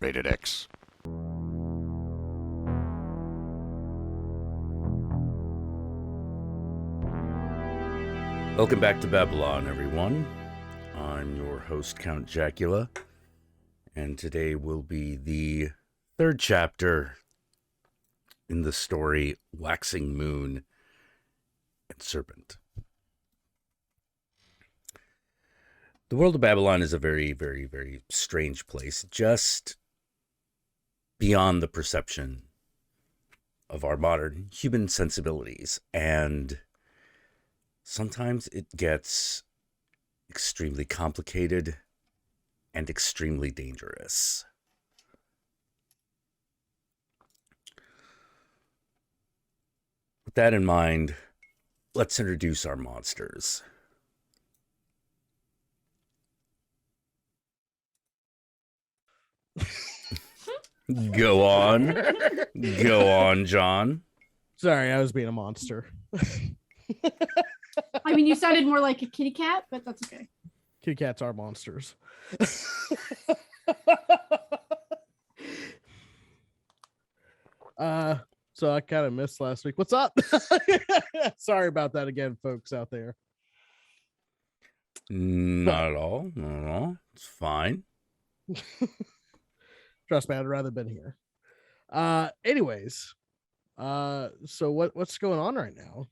Rated X. Welcome back to Babylon, everyone. I'm your host, Count Jackula, and today will be the third chapter in the story Waxing Moon and Serpent. The world of Babylon is a very, very, very strange place, just beyond the perception of our modern human sensibilities. And sometimes it gets extremely complicated and extremely dangerous. With that in mind, let's introduce our monsters. Go on. Go on, John. Sorry, I was being a monster. I mean, you sounded more like a kitty cat, but that's okay. Kitty cats are monsters. So I kind of missed last week. What's up? Sorry about that again, folks out there. Not at all. Not at all. It's fine. Trust me, I'd rather been here. Anyways, so what's going on right now?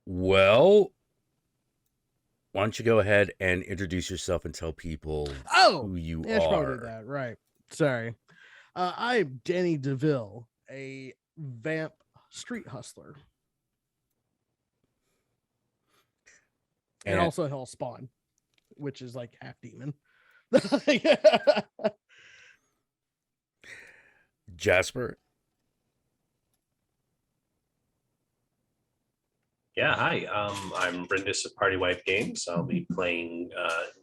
Well, why don't you go ahead and introduce yourself and tell people who you I should probably are. do that. Right. Sorry. I'm Danny DeVille, a vamp street hustler. And also Hellspawn, which is like half demon. Jasper. Yeah, hi. I'm Brindis of Party Wife Games. I'll be playing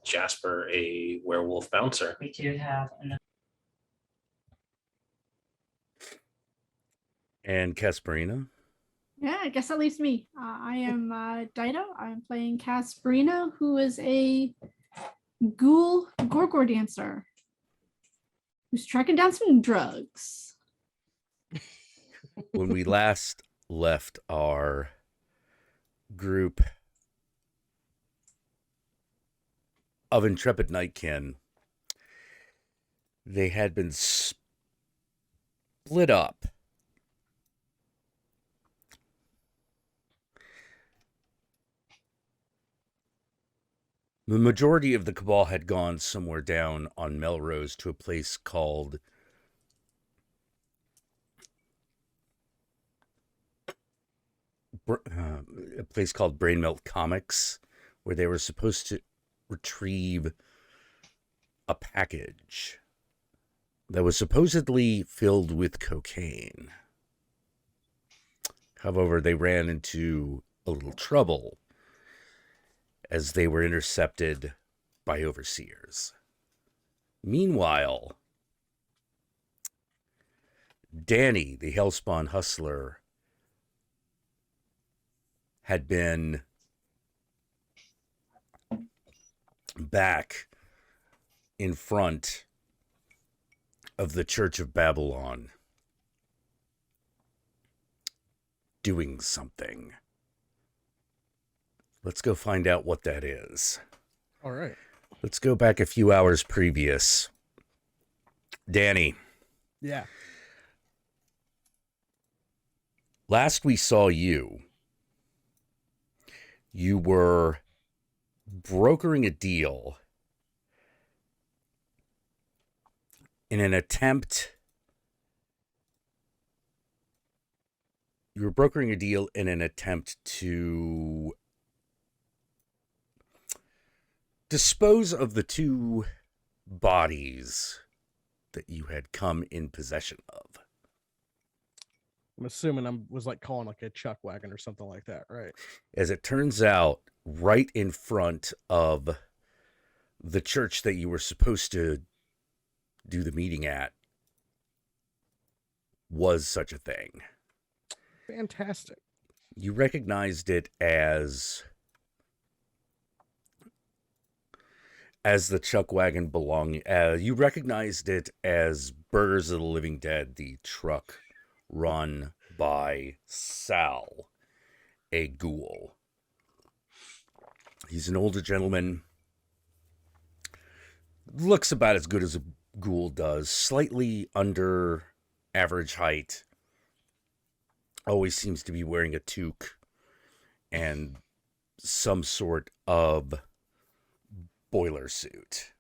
Jasper, a werewolf bouncer. We do have another. And Casperina. Yeah, I guess that leaves me. I am Dido. I'm playing Casperina, who is a ghoul gorgor dancer who's tracking down some drugs. When we last left our group of intrepid nightkin, they had been split up. The majority of the cabal had gone somewhere down on Melrose to a place called Brainmelt Comics, where they were supposed to retrieve a package that was supposedly filled with cocaine. However, they ran into a little trouble as they were intercepted by overseers. Meanwhile, Danny, the Hellspawn hustler, had been back in front of the Church of Babylon doing something. Let's go find out what that is. All right. Let's go back a few hours previous. Danny. Yeah. Last we saw you, you were brokering a deal in an attempt. You were brokering a deal in an attempt to dispose of the two bodies that you had come in possession of. I'm assuming I was like calling like a chuck wagon or something like that, right? As it turns out, right in front of the church that you were supposed to do the meeting at was such a thing. Fantastic. You recognized it as as the chuck wagon you recognized it as Burgers of the Living Dead, the truck run by Sal, a ghoul. He's an older gentleman, looks about as good as a ghoul does, slightly under average height, always seems to be wearing a toque and some sort of boiler suit.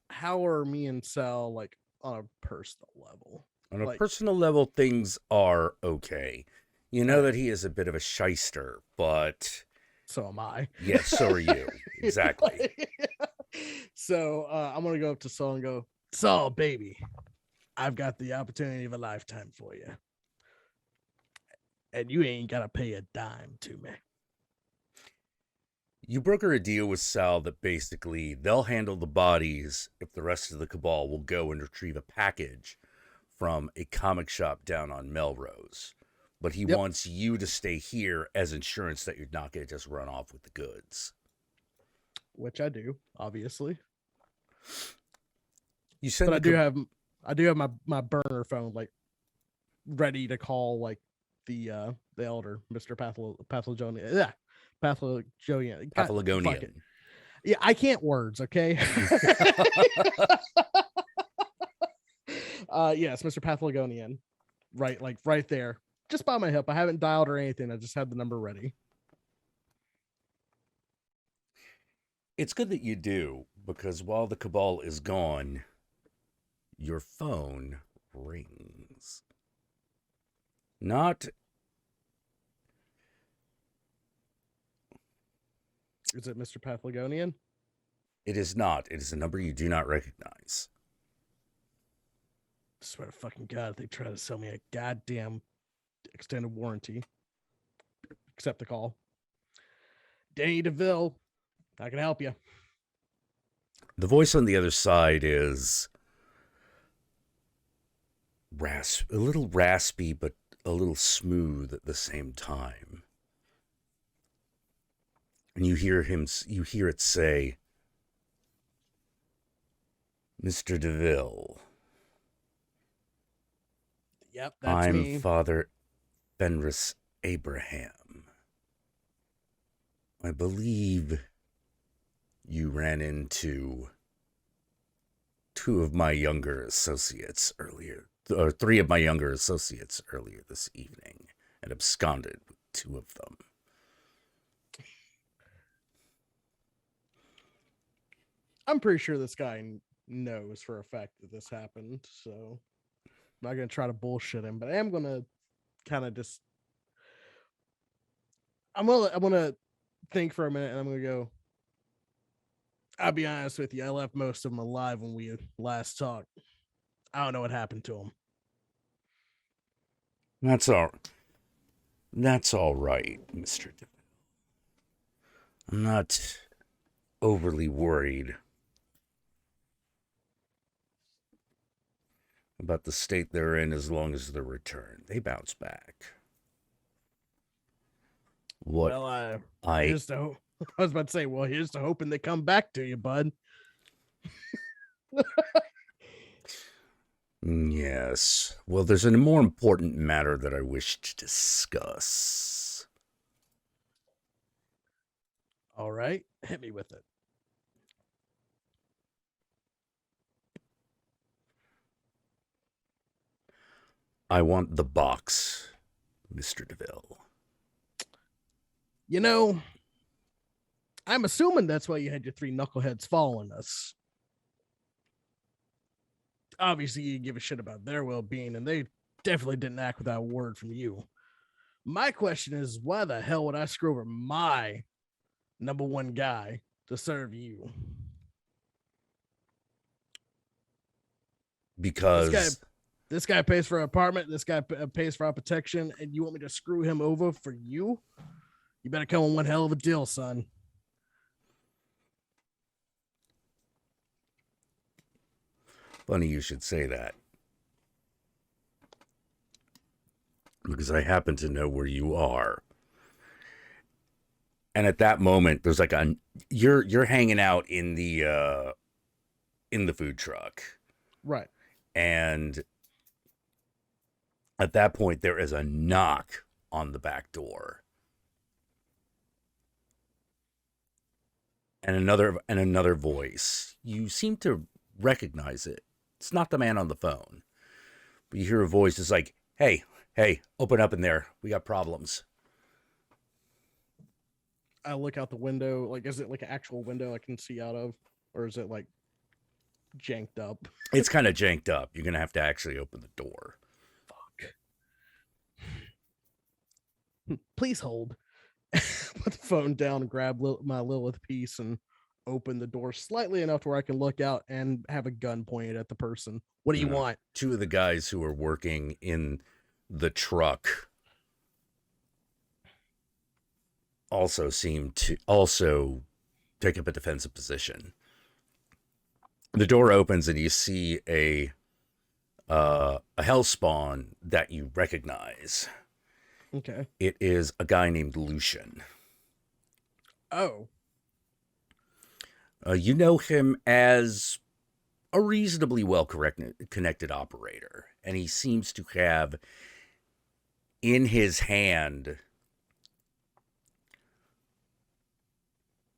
How are me and Sal like on a personal level? On a Like- personal level, things are okay. You know that he is a bit of a shyster, but So am I. yes, so are you. Exactly. So I'm gonna go up to Saul and go, Saul, baby, I've got the opportunity of a lifetime for you, and you ain't gotta pay a dime to me. You broker a deal with Sal that basically they'll handle the bodies if the rest of the cabal will go and retrieve a package from a comic shop down on Melrose. But he Yep. wants you to stay here as insurance that you're not going to just run off with the goods. Which I do, obviously. You send But the I do have my burner phone like ready to call like the elder, Mr. Pathologonian. Yeah. Pathologonian. God, fuck Paphlagonian. it. Yeah, I can't words, okay? Yes, Mr. Pathologonian. Right, like right there. Just by my hip. I haven't dialed or anything. I just had the number ready. It's good that you do, because while the cabal is gone, your phone rings. Not Is it Mr. Pathologonian? It is not. It is a number you do not recognize. I swear to fucking God, if they try to sell me a goddamn extended warranty. Accept the call. Danny DeVille, I can help you. The voice on the other side is a little raspy, but a little smooth at the same time. And you hear it say, Mr. DeVille, Yep, that's I'm me. Father Fenris Abraham. I believe you ran into three of my younger associates earlier this evening and absconded with two of them. I'm pretty sure this guy knows for a fact that this happened, so I'm not gonna try to bullshit him, but I am gonna kind of just I'm gonna think for a minute and I'm gonna go. I'll be honest with you, I left most of them alive when we last talked. I don't know what happened to them. That's all right, Mr. DeVille. I'm not overly worried about the state they're in as long as they're returned. They bounce back. Well, here's to hope. I was about to say, well, here's to hoping they come back to you, bud. Yes. Well, there's a more important matter that I wish to discuss. All right, hit me with it. I want the box, Mr. DeVille. You know, I'm assuming that's why you had your three knuckleheads following us. Obviously, you give a shit about their well-being, and they definitely didn't act without a word from you. My question is, why the hell would I screw over my number one guy to serve you? Because This guy pays for an apartment, this guy pays for our protection, and you want me to screw him over for you? You better come on one hell of a deal, son. funny you should say that. Because I happen to know where you are. And at that moment, there's like you're hanging out in the food truck, Right. and at that point there is a knock on the back door. And another voice. You seem to recognize it. It's not the man on the phone. But you hear a voice that's like, hey, open up in there. We got problems. I look out the window. Like, is it like an actual window I can see out of? Or is it like janked up? It's kind of janked up. You're going to have to actually open the door. Fuck. Please hold. Put the phone down and grab my Lilith piece and open the door slightly enough to where I can look out and have a gun pointed at the person. What do you want? Two of the guys who are working in the truck also seem to take up a defensive position. The door opens and you see a hellspawn that you recognize. Okay. It is a guy named Lucian. Oh. You know him as a reasonably well-connected operator, and he seems to have in his hand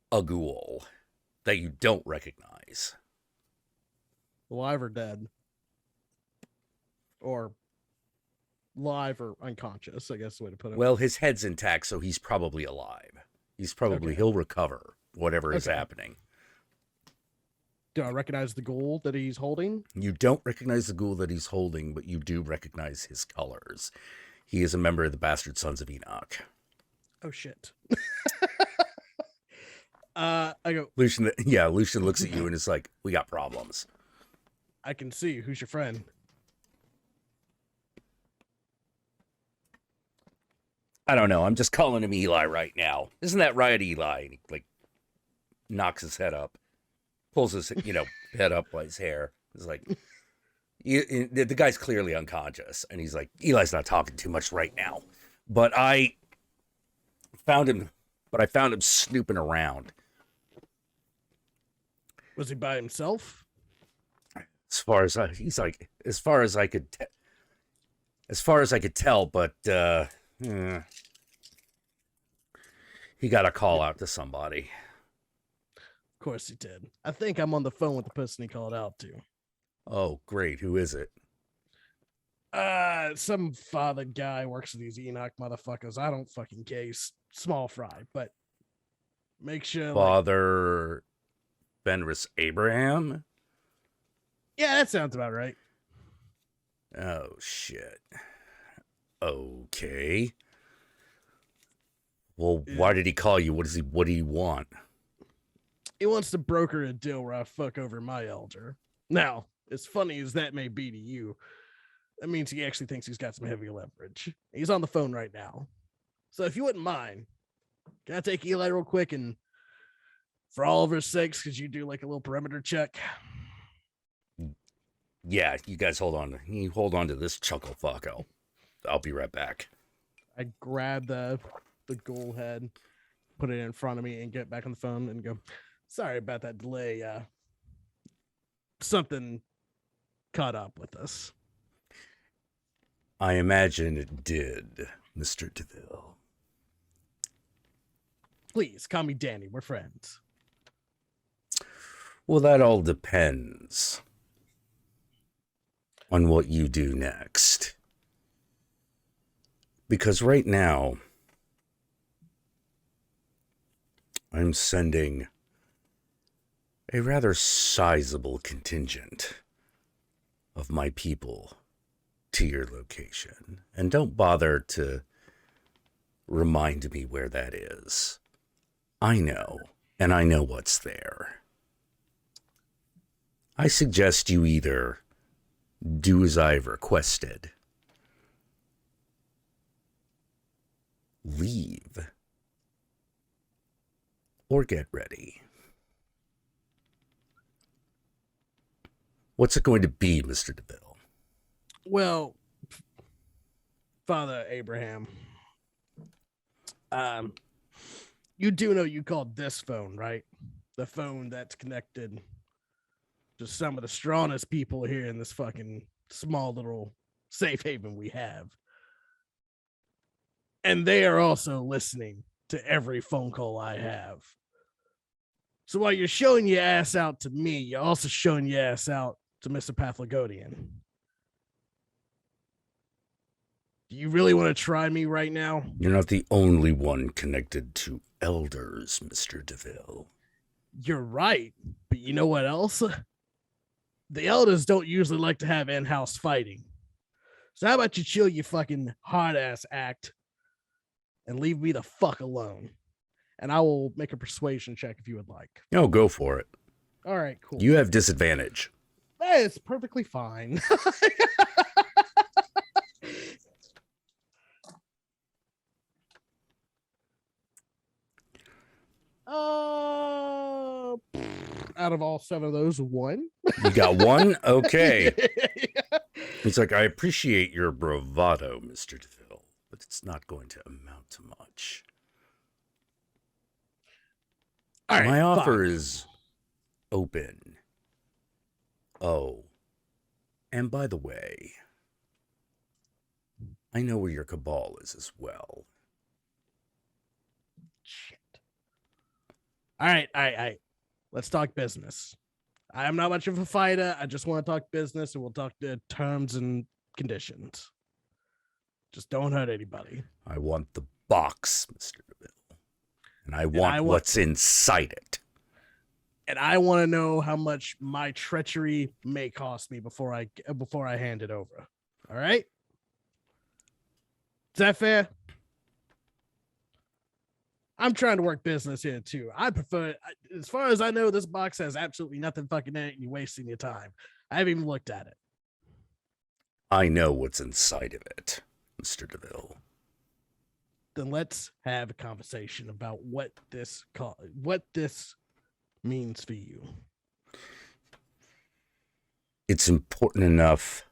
a ghoul that you don't recognize. Alive or dead? Or live or unconscious, I guess is the way to put it. Well, his head's intact, so he's probably alive. He'll recover whatever is happening. Do I recognize the ghoul that he's holding? You don't recognize the ghoul that he's holding, but you do recognize his colors. He is a member of the Bastard Sons of Enoch. Oh, shit. I go, Lucian looks at you and is like, we got problems. I can see. Who's your friend? I don't know. I'm just calling him Eli right now. Isn't that right, Eli? And he like knocks his head up, pulls his head up by his hair. It's like the guy's clearly unconscious, and he's like, Eli's not talking too much right now. But I found him snooping around. Was he by himself? As far as I could tell, but he got a call out to somebody. Of course he did. I think I'm on the phone with the person he called out to. Oh, great. Who is it? Some father guy works with these Enoch motherfuckers. I don't fucking case. Small fry, but make sure. Father Fenris Abraham? Yeah, that sounds about right. Oh, shit. Okay. Well, why did he call you? What do you want? He wants to broker a deal where I fuck over my elder. Now, as funny as that may be to you, that means he actually thinks he's got some heavy leverage. He's on the phone right now. So if you wouldn't mind, can I take Eli real quick and for all of our sakes, could you do like a little perimeter check? Yeah, you guys hold on. You hold on to this chuckle fuck. I'll be right back. I grab the ghoul head, put it in front of me, and get back on the phone and go, sorry about that delay. Something caught up with us. I imagine it did, Mr. DeVille. Please call me Danny. We're friends. Well, that all depends on what you do next. Because right now, I'm sending a rather sizable contingent of my people to your location. And don't bother to remind me where that is. I know, and I know what's there. I suggest you either do as I've requested, leave, or get ready. What's it going to be, Mr. DeVille? Well, Father Abraham, You do know you called this phone, right? The phone that's connected to some of the strongest people here in this fucking small little safe haven we have. And they are also listening to every phone call I have. So while you're showing your ass out to me, you're also showing your ass out to Mr. Pathlogodian. Do you really want to try me right now? You're not the only one connected to elders, Mr. DeVille. You're right. But you know what else? The elders don't usually like to have in-house fighting. So how about you chill your fucking hard-ass act and leave me the fuck alone? And I will make a persuasion check if you would like. Oh, go for it. All right, cool. You have disadvantage. That is perfectly fine. Out of all 7 of those, 1. You got 1? Okay. Yeah. He's like, I appreciate your bravado, Mr. DeVille, but it's not going to amount to much. All right, my offer fine. is open. Oh, and by the way, I know where your cabal is as well. Shit. All right. Let's talk business. I am not much of a fighter. I just want to talk business, and we'll talk the terms and conditions. Just don't hurt anybody. I want the box, Mr. DeVille. And I want what's inside it. And I want to know how much my treachery may cost me before I hand it over. All right? Is that fair? I'm trying to work business here too. I prefer, as far as I know, this box has absolutely nothing fucking in it, and you're wasting your time. I haven't even looked at it. I know what's inside of it, Mr. DeVille. Then let's have a conversation about what this means for you. It's important enough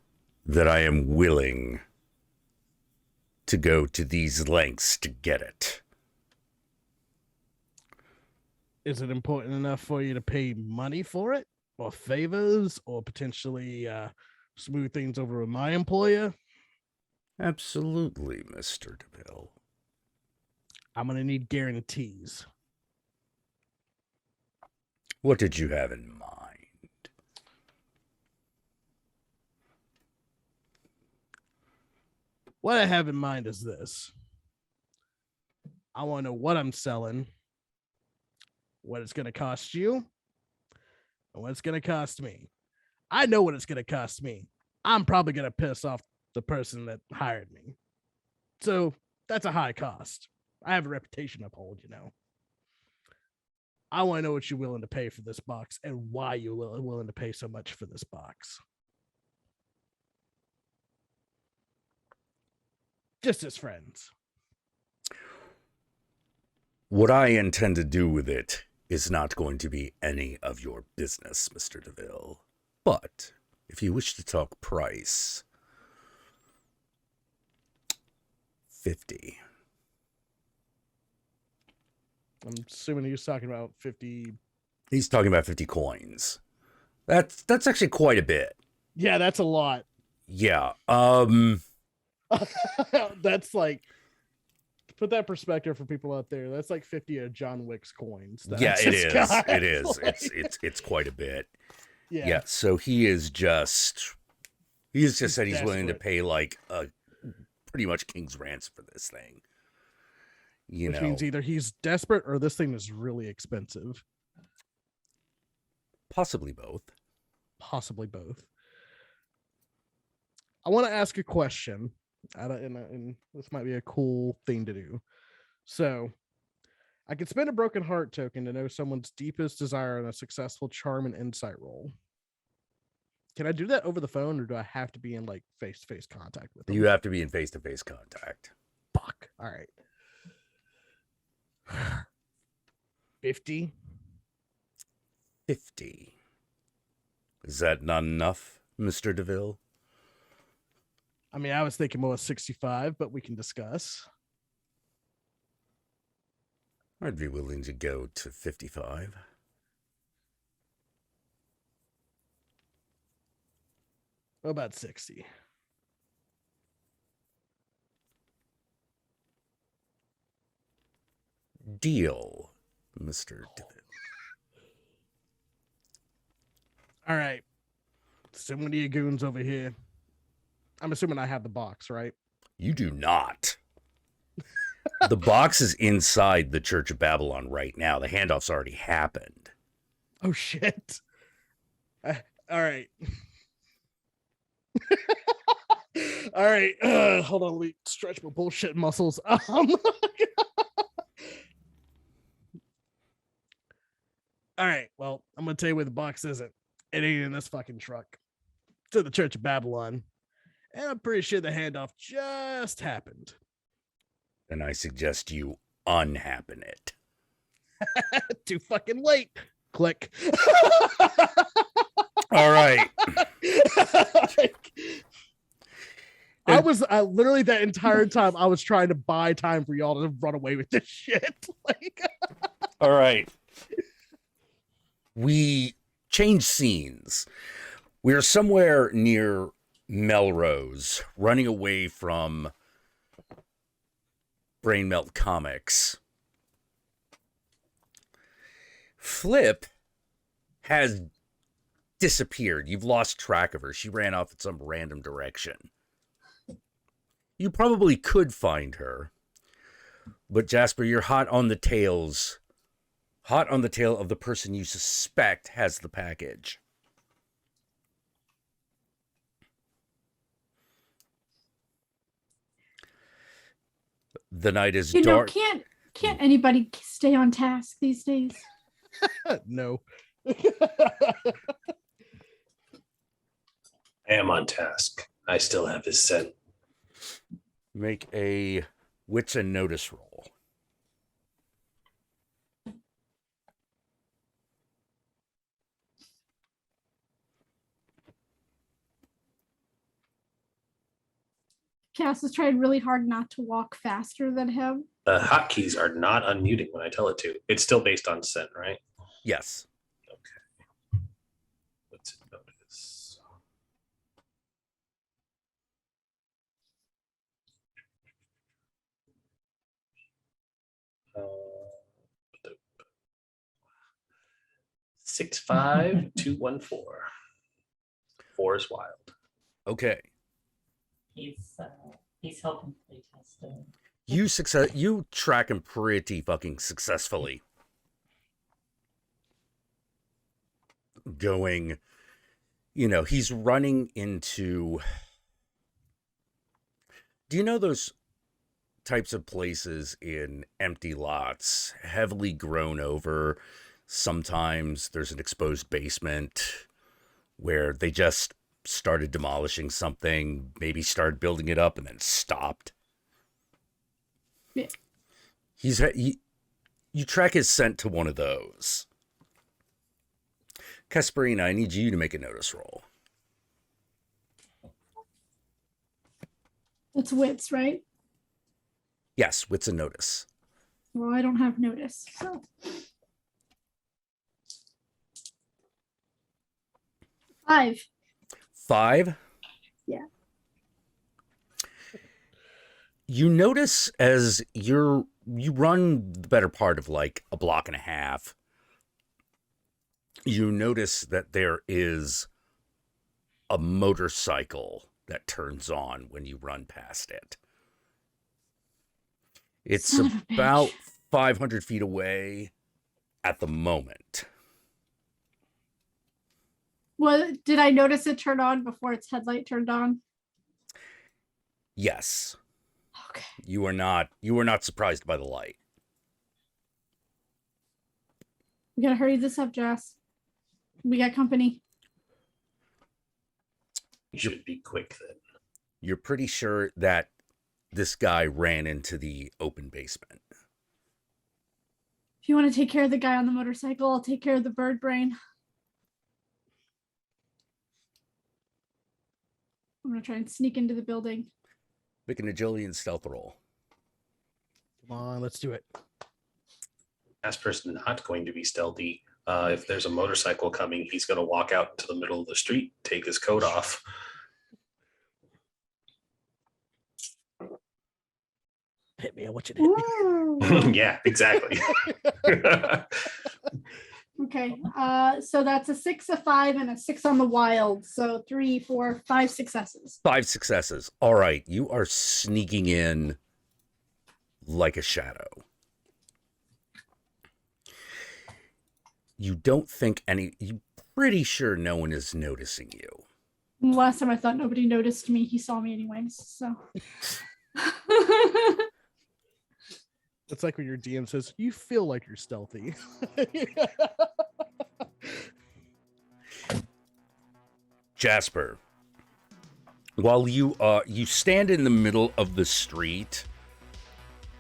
that I am willing to go to these lengths to get it. Is it important enough for you to pay money for it, or favors, or potentially smooth things over with my employer? Absolutely, Mr. DeVille. I'm going to need guarantees. What did you have in mind? What I have in mind is this. I want to know what I'm selling, what it's going to cost you, and what it's going to cost me. I know what it's going to cost me. I'm probably going to piss off the person that hired me. So that's a high cost. I have a reputation to uphold, you know. I want to know what you're willing to pay for this box and why you're willing to pay so much for this box. Just as friends. What I intend to do with it is not going to be any of your business, Mr. DeVille. But if you wish to talk price, 50. I'm assuming he's talking about 50. He's talking about 50 coins. That's actually quite a bit. Yeah, that's a lot. Yeah. That's like, to put that perspective for people out there, that's like 50 of John Wick's coins. Yeah, it is. Got. It is. Like, It's quite a bit. Yeah. So he's just said he's willing to desperate. pay like a pretty much king's ransom for this thing. Which means either he's desperate or this thing is really expensive. Possibly both. Possibly both. I want to ask a question. And this might be a cool thing to do. So, I could spend a broken heart token to know someone's deepest desire in a successful charm and insight roll. Can I do that over the phone, or do I have to be in like face-to-face contact with them? You have to be in face-to-face contact. Fuck. All right. 50. 50. Is that not enough, Mr. DeVille? I mean, I was thinking more 65, but we can discuss. I'd be willing to go to 55. What about 60? Deal, Mr. DeVille. All right. So many of you goons over here. I'm assuming I have the box, right? You do not. The box is inside the Church of Babylon right now. The handoff's already happened. Oh, shit. All right. All right. Hold on. Let me stretch my bullshit muscles. All right. Well, I'm going to tell you where the box isn't. It ain't in this fucking truck. It's in the Church of Babylon. And I'm pretty sure the handoff just happened. And I suggest you unhappen it. Too fucking late. Click. All right. I was literally that entire time I was trying to buy time for y'all to run away with this shit. All right. We change scenes. We are somewhere near Melrose, running away from Brain Melt Comics. Flip has disappeared. You've lost track of her. She ran off in some random direction. You probably could find her. But Jasper, you're hot on the tail of the person you suspect has the package. The night is dark. Can't anybody stay on task these days? No. I am on task. I still have his scent. Make a wits and notice roll. Cass has tried really hard not to walk faster than him. The hotkeys are not unmuting when I tell it to. It's still based on scent, right? Yes. Okay. What's it notice? Uh, 65214. 4 is wild. Okay. He's helping playtest. You track him pretty fucking successfully. Going, he's running into. Do you know those types of places in empty lots, heavily grown over? Sometimes there's an exposed basement where they just started demolishing something, maybe started building it up and then stopped. Yeah. You track his scent to one of those. Casperina, I need you to make a notice roll. It's wits, right? Yes, wits and notice. Well, I don't have notice. So 5. 5? Yeah. You notice as you run the better part of like a block and a half, you notice that there is a motorcycle that turns on when you run past it. It's Son of a bitch. about 500 feet away at the moment. Well, did I notice it turn on before its headlight turned on? Yes. Okay. You were not surprised by the light. We gotta hurry this up, Jess. We got company. You should be quick then. You're pretty sure that this guy ran into the open basement. If you want to take care of the guy on the motorcycle, I'll take care of the bird brain. I'm gonna try and sneak into the building. Make an agility and stealth roll. Come on, let's do it. Jasper's not going to be stealthy. If there's a motorcycle coming, he's going to walk out into the middle of the street, take his coat off. Hit me. I want you to hit me. Ooh. Yeah, exactly. Okay. So that's a 6, a 5, and a 6 on the wild. So 3, 4, 5 successes. 5 successes. All right. You are sneaking in like a shadow. You don't think you're pretty sure no one is noticing you. Last time I thought nobody noticed me. He saw me anyways. So. It's like when your DM says, you feel like you're stealthy. Jasper, while you stand in the middle of the street,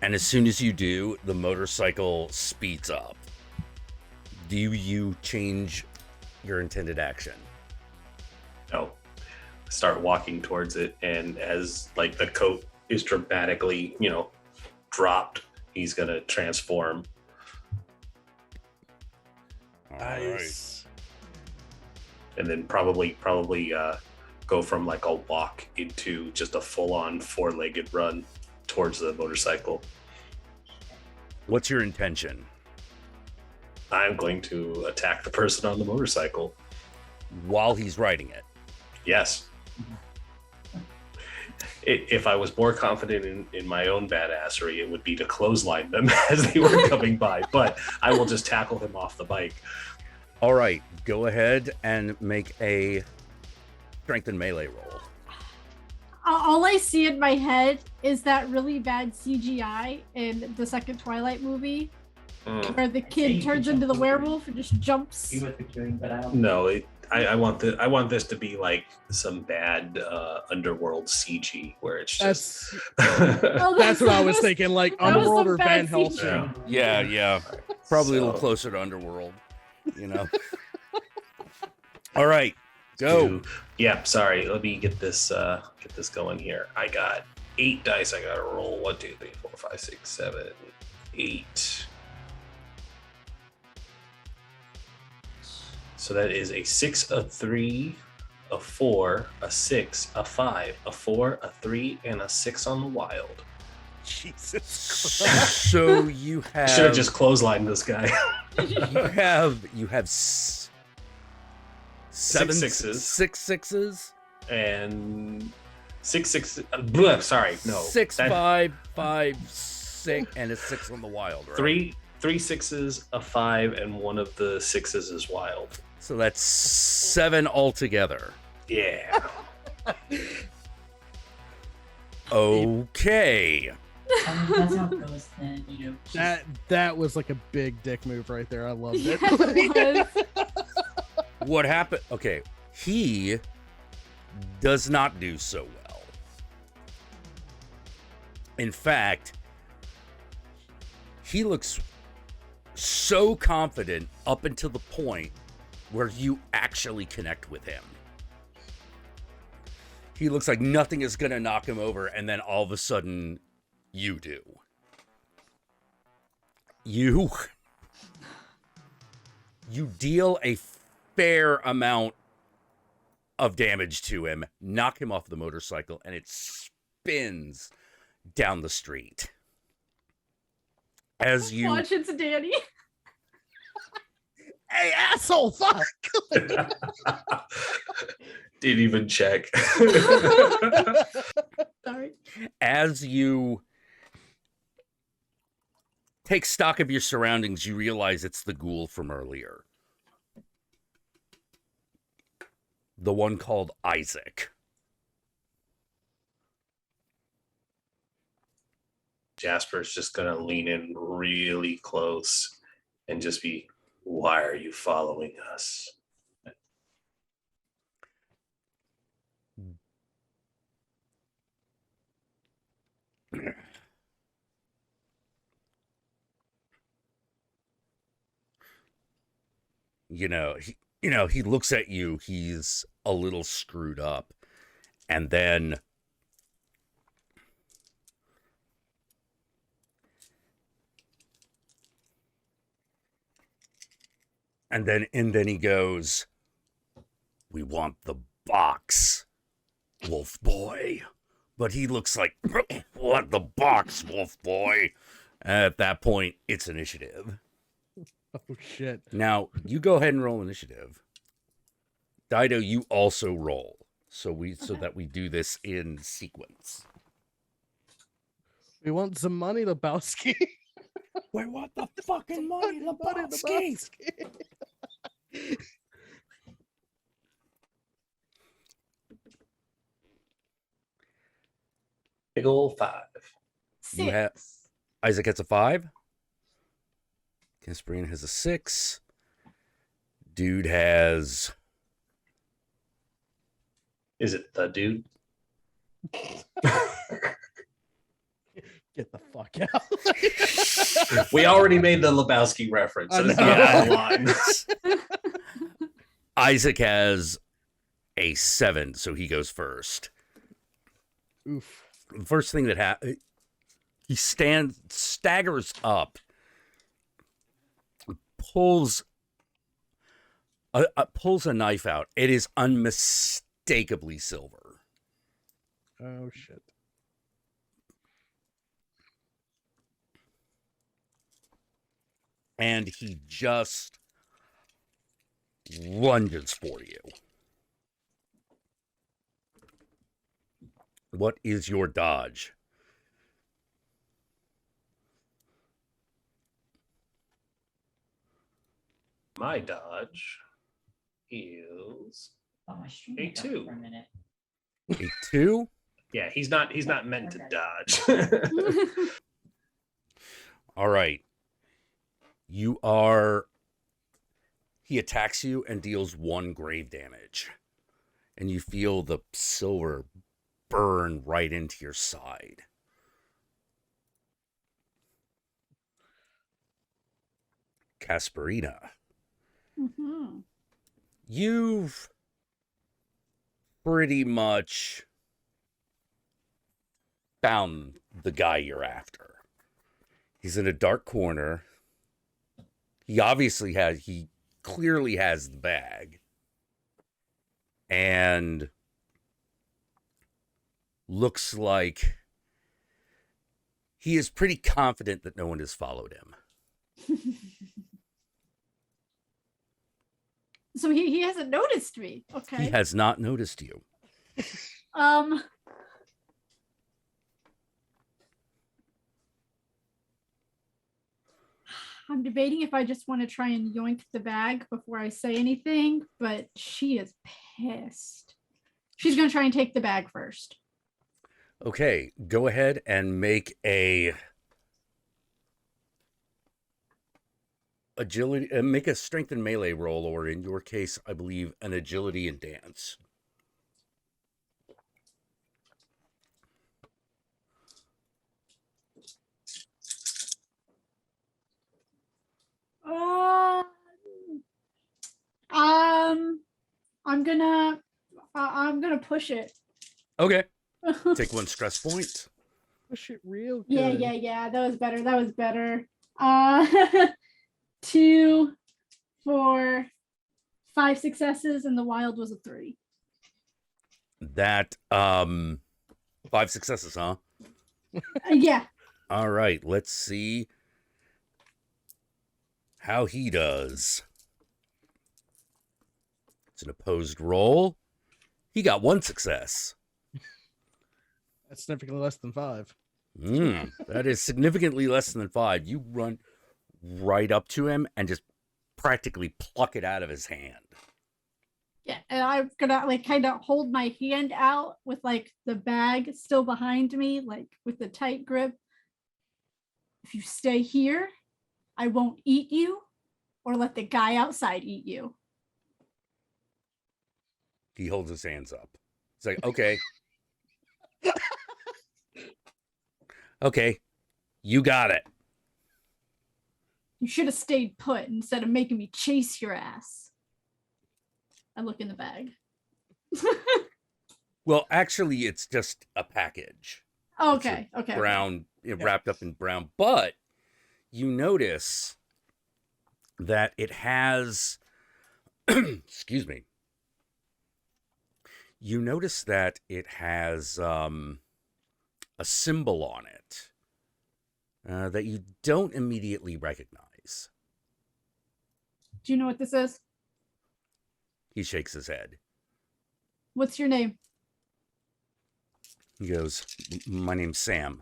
and as soon as you do, the motorcycle speeds up. Do you change your intended action? No. Start walking towards it, and as like the coat is dramatically, dropped, he's gonna transform. Nice. And then probably go from like a walk into just a full-on 4-legged run towards the motorcycle. What's your intention? I'm going to attack the person on the motorcycle. While he's riding it? Yes. If I was more confident in my own badassery, it would be to clothesline them as they were coming by, but I will just tackle him off the bike. All right, go ahead and make a strength and melee roll. All I see in my head is that really bad CGI in the second Twilight movie where the kid turns into the werewolf and just jumps. He was securing, but I don't. No, I want this to be like some bad underworld CG where it's just. That's what I was thinking, like That was Underworld some or bad Van Helsing. CGI. Yeah. Probably a little So- closer to Underworld, All right, go. Yeah, sorry. Let me get this going here. I got 8 dice. I got to roll 1, 2, 3, 4, 5, 6, 7, 8. So that is a 6, a 3, a 4, a 6, a 5, a 4, a 3, and a 6 on the wild. Jesus. So you have Should have just clotheslined this guy. you have 7 sixes. 6 sixes, And 6, 6. Sorry, no. 6 That- 5 5 6, and a 6 on the wild, right? 3 6s, a 5, and one of the 6s is wild. So that's 7 altogether. Yeah. Okay. I mean, that's how it goes then, That was like a big dick move right there. I loved Yeah, it. it was. What happened? Okay, he does not do so well. In fact, he looks so confident up until the point where you actually connect with him. He looks like nothing is going to knock him over, and then all of a sudden, you do. You deal a fair amount of damage to him, knock him off the motorcycle, and it spins down the street. As you Watch, it's Danny. Hey, asshole, fuck. Didn't even check. Sorry. as you take stock of your surroundings, you realize it's the ghoul from earlier. The one called Isaac. Jasper's just going to lean in really close and just be, why are you following us? He looks at you, he's a little screwed up. And then And then he goes, "We want the box, Wolf Boy." But he looks like, "What the box, Wolf Boy?" At that point, it's initiative. Oh shit. Now, you go ahead and roll initiative. Dido, you also roll. So that we do this in sequence. We want some money, Lebowski. We want the fucking money, Lebowski. Big ol' 5. You have- 6. Isaac gets a 5. Casperina has a 6. Dude has... Is it the dude? Get the fuck out. We already made the Lebowski reference. I So it's know. not out of line. Isaac has a 7, so he goes first. Oof. The first thing that happens, he staggers up, pulls a knife out. It is unmistakably silver. Oh shit. And he just lunges for you. What is your dodge? My dodge is Oh, my stream Me went down too. for a minute. A 2? yeah. He's not meant to Okay. dodge. All right. He attacks you and deals 1 grave damage. And you feel the silver burn right into your side. Casperina, Mm-hmm. you've pretty much found the guy you're after. He's in a dark corner. He clearly has the bag. And looks like he is pretty confident that no one has followed him. So he hasn't noticed me. Okay. He has not noticed you. Um. I'm debating if I just want to try and yoink the bag before I say anything, but she is pissed. She's going to try and take the bag first. Okay, go ahead and make a agility, make a strength and melee roll, or in your case, I believe, an agility and dance. Um, I'm gonna push it. Okay, take 1 stress point. Push it real good. Yeah. That was better. 2, 4, 5 successes, and the wild was a 3. That 5 successes, huh? Yeah. All right, let's see how he does. It's an opposed roll. He got 1 success. That's significantly less than 5. That is significantly less than 5. You run right up to him and just practically pluck it out of his hand. Yeah, and I'm gonna like kind of hold my hand out with like the bag still behind me, like with the tight grip. If you stay here, I won't eat you or let the guy outside eat you. He holds his hands up. He's like, okay. Okay, you got it. You should have stayed put instead of making me chase your ass. I look in the bag. Well, actually, it's just a package. Okay. Brown, wrapped up in brown. But you notice that it has excuse me. You notice that it has a symbol on it that you don't immediately recognize. Do you know what this is? He shakes his head. What's your name? He goes, my name's Sam.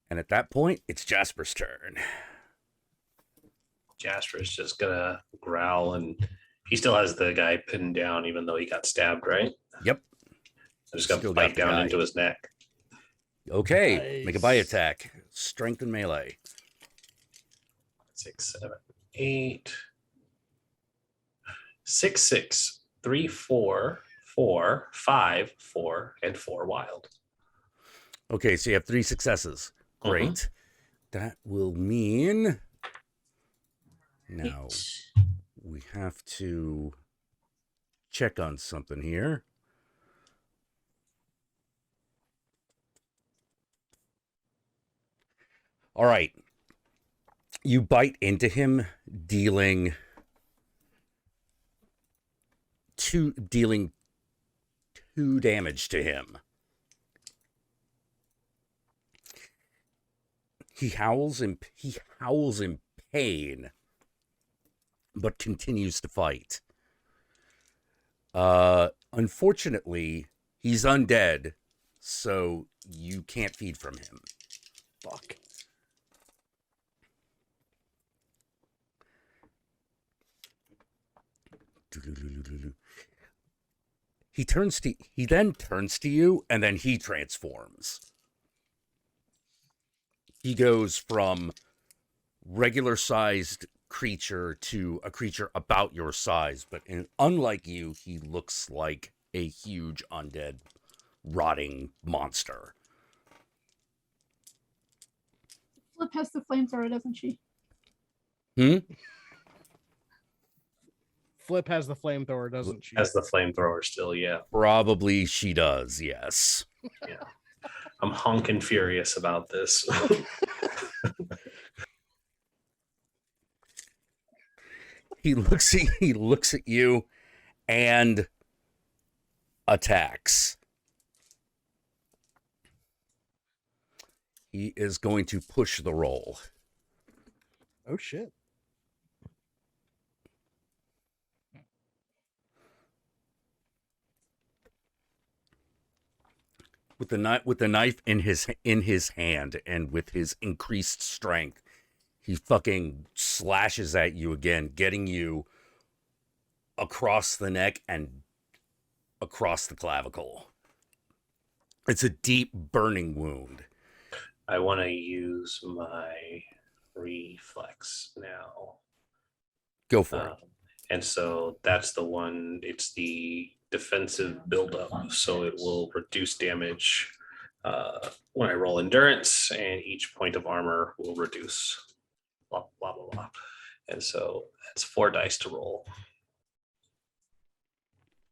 And at that point, it's Jasper's turn. Jasper's just gonna growl, and he still has the guy pinned down, even though he got stabbed, right? Yep. I'm just gonna Still got bite the down guy. into his neck. Okay, make a Nice. bite attack. Strength and melee. 6, 7, 8. 6, 6, 3, 4, 4, 5, 4, and 4 wild. Okay, so you have 3 successes. Great. That will mean... Now, we have to check on something here. All right. You bite into him, dealing 2 damage to him. He howls in pain, but continues to fight. Unfortunately, he's undead, so you can't feed from him. Fuck. He then turns to you, and then he transforms. He goes from regular-sized creature to a creature about your size, but unlike you, he looks like a huge undead rotting monster. Flip has the flamethrower, doesn't she? Flip has the flamethrower, doesn't she? Has the flamethrower still, yeah. Probably she does, yes. I'm honking furious about this. He looks at you and attacks. He is going to push the roll. Oh shit. With the knife in his hand and with his increased strength, he fucking slashes at you again, getting you across the neck and across the clavicle. It's a deep burning wound. I want to use my reflex now. Go for it. And so that's the one, it's the defensive buildup. So it will reduce damage when I roll endurance, and each point of armor will reduce blah, blah, blah, blah. And so that's 4 dice to roll.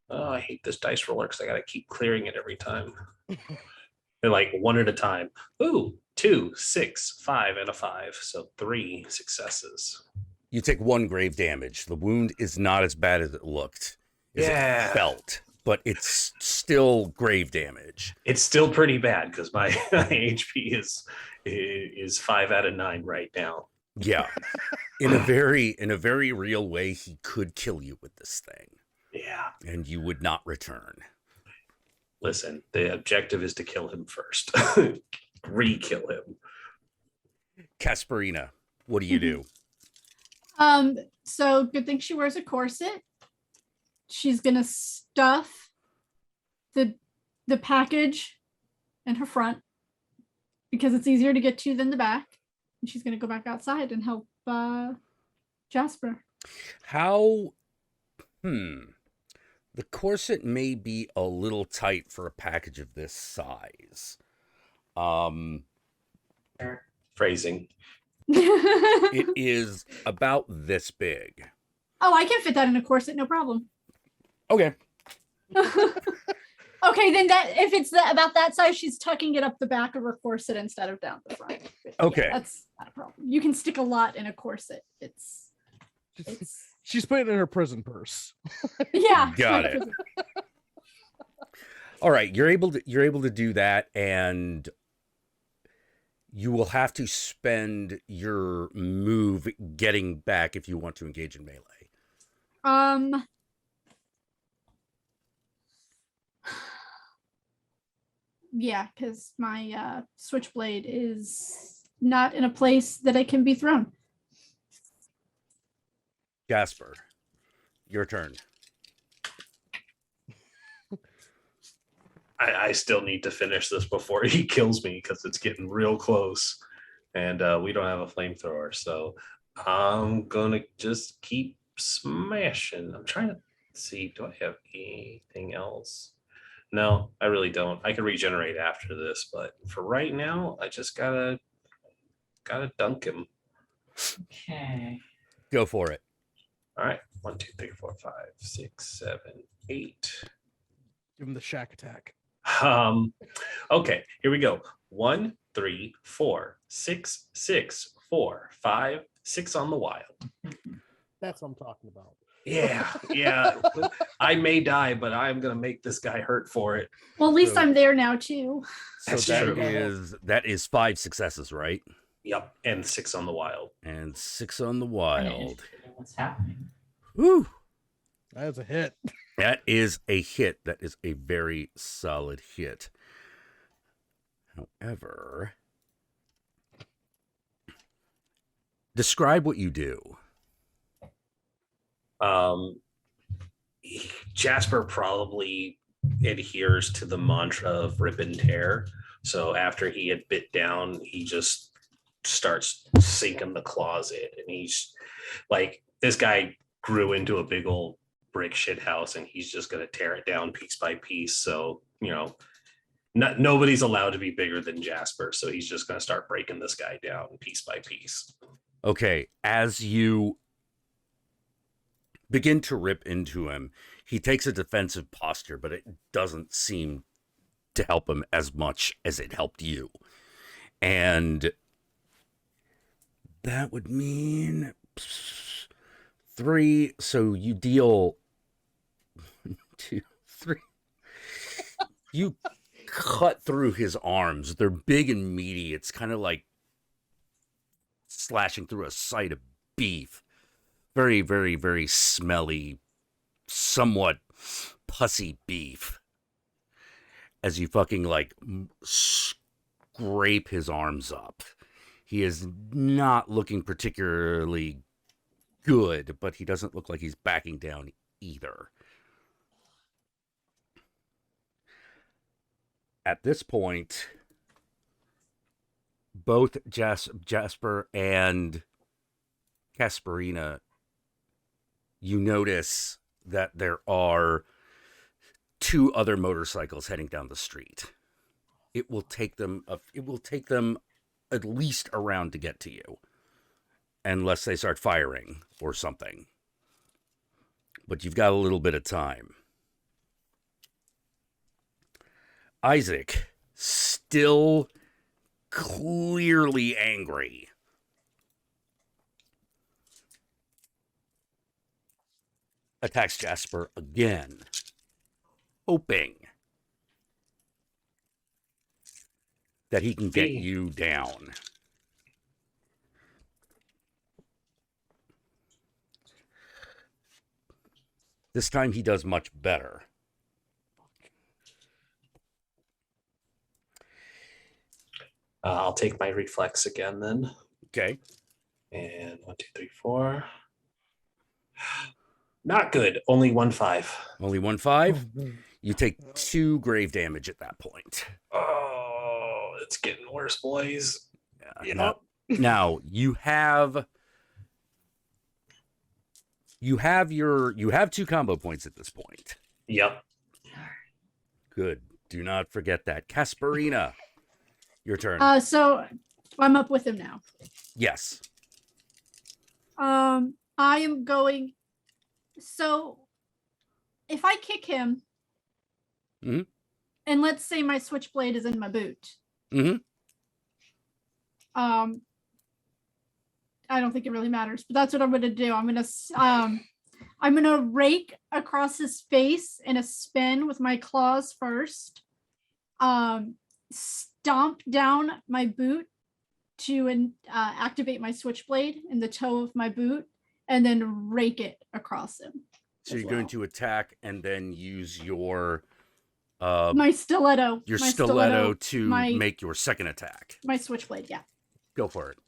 Oh, I hate this dice roller because I got to keep clearing it every time. They're like one at a time. Ooh, 2, 6, 5, and a 5. So 3 successes. You take 1 grave damage. The wound is not as bad as it looked. As Yeah. it felt, but it's still grave damage. It's still pretty bad because my HP is 5 out of 9 right now. Yeah. In a very real way, he could kill you with this thing. Yeah. And you would not return. Listen, the objective is to kill him first. Re-kill him. Casperina, what do you do? So good thing she wears a corset. She's gonna stuff the package in her front because it's easier to get to than the back. And she's gonna go back outside and help Jasper. How the corset may be a little tight for a package of this size. Phrasing. It is about this big. Oh, I can fit that in a corset, no problem. Okay. Okay, then that if it's about that size, she's tucking it up the back of her corset instead of down the front. Okay. That's not a problem. You can stick a lot in a corset. It's She's putting it in her prison purse. Yeah. Got it. All right, you're able to do that, and you will have to spend your move getting back if you want to engage in melee. Yeah, because my switchblade is not in a place that it can be thrown. Jasper, your turn. I still need to finish this before he kills me because it's getting real close, and we don't have a flamethrower, so I'm gonna just keep smashing. I'm trying to see, do I have anything else? No, I really don't. I can regenerate after this, but for right now, I just gotta dunk him. Okay. Go for it. All right, 1, 2, 3, 4, 5, 6, 7, 8. Give him the shack attack. Okay, here we go. 1, 3, 4, 6, 6, 4, 5, 6 on the wild. That's what I'm talking about. Yeah. I may die, but I'm gonna make this guy hurt for it. Well, at least So- I'm there now too. So That's that true. is 5 successes, right? Yep, and 6 on the wild. And 6 on the I'm wild. interested in what's happening. Woo! That's a hit. That is a hit. That is a very solid hit. However, describe what you do. Jasper probably adheres to the mantra of rip and tear. So after he had bit down, he just starts sinking the claws in, and he's like, this guy grew into a big old brick shit house, and he's just going to tear it down piece by piece. So, nobody's allowed to be bigger than Jasper. So he's just going to start breaking this guy down piece by piece. Okay, as you begin to rip into him, he takes a defensive posture, but it doesn't seem to help him as much as it helped you. And that would mean 3. So you deal 1, 2, 3. You cut through his arms. They're big and meaty. It's kind of like slashing through a side of beef. Very, very, very smelly, somewhat pussy beef. As you fucking like scrape his arms up. He is not looking particularly good, but he doesn't look like he's backing down either. At this point, both Jasper and Casparina, you notice that there are 2 other motorcycles heading down the street. It will take them at least a round to get to you, unless they start firing or something. But you've got a little bit of time. Isaac, still clearly angry, attacks Jasper again, hoping that he can get you down. This time he does much better. I'll take my reflex again then. Okay. And 1, 2, 3, 4. Not good. Only 1, 5. Only 1, 5. You take 2 grave damage at that point. Oh, it's getting worse, boys. Yeah. Now you have 2 combo points at this point. Yep. Good. Do not forget that. Casparina, your turn. So I'm up with him now. Yes. I am going. So if I kick him, Mhm. and let's say my switchblade is in my boot, Mhm. I don't think it really matters, but that's what I'm going to do. I'm going to I'm gonna rake across his face in a spin with my claws first. Stomp down my boot to activate my switchblade in the toe of my boot, and then rake it across him. So you're going to attack and then use your my stiletto. your my stiletto to my, make your second attack. my switchblade. Yeah. Go for it.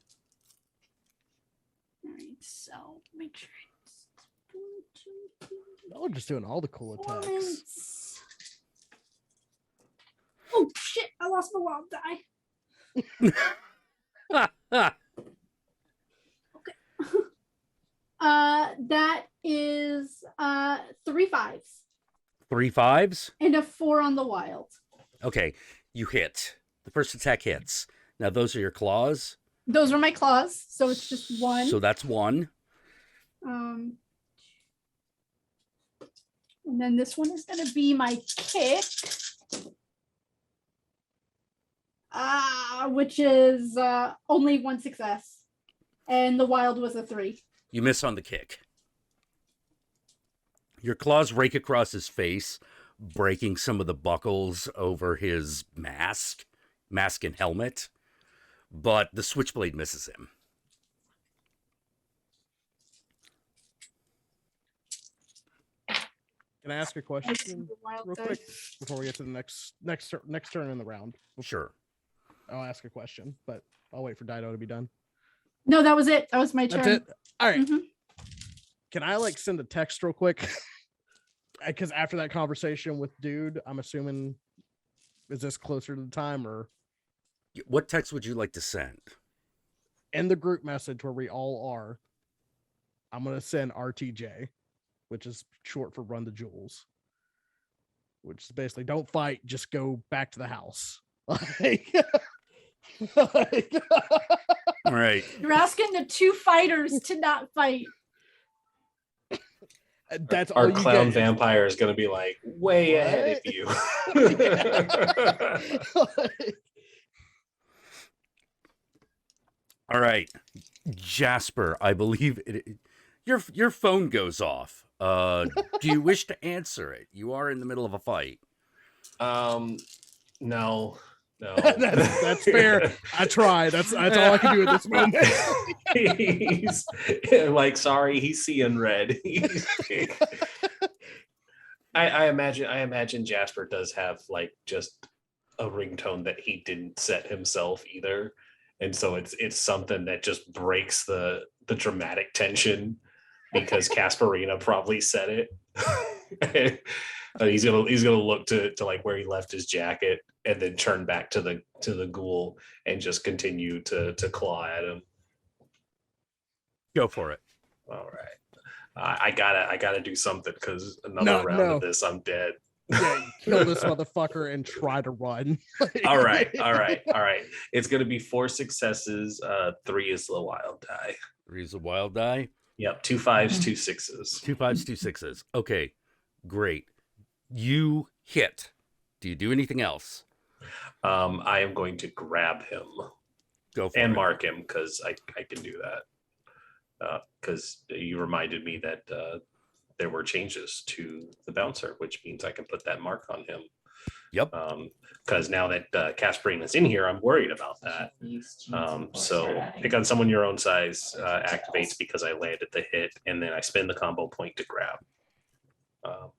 All right. So make sure it's 1, 2, 3, Oh, just doing all the cool attacks. performance. Oh shit! I lost my wild die. That is 3 5s 3 5s. and a 4 on the wild. Okay, you hit. The first attack hits. Now those are your claws. Those are my claws, so it's just 1. So that's 1. And then this one is going to be my kick, which is only 1 success, and the wild was a 3. You miss on the kick. Your claws rake across his face, breaking some of the buckles over his mask and helmet, but the switchblade misses him. Can I ask a question real quick before we get to the next turn in the round? Sure. I'll ask a question, but I'll wait for Dido to be done. No, that was it. That was my turn. That's it. All right. Mhm. Can I send a text real quick? Because after that conversation with dude, I'm assuming, is this closer to the time or What text would you like to send? in the group message where we all are? I'm gonna send RTJ, which is short for Run the Jewels, which is basically don't fight, just go back to the house. Like, All right. You're asking the 2 fighters to not fight. that's all Our you clown get. vampire is going to be like way ahead of you. All right. Jasper, I believe your phone goes off. Do you wish to answer it? You are in the middle of a fight. No. that's fair. I try. That's all I can do at this moment. He's like, sorry, he's seeing red. I imagine Jasper does have like just a ringtone that he didn't set himself either, and so it's something that just breaks the dramatic tension because Casperina probably said it. He's gonna look to like where he left his jacket and then turn back to the ghoul and just continue to claw at him. Go for it. All right, I gotta do something because another round of this, I'm dead. Yeah, kill this motherfucker and try to run. All right. It's gonna be 4 successes. 3 is the wild die. 3 is a wild die. Yep, 2 5s, 2 6s. 2 5s, 2 6s. Okay, great. You hit. Do you do anything else? I am going to grab him. Go for and it. mark him because I can do that. Because you reminded me that there were changes to the bouncer, which means I can put that mark on him. Yep. Because now that Casperine is in here, I'm worried about that. So pick on someone your own size, activates because I landed the hit, and then I spend the combo point to grab.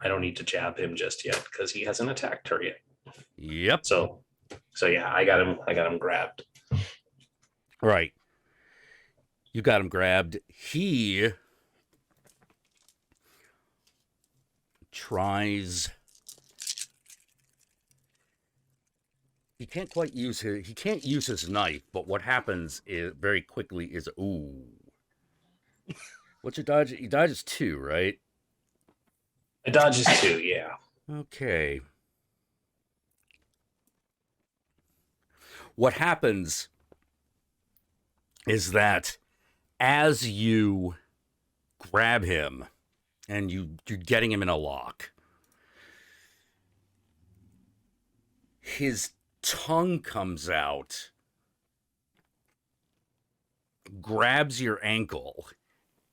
I don't need to jab him just yet because he hasn't attacked her yet. Yep. So yeah, I got him grabbed. Right. You got him grabbed. He tries. He can't use his knife, but what happens is very quickly is ooh. What's your dodge? He dodges 2, right? It dodges 2, yeah. Okay. What happens is that as you grab him and you're getting him in a lock, his tongue comes out, grabs your ankle,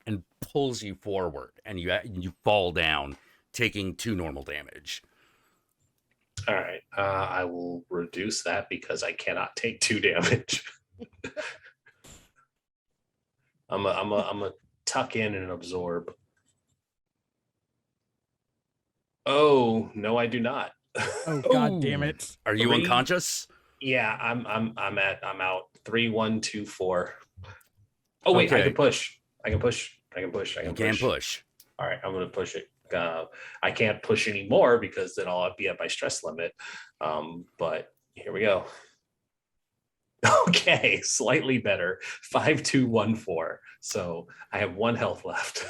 and pulls you forward, and you fall down, taking 2 normal damage. All right. I will reduce that because I cannot take 2 damage. I'm a tuck in and absorb. Oh no, I do not. Oh god damn it! Are you 3? unconscious? Yeah, I'm out. 3, 1, 2, 4. Oh wait, I Okay. can push. I can push. You can push. All right, I'm gonna push it. I can't push anymore because then I'll be at my stress limit. But here we go. Okay, slightly better. 5, 2, 1, 4. So I have 1 health left.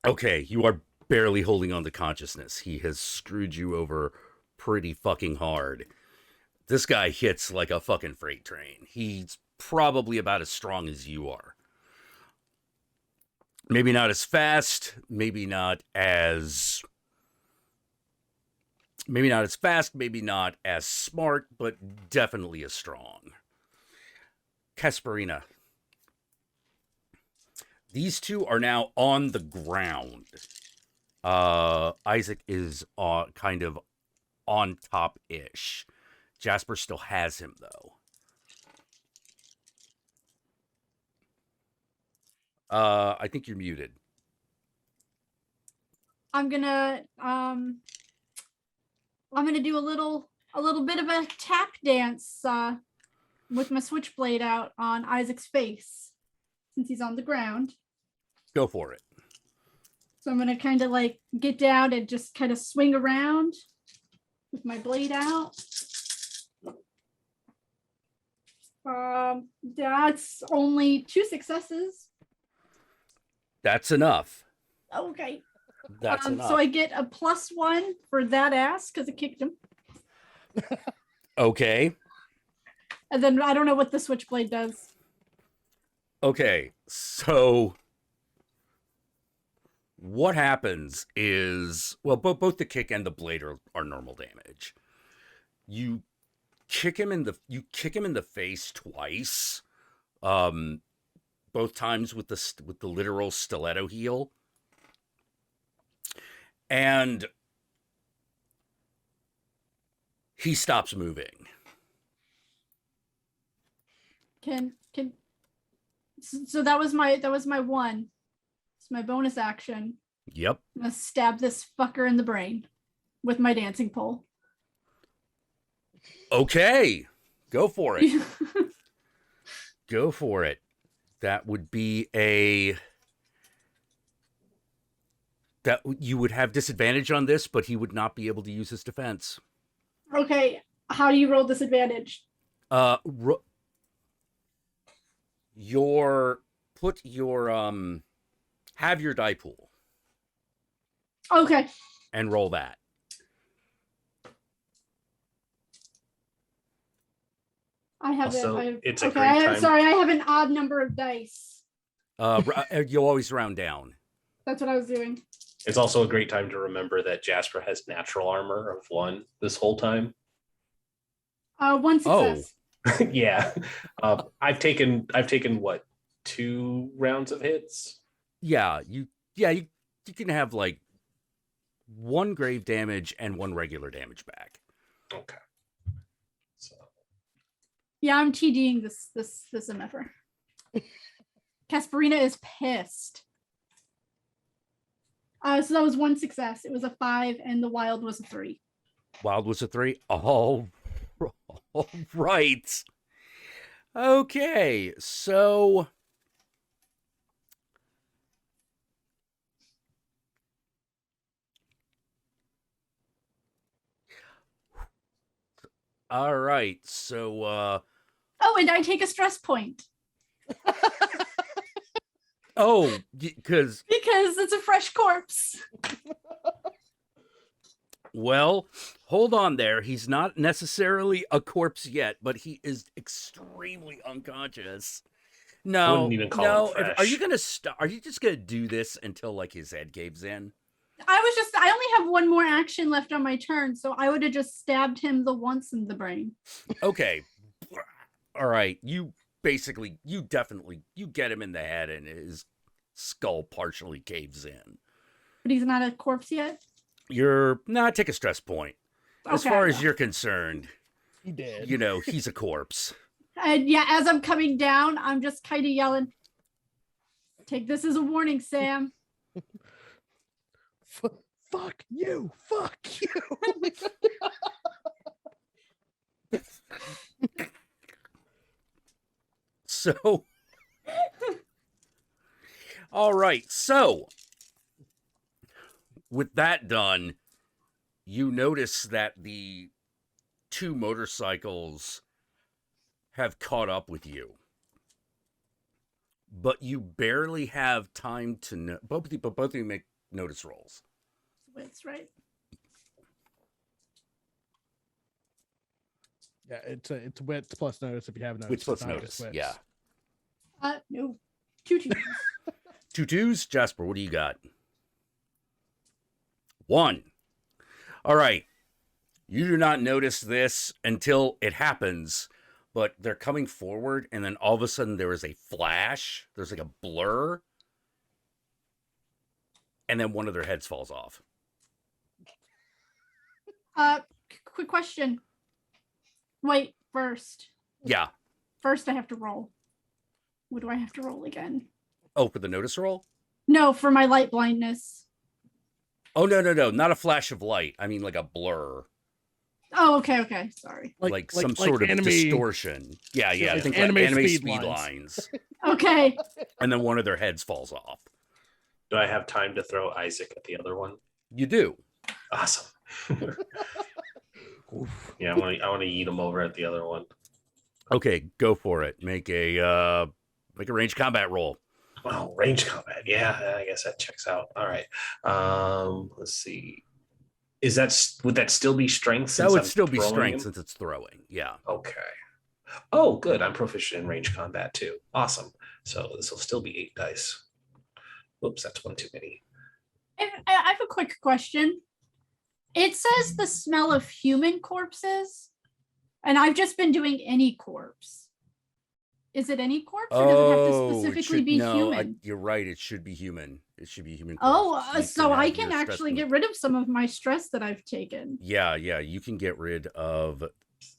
Okay, you are barely holding on to consciousness. He has screwed you over pretty fucking hard. This guy hits like a fucking freight train. He's probably about as strong as you are. Maybe not as fast, maybe not as fast, maybe not as smart, but definitely as strong. Casparina. These 2 are now on the ground. Isaac is kind of on top-ish. Jasper still has him, though. I think you're muted. I'm gonna do a little bit of a tap dance with my switchblade out on Isaac's face since he's on the ground. Go for it. So I'm gonna kind of like get down and just kind of swing around with my blade out. That's only 2 successes. That's enough. Okay. That's enough. So I get a +1 for that ass because it kicked him. Okay. And then I don't know what the switchblade does. Okay. So what happens is, well, both the kick and the blade are normal damage. You kick him in the face twice. Both times with the literal stiletto heel. And he stops moving. So that was my 1. It's my bonus action. Yep. I'm gonna stab this fucker in the brain with my dancing pole. Okay. Go for it. Go for it. That would be that you would have disadvantage on this, but he would not be able to use his defense. Okay, how do you roll disadvantage? Have your die pool Okay. and roll that. I have Also, it. it's a okay, great time. sorry, I have an odd number of dice. You'll always round down. That's what I was doing. It's also a great time to remember that Jasper has natural armor of 1 this whole time. 1 success. Yeah. I've taken what, 2 rounds of hits? Yeah, you can have like 1 grave damage and 1 regular damage back. Okay. So Yeah, I'm TDing this MFR. Casparina is pissed. So that was 1 success. It was a 5, and the wild was a 3. Wild was a 3. All right. Okay, so all right. So Oh, and I take a stress point because because it's a fresh corpse. well, hold on there. He's not necessarily a corpse yet, but he is extremely unconscious. No, wouldn't even call no. him fresh. Are you gonna stop? Are you just gonna do this until like his head caves in? I only have 1 more action left on my turn, so I would have just stabbed him the once in the brain. Okay. All right. You definitely get him in the head and his skull partially caves in. But he's not a corpse yet? Take a stress point. As far as you're concerned, He did. He's a corpse. And yeah, as I'm coming down, I'm just kind of yelling, take this as a warning, Sam. Fuck you. Fuck you. So, all right. So, with that done, you notice that the two motorcycles have caught up with you. But you barely have time to both of you make notice rolls. Wits, right? Yeah, it's wits plus notice if you have notice. Wits plus It's not notice. just wits. Yeah. No. 2 2s. 2 2s. Jasper, what do you got? 1. All right. You do not notice this until it happens, but they're coming forward, and then all of a sudden there is a flash. There's like a blur, and then one of their heads falls off. Quick question. Wait, first. Yeah. First, I have to roll. What do I have to roll again? Oh, for the notice roll? No, for my light blindness. Oh, no. Not a flash of light. I mean like a blur. Oh, okay. Sorry. Like some sort of anime, distortion. Yeah. I think anime like anime speed speed lines. lines. Okay. And then one of their heads falls off. Do I have time to throw Isaac at the other one? You do. Awesome. Oof. Yeah, I want to eat him over at the other one. Okay, go for it. Make a ranged combat roll. Oh, range combat. Yeah, I guess that checks out. All right. Let's see. Would that still be strength? That since would I'm still be throwing strength him? since it's throwing. Yeah. Okay. Oh, good. I'm proficient in range combat too. Awesome. So this will still be 8 dice. Whoops, that's one too many. I have a quick question. It says the smell of human corpses, and I've just been doing any corpse. Is it any corpse, or does it have to specifically be human? You're right. It should be human. It should be human. Oh, corpse. You so have I your can stress actually point. get rid of some of my stress that I've taken. Yeah. You can get rid of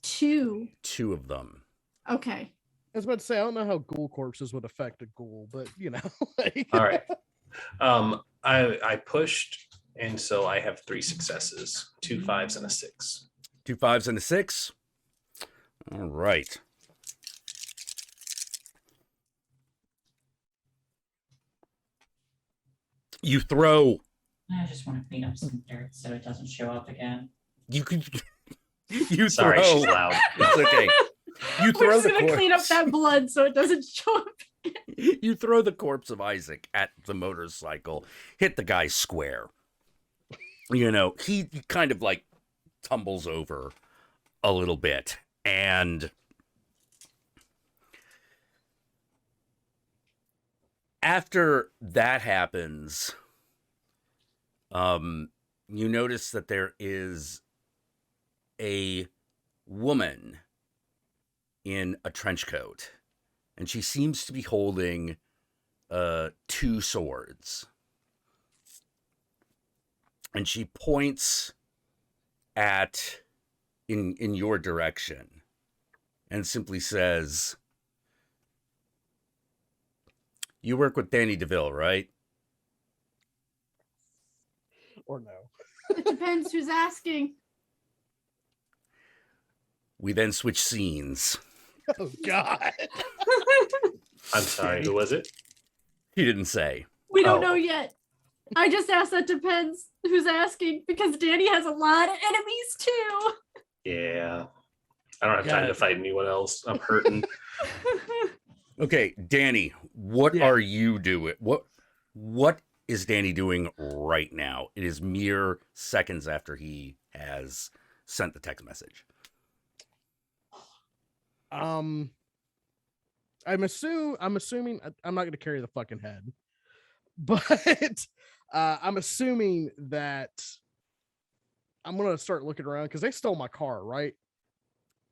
2. 2 of them. Okay. I was about to say, I don't know how ghoul corpses would affect a ghoul, but like... All right. I pushed, and so I have 3 successes, 2 5s and a 6. 2 5s and a 6. All right. You throw. I just want to clean up some dirt so it doesn't show up again. You could. You Sorry, throw. she's loud. It's okay. You We're throw just the gonna corpse. clean up that blood so it doesn't show up. You throw the corpse of Isaac at the motorcycle, hit the guy square. He kind of like tumbles over a little bit, and after that happens, you notice that there is a woman in a trench coat, and she seems to be holding 2 swords, and she points at in your direction and simply says, "You work with Danny DeVille, right?" Or no. It depends who's asking. We then switch scenes. Oh, God. I'm sorry, who was it? He didn't say. We don't Oh. know yet. I just asked that depends who's asking because Danny has a lot of enemies too. Yeah. I don't have Got time to it. fight anyone else. I'm hurting. Okay, Danny, what Yeah. are you doing? What is Danny doing right now? It is mere seconds after he has sent the text message. I'm assuming I'm not going to carry the fucking head, but I'm assuming that I'm going to start looking around because they stole my car, right?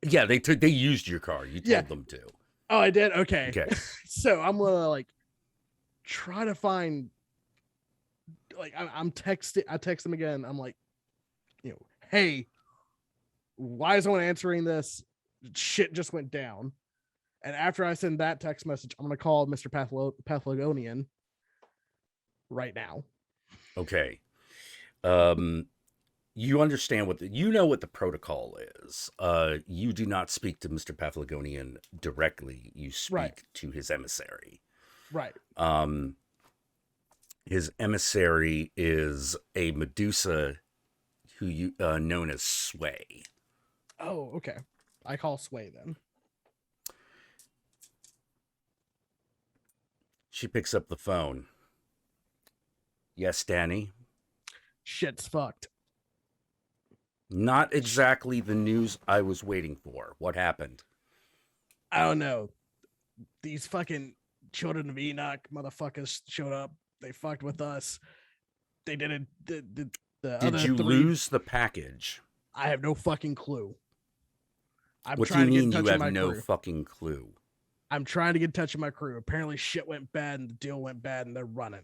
Yeah, they used your car. You told Yeah. them to. Oh, I did. Okay. Okay. So I'm gonna try to find, like, I'm texting. I text him again. I'm like, hey, why is no one answering this? Shit just went down. And after I send that text message, I'm gonna call Mr. Pathlogonian right now. Okay. You understand what you know what the protocol is. You do not speak to Mr. Pathlogonian directly. You speak to his emissary. Right. His emissary is a Medusa who you known as Sway. Oh, okay. I call Sway then. She picks up the phone. Yes, Danny. Shit's fucked. Not exactly the news I was waiting for. What happened? I don't know. These fucking children of Enoch motherfuckers showed up. They fucked with us. They did it. Did you lose the package? I have no fucking clue. What do you mean you have no fucking clue? I'm trying to get in touch with my crew. Apparently shit went bad and the deal went bad and they're running.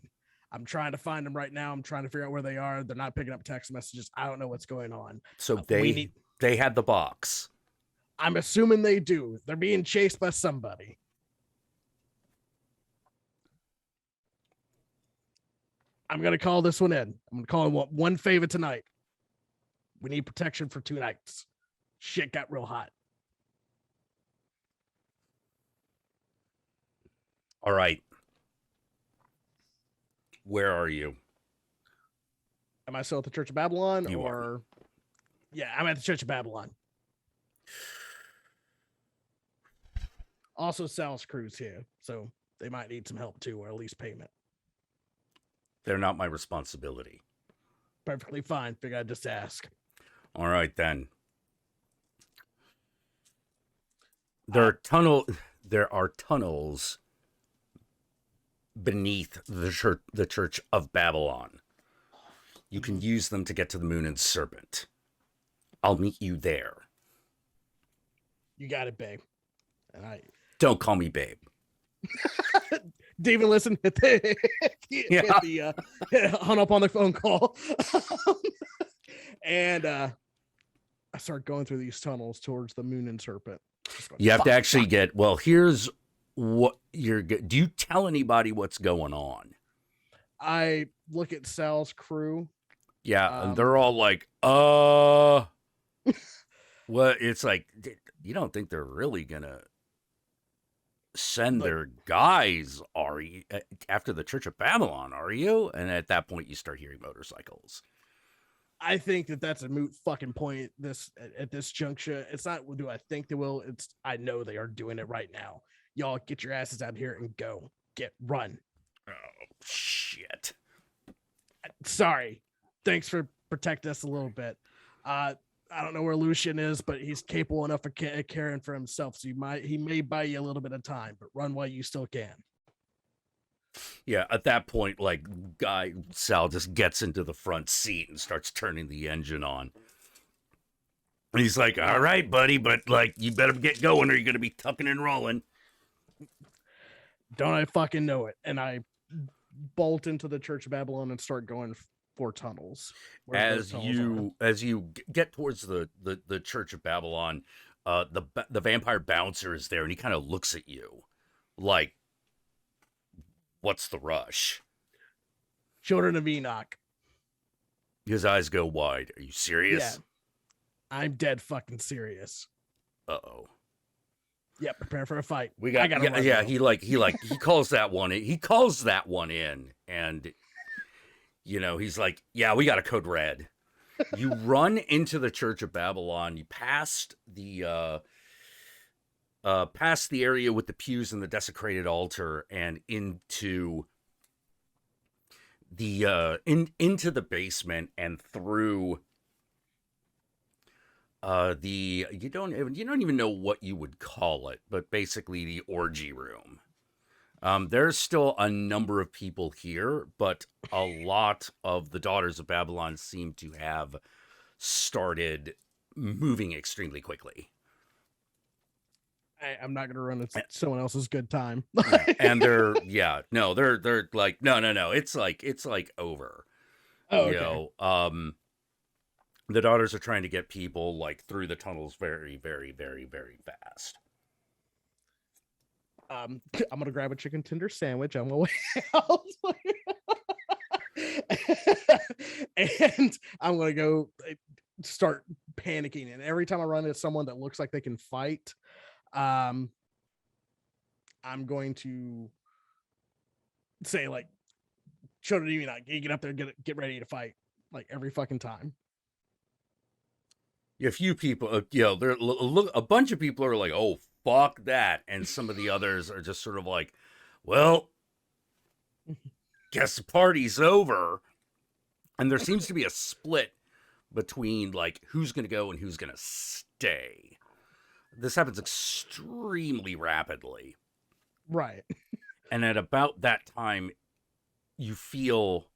I'm trying to find them right now. I'm trying to figure out where they are. They're not picking up text messages. I don't know what's going on. So they had the box. I'm assuming they do. They're being chased by somebody. I'm going to call this one in. I'm going to call in one favor tonight. We need protection for 2 nights. Shit got real hot. All right. Where are you? Am I still at the Church of Babylon? You are. Yeah, I'm at the Church of Babylon. Also, Sal's crew's here, so they might need some help too, or at least payment. They're not my responsibility. Perfectly fine. Figure I'd just ask. All right, then. There are tunnels beneath the Church of Babylon. You can use them to get to the Moon and Serpent. I'll meet you there. You got it, babe. And don't call me babe. Didn't even listen. Hung up on the phone call. And I start going through these tunnels towards the Moon and Serpent. You have to actually get, well, here's what you're do you tell anybody what's going on? I look at Sal's crew. Yeah, and they're all like, well, it's like, you don't think they're really gonna send their guys, are you, after the Church of Babylon, are you? And at that point you start hearing motorcycles. I think that's a moot fucking point at this juncture. It's not, do I think they will? It's, I know they are doing it right now. Y'all get your asses out here and go. Run. Oh, shit. Sorry. Thanks for protecting us a little bit. I don't know where Lucian is, but he's capable enough of caring for himself. So he may buy you a little bit of time, but run while you still can. Yeah, at that point, like, Sal just gets into the front seat and starts turning the engine on. And he's like, all right, buddy, but, like, you better get going or you're going to be tucking and rolling. Don't I fucking know it? And I bolt into the Church of Babylon and start going for tunnels. As you get towards the Church of Babylon, the vampire bouncer is there, and he kind of looks at you like, what's the rush? Children of Enoch. His eyes go wide. Are you serious? Yeah. I'm dead fucking serious. Uh-oh. Yeah, prepare for a fight. He calls that one in. He calls that one in, and he's like, yeah, we got a code red. You run into the Church of Babylon. You past the area with the pews and the desecrated altar, and into the into the basement and through you don't even know what you would call it, but basically the orgy room. There's still a number of people here, but a lot of the Daughters of Babylon seem to have started moving extremely quickly. I'm not gonna run someone else's good time. And they're like no. It's like over. Oh, You okay. know, the daughters are trying to get people like through the tunnels very, very, very, very fast. I'm gonna grab a chicken tender sandwich on my way out. And I'm gonna go start panicking. And every time I run into someone that looks like they can fight, I'm going to say like, "Show it, you get up there, get ready to fight." Like every fucking time. A few people, there a bunch of people are like, "Oh, fuck that," and some of the others are just sort of like, "Well, guess the party's over." And there seems to be a split between like who's going to go and who's going to stay. This happens extremely rapidly. Right. And at about that time, you feel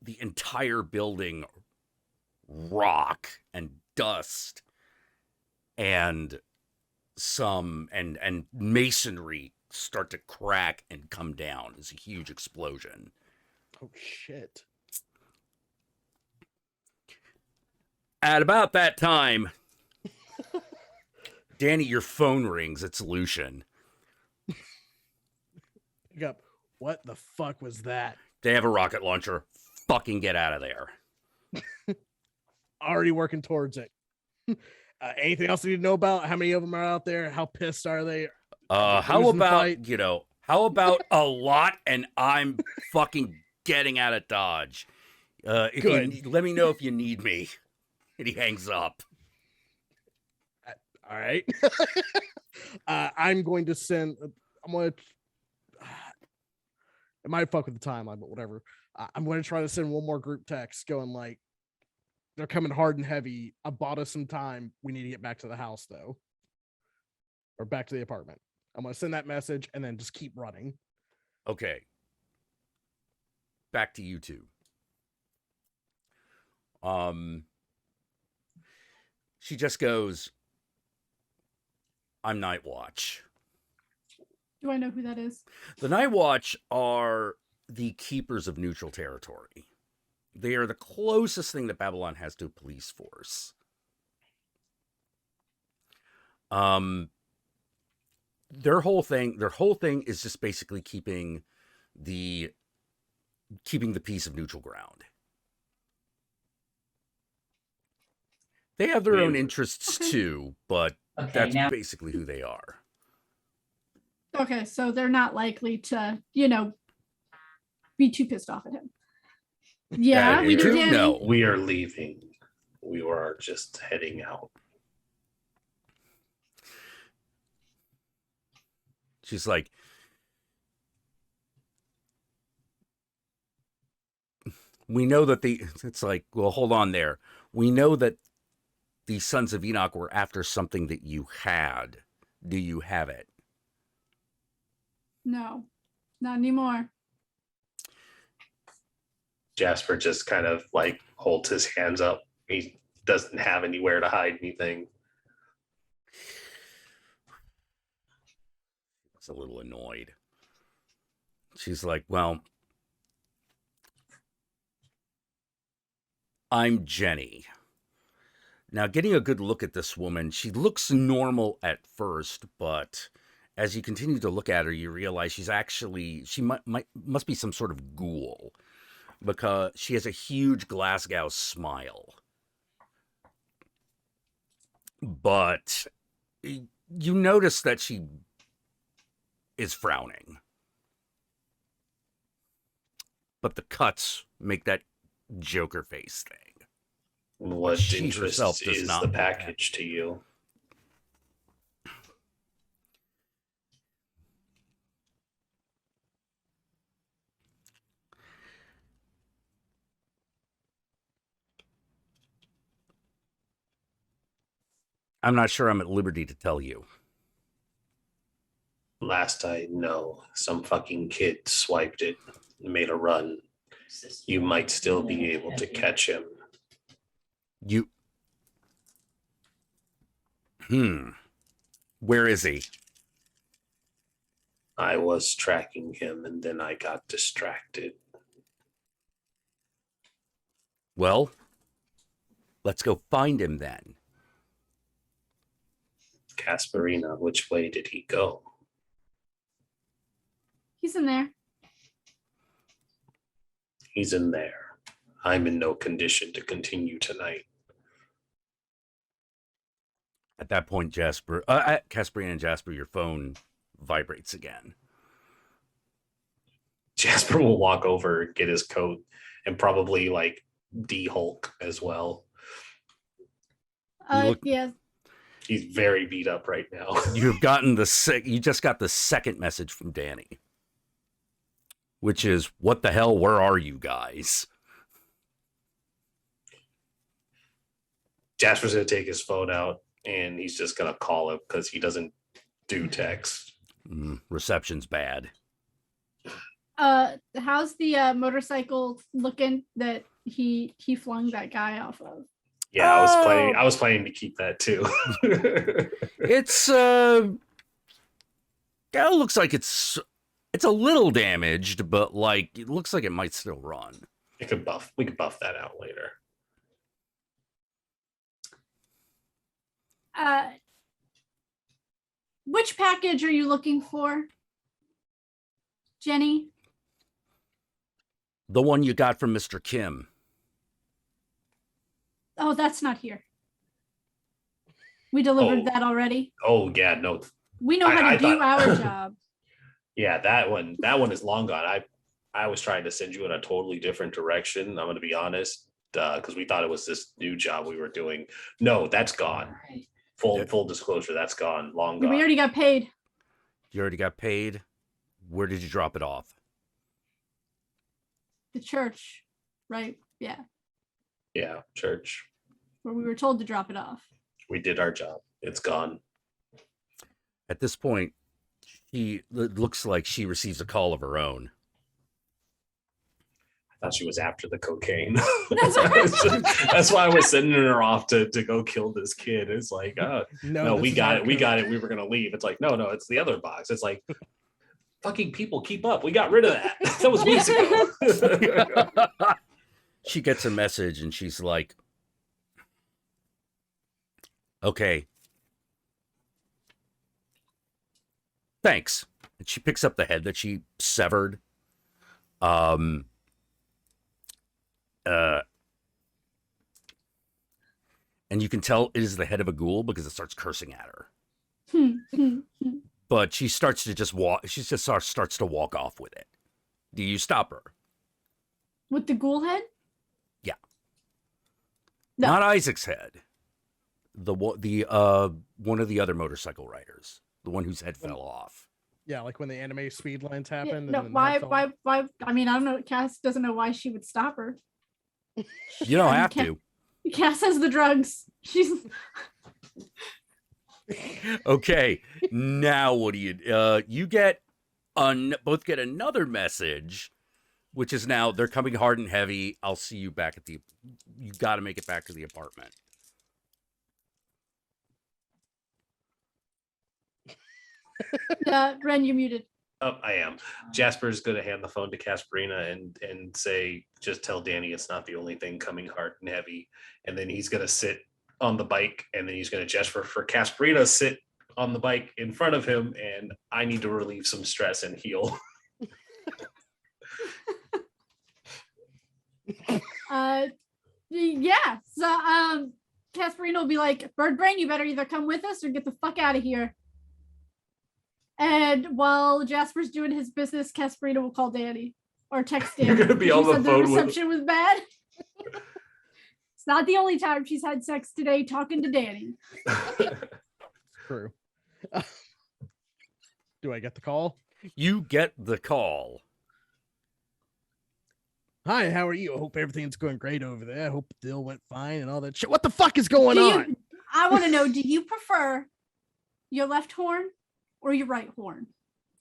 the entire building rock and dust and and masonry start to crack and come down. It's a huge explosion. Oh shit. At about that time, Danny, your phone rings. It's Lucian. Pick up. What the fuck was that? They have a rocket launcher. Fucking get out of there. Already working towards it. Anything else you need to know about? How many of them are out there? How pissed are they? How about, how about a lot and I'm fucking getting out of Dodge? Good. Let me know if you need me. And he hangs up. All right. I'm going to send. I'm going to. It might fuck with the timeline, but whatever. I'm going to try to send one more group text going like, they're coming hard and heavy. I bought us some time. We need to get back to the house though, or back to the apartment. I'm going to send that message and then just keep running. Okay. Back to you two. She just goes, "I'm Night Watch." Do I know who that is? The Night Watch are the keepers of neutral territory. They are the closest thing that Babylon has to a police force. Their whole thing is just basically keeping the peace of neutral ground. They have their own interests too, but that's basically who they are. Okay, so they're not likely to, be too pissed off at him. Yeah, we do. No, we are leaving. We are just heading out. She's like, we know that it's like, well, hold on there. We know that the Sons of Enoch were after something that you had. Do you have it? No, not anymore. Jasper just kind of like holds his hands up. He doesn't have anywhere to hide anything. He's a little annoyed. She's like, well, I'm Jenny. Now, getting a good look at this woman, she looks normal at first, but as you continue to look at her, you realize she must be some sort of ghoul, because she has a huge Glasgow smile. But you notice that she is frowning. But the cuts make that Joker face thing. What She interest herself does is not the look package to you? I'm not sure I'm at liberty to tell you. Last I know, some fucking kid swiped it, made a run. You might still be able to catch him. Where is he? I was tracking him and then I got distracted. Well, let's go find him then. Casparina, which way did he go? He's in there. He's in there. I'm in no condition to continue tonight. At that point, Casparina and Jasper, your phone vibrates again. Jasper will walk over, get his coat, and probably like de-Hulk as well. Yeah. He's very beat up right now. You just got the second message from Danny, which is, what the hell, where are you guys? Jasper's going to take his phone out and he's just going to call him because he doesn't do text. Reception's bad. How's the motorcycle looking that he flung that guy off of? Yeah, I was planning to keep that too. It's it looks like it's a little damaged, but like it looks like it might still run. We could buff that out later. Which package are you looking for, Jenny? The one you got from Mr. Kim. Oh, that's not here. We delivered that already. Oh yeah, no. We know how to do our job. Yeah, that one is long gone. I was trying to send you in a totally different direction. I'm going to be honest, because we thought it was this new job we were doing. No, that's gone. Full disclosure, that's gone. Long gone. We already got paid. You already got paid? Where did you drop it off? The church, right? Yeah. Yeah, church. Where we were told to drop it off. We did our job. It's gone. At this point, it looks like she receives a call of her own. I thought she was after the cocaine. That's why I was sending her off to go kill this kid. It's like, no, we got it. We got it. We were going to leave. It's like, no, it's the other box. It's like, fucking people, keep up. We got rid of that. That was weeks ago. She gets a message and she's like, okay. Thanks. And she picks up the head that she severed. And you can tell it is the head of a ghoul because it starts cursing at her. But she starts to just walk. She just starts to walk off with it. Do you stop her? With the ghoul head? Yeah. No. Not Isaac's head. The one of the other motorcycle riders. The one whose head fell off. Yeah, like when the anime speed lines happen. Yeah, no, why? I mean, I don't know. Cass doesn't know why she would stop her. You don't have to. Cass has the drugs. She's okay. Now what do you? You get both get another message, which is now they're coming hard and heavy. I'll see you back at the. You got to make it back to the apartment. Ren, you're muted. Oh, I am. Jasper's going to hand the phone to Casparina and say, just tell Danny it's not the only thing coming hard and heavy. And then he's going to sit on the bike and then he's going to gesture for Casparina to sit on the bike in front of him. And I need to relieve some stress and heal. Yeah. So, Casparina will be like, Bird Brain, you better either come with us or get the fuck out of here. And while Jasper's doing his business, Casparina will call Danny or text Danny. You're going to be on the phone. The reception was bad. It's not the only time she's had sex today talking to Danny. True. Do I get the call? You get the call. Hi, how are you? I hope everything's going great over there. I hope the deal went fine and all that shit. What the fuck is going on? I want to know, do you prefer your left horn or your right horn?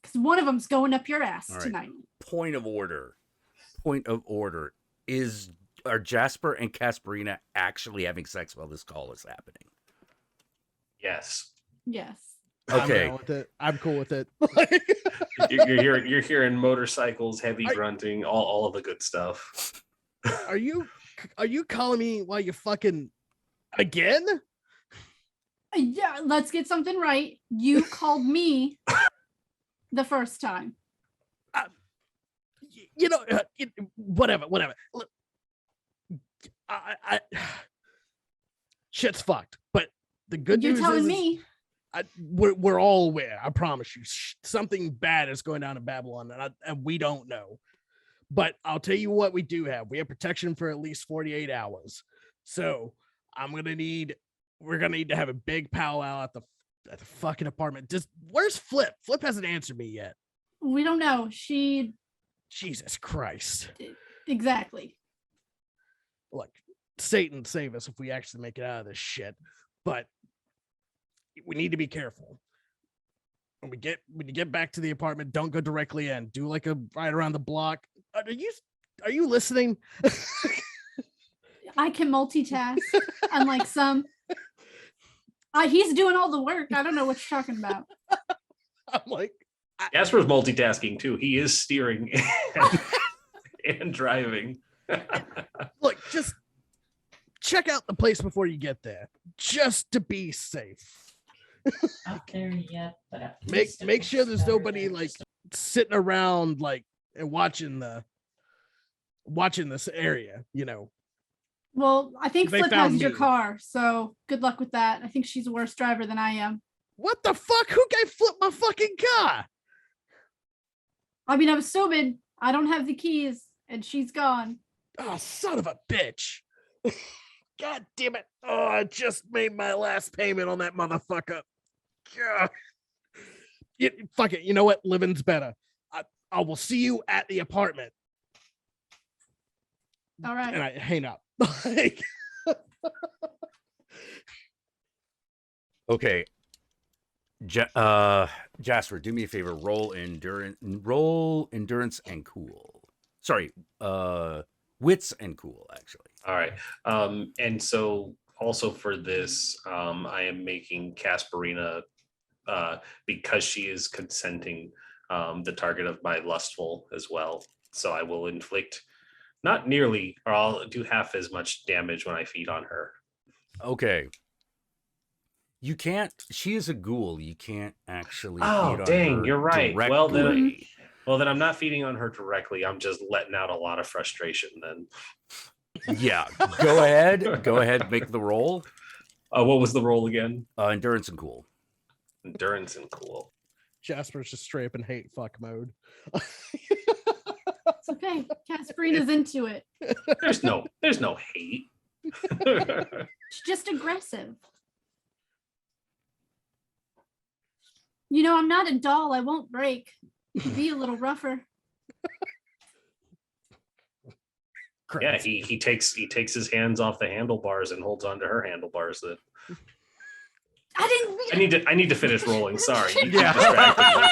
Because one of them's going up your ass tonight. Point of order. Are Jasper and Casparina actually having sex while this call is happening? Yes. Yes. Okay. I'm down with it. I'm cool with it. You're hearing motorcycles, heavy grunting, all of the good stuff. Are you calling me while you fucking again? Yeah, let's get something right. You called me the first time. You know, whatever. Look, I shit's fucked. But the good You're news telling is me. we're all aware. I promise you, something bad is going down in Babylon, and we don't know. But I'll tell you what we do have. We have protection for at least 48 hours. So we're gonna need to have a big powwow at the fucking apartment. Where's Flip? Flip hasn't answered me yet. We don't know. Jesus Christ. Exactly. Look, Satan save us if we actually make it out of this shit. But we need to be careful. When you get back to the apartment, don't go directly in. Do like a ride around the block. Are you listening? I can multitask, unlike some. He's doing all the work. I don't know what you're talking about. I'm like, Jasper's multitasking too. He is steering and driving. look, just check out the place before you get there, just to be safe. Not there yet, but at Make least it sure looks there's better nobody than like just sitting around like and watching this area, you know. Well, I think They Flip found has your me. car, so good luck with that. I think she's a worse driver than I am. What the fuck? Who gave Flip my fucking car? I mean, I'm stupid. I don't have the keys, and she's gone. Oh, son of a bitch. God damn it. Oh, I just made my last payment on that motherfucker. God. Fuck it. You know what? Living's better. I will see you at the apartment. All right. And I hang up. Okay. Jasper, do me a favor. Roll endurance and cool. Sorry, wits and cool, actually. All right. And so also for this, I am making Casperina, because she is consenting, the target of my lustful as well. So I will inflict not nearly, or I'll do half as much damage when I feed on her. Okay. You can't. She is a ghoul. You can't actually. Oh, feed on dang, her you're right. directly. Well, then I'm not feeding on her directly. I'm just letting out a lot of frustration then. Yeah. Go ahead. Go ahead. Make the roll. What was the roll again? Endurance and cool. Endurance and cool. Jasper's just straight up in hate fuck mode. It's okay. Casperina's into it. There's no hate. She's just aggressive. You know, I'm not a doll. I won't break. You could be a little rougher. Yeah, he takes his hands off the handlebars and holds onto her handlebars. That I need to finish rolling. Sorry. You Yeah. distracted me.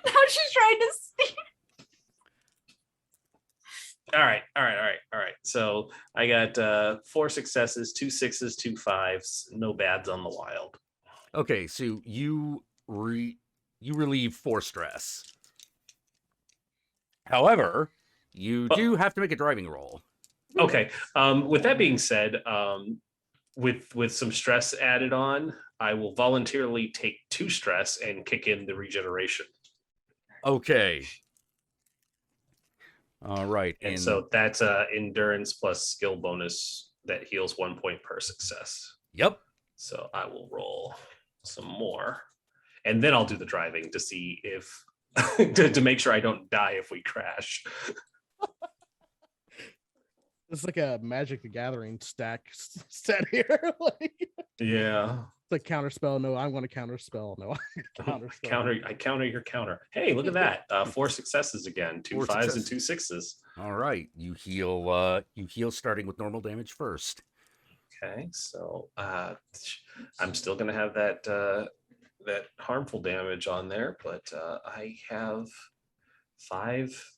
Now she's trying to see. All right. So I got 4 successes, 2 6s, 2 5s, no bads on the wild. Okay, so you relieve 4 stress. However, you do have to make a driving roll. Okay. With that being said, with some stress added on, I will voluntarily take 2 stress and kick in the regeneration. Okay. All right. And so that's endurance plus skill bonus that heals 1 point per success. Yep. So I will roll some more, and then I'll do the driving to see if to make sure I don't die if we crash. It's like a Magic the Gathering stack set here. Yeah. It's like counter spell. No, I want to counter spell. No, I counter your counter. Hey, look at that. 4 successes again, 2 5s and 2 6s. All right. You heal starting with normal damage first. Okay, so I'm still gonna have that that harmful damage on there, but I have 5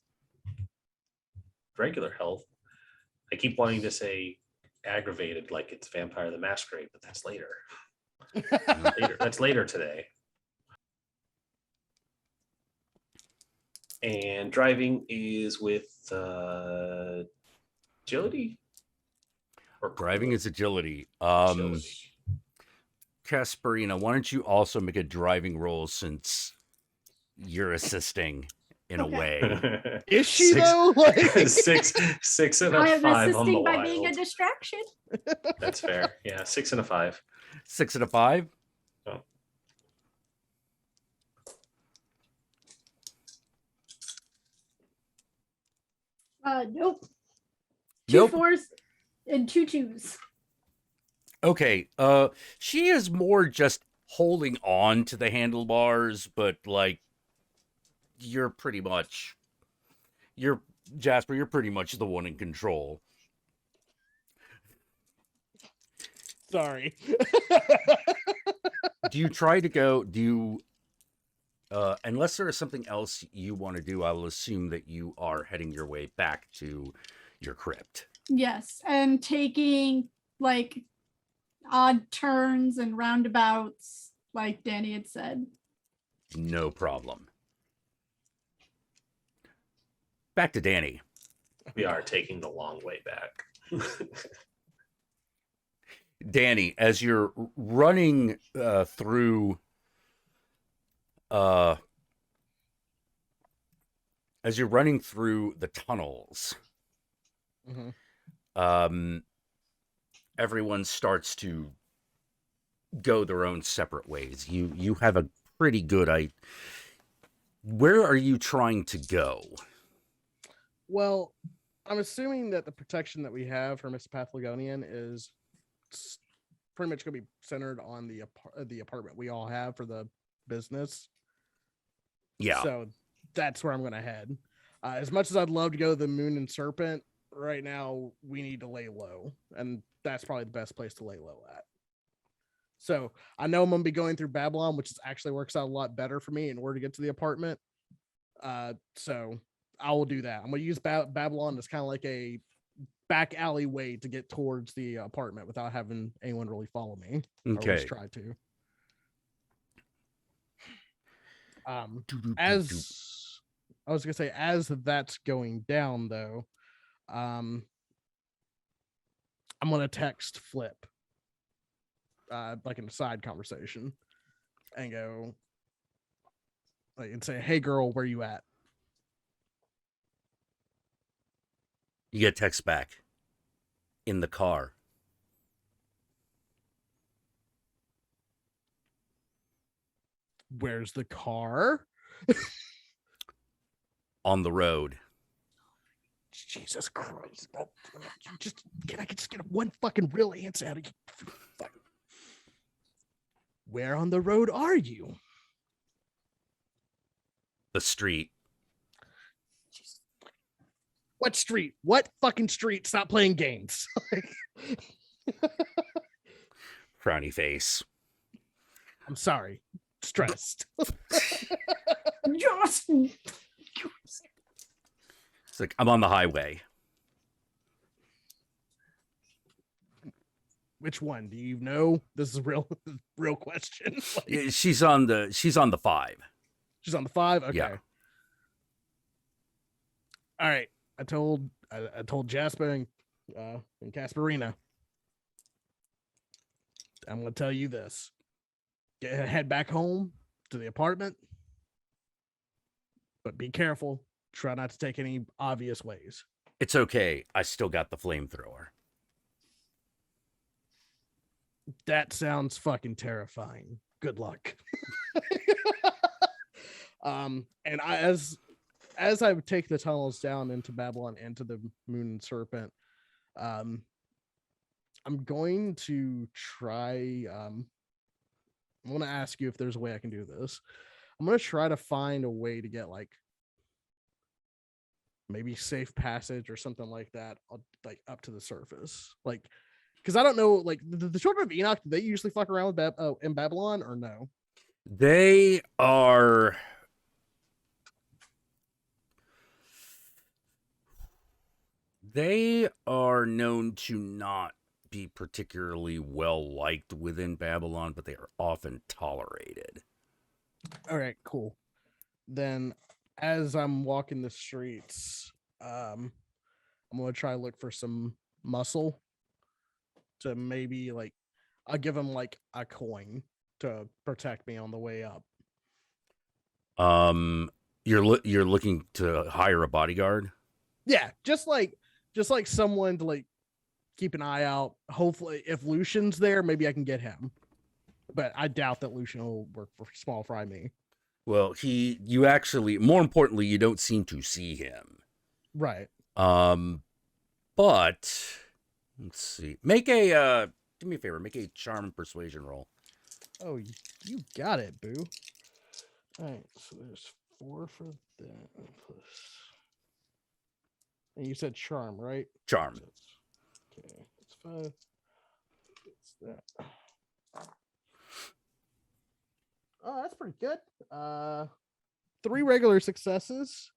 regular health. I keep wanting to say aggravated like it's Vampire the Masquerade, but that's later. That's later today. And driving is with agility? Or Driving is agility. agility. Casperina, why don't you also make a driving roll since you're assisting in a Okay. way? Is she Six- though? Like, six and I a am 5 on the assisting by being a wild. distraction. That's fair. Yeah, 6 and a 5. 6 and a 5? Oh. Nope. Two Nope. 4s and 2 2s. Okay, she is more just holding on to the handlebars, but like you're Jasper, you're pretty much the one in control. sorry. Do you try to go, unless there is something else you want to do, I will assume that you are heading your way back to your crypt. Yes, and taking like odd turns and roundabouts, like Danny had said. No problem. Back to Danny. We are taking the long way back. Danny, as you're running through the tunnels, Mhm. Everyone starts to go their own separate ways. You have a pretty good where are you trying to go? Well, I'm assuming that the protection that we have for Mr. Paphlagonian is pretty much going to be centered on the apartment we all have for the business. Yeah. So that's where I'm going to head. As much as I'd love to go to the Moon and Serpent, right now we need to lay low, and that's probably the best place to lay low at. So I know I'm going to be going through Babylon, which actually works out a lot better for me in order to get to the apartment. So I will do that. I'm going to use Babylon as kind of like a back alley way to get towards the apartment without having anyone really follow me. Or at Okay. least try to. As I was gonna say, as that's going down though, I'm gonna text Flip, like in a side conversation, and go and say, "Hey girl, where you at?" You get text back in the car. Where's the car? On the road. Jesus Christ! Can I just get one fucking real answer out of you? Where on the road are you? The street. What street? What fucking street? Stop playing games. Frowny face. I'm sorry. Stressed. Just It's like, I'm on the highway. Which one? Do you know? This is a real question. Like, Yeah, she's on the 5. she's on the 5. Okay. Yeah. All right. I told Jasper and Casperina. I'm gonna tell you this. Head back home to the apartment, but be careful. Try not to take any obvious ways. It's okay. I still got the flamethrower. That sounds fucking terrifying. Good luck. And as I take the tunnels down into Babylon, into the Moon and Serpent, I'm going to try. I'm going to ask you if there's a way I can do this. I'm going to try to find a way to get like maybe safe passage or something like that, like up to the surface, like. Because I don't know, like the children of Enoch, do they usually fuck around with in Babylon or no? They are known to not be particularly well liked within Babylon, but they are often tolerated. All right, cool. Then, as I'm walking the streets, I'm gonna try to look for some muscle to maybe like I'll give him like a coin to protect me on the way up. You're looking to hire a bodyguard? Yeah, just like someone to like keep an eye out. Hopefully, if Lucian's there, maybe I can get him. But I doubt that Lucian will work for Small Fry me. Well, you actually, more importantly, you don't seem to see him. Right. But let's see. Make a do me a favor, make a charm and persuasion roll. Oh, you got it, boo. All right, so there's 4 for that plus. And you said charm, right? Charm. Okay, it's 5. It's that. Oh, that's pretty good. 3 regular successes.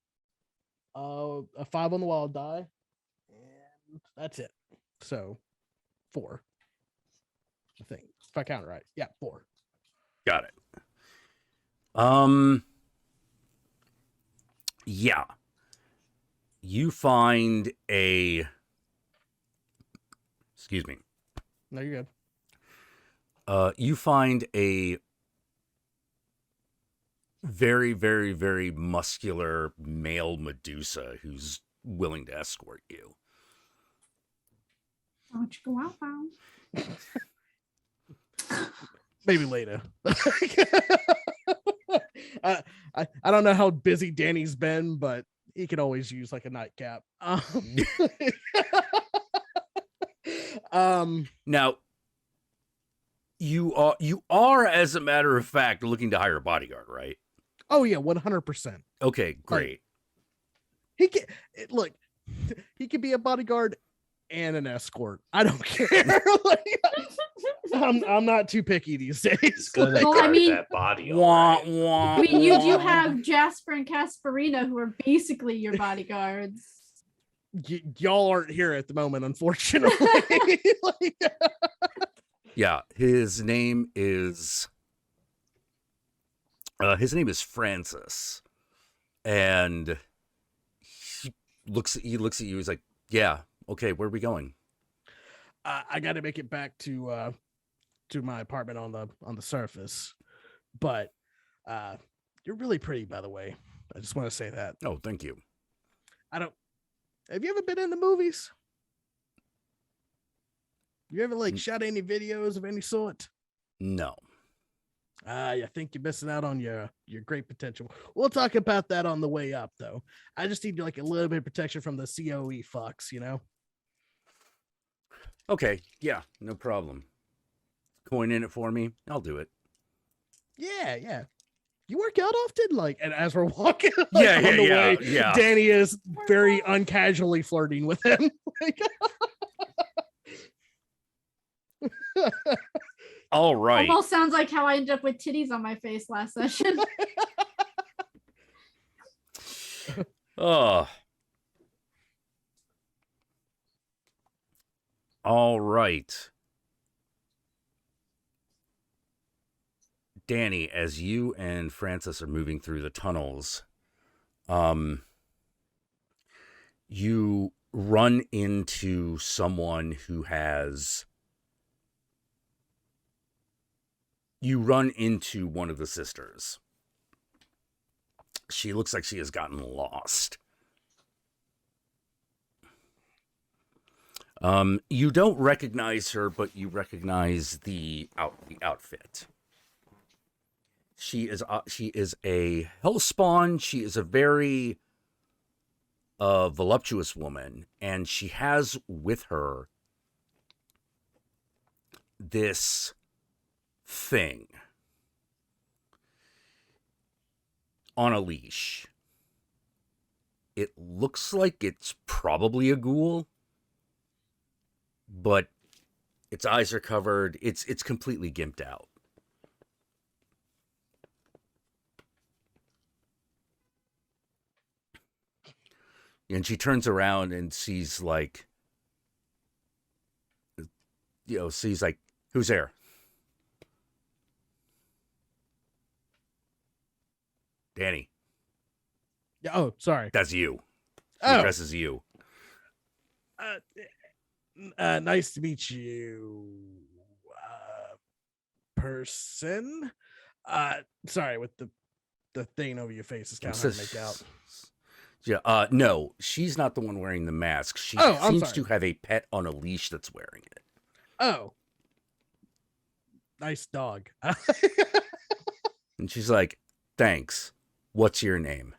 A 5 on the wild die, and that's it. So 4. I think if I count it right. Yeah, 4. Got it. Yeah. You find a excuse me. No, you're good. You find a very, very, very muscular male Medusa who's willing to escort you. Why don't you go out now? Maybe later. I don't know how busy Danny's been, but he could always use like a nightcap. Now, you are, as a matter of fact, looking to hire a bodyguard, right? Oh yeah, 100%. Okay, great. He can look. He could be a bodyguard and an escort. I don't care. Like, I'm not too picky these days. He's gonna Well, I guard mean- that body. all Wah, right. wah, I mean, you do wah. have Jasper and Casperina, who are basically your bodyguards. Y'all aren't here at the moment, unfortunately. Like, Yeah, his name is Francis, and he looks at you. He's like, "Yeah, okay, where are we going?" I got to make it back to my apartment on the surface, but you're really pretty, by the way. I just want to say that. Oh, thank you. Have you ever been in the movies? You ever like N- shot any videos of any sort? No. I think you're missing out on your great potential. We'll talk about that on the way up, though. I just need like a little bit of protection from the COE fucks, you know? Okay, yeah, no problem. Coin in it for me. I'll do it. Yeah. You work out often? Like, and as we're walking on Yeah, the way, yeah. Danny is very uncasually flirting with him. Like, All right. Almost sounds like how I ended up with titties on my face last session. Oh. All right. Danny, as you and Francis are moving through the tunnels, you run into someone who has. You run into one of the sisters. She looks like she has gotten lost. You don't recognize her, but you recognize the outfit. She is a hellspawn. She is a very voluptuous woman, and she has with her this thing on a leash. It looks like it's probably a ghoul, but its eyes are covered. It's completely gimped out. And she turns around and sees like So he's like, who's there? Danny, Yeah. Oh, sorry. that's you. He Oh, addresses you. Nice to meet you, person. Sorry, with the thing over your face is kind of hard to make out. Yeah, no, she's not the one wearing the mask. She Oh, I'm seems sorry. to have a pet on a leash that's wearing it. Oh, nice dog. And she's like, thanks. What's your name?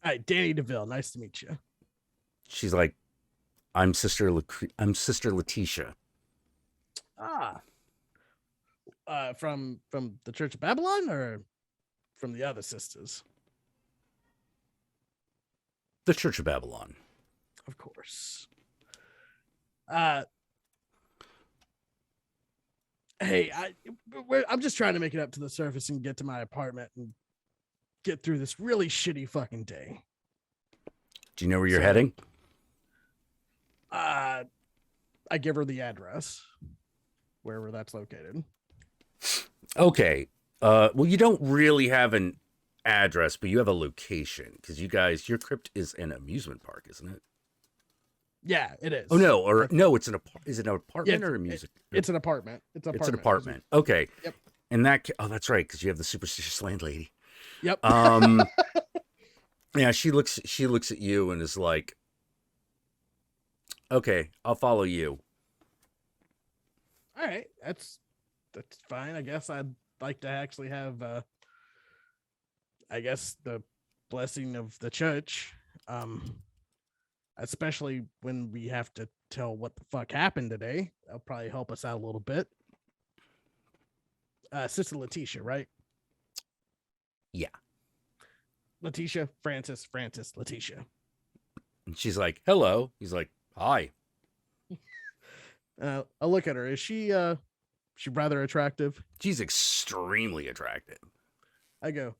Hi, Danny DeVille. Nice to meet you. She's like, I'm Sister Leticia. Ah, from the Church of Babylon or from the other sisters? The Church of Babylon. Of course. Hey, I'm just trying to make it up to the surface and get to my apartment and get through this really shitty fucking day. Do you know where you're heading? I give her the address, wherever that's located. Okay. Well, you don't really have an address, but you have a location because your crypt is an amusement park, isn't it? Yeah, it is. Oh no, it's is it an apartment Yeah, or a music? It's an apartment. It's an apartment. Okay. Yep. And that's right, because you have the superstitious landlady. Yep. Yeah, she looks at you and is like, okay, I'll follow you. All right, that's fine. I guess I'd like to actually have I guess the blessing of the church, especially when we have to tell what the fuck happened today. That'll probably help us out a little bit. Sister Leticia, right? Yeah. Leticia, Francis, Leticia. And she's like, hello. He's like, hi. I look at her. Is she rather attractive? She's extremely attractive. I go,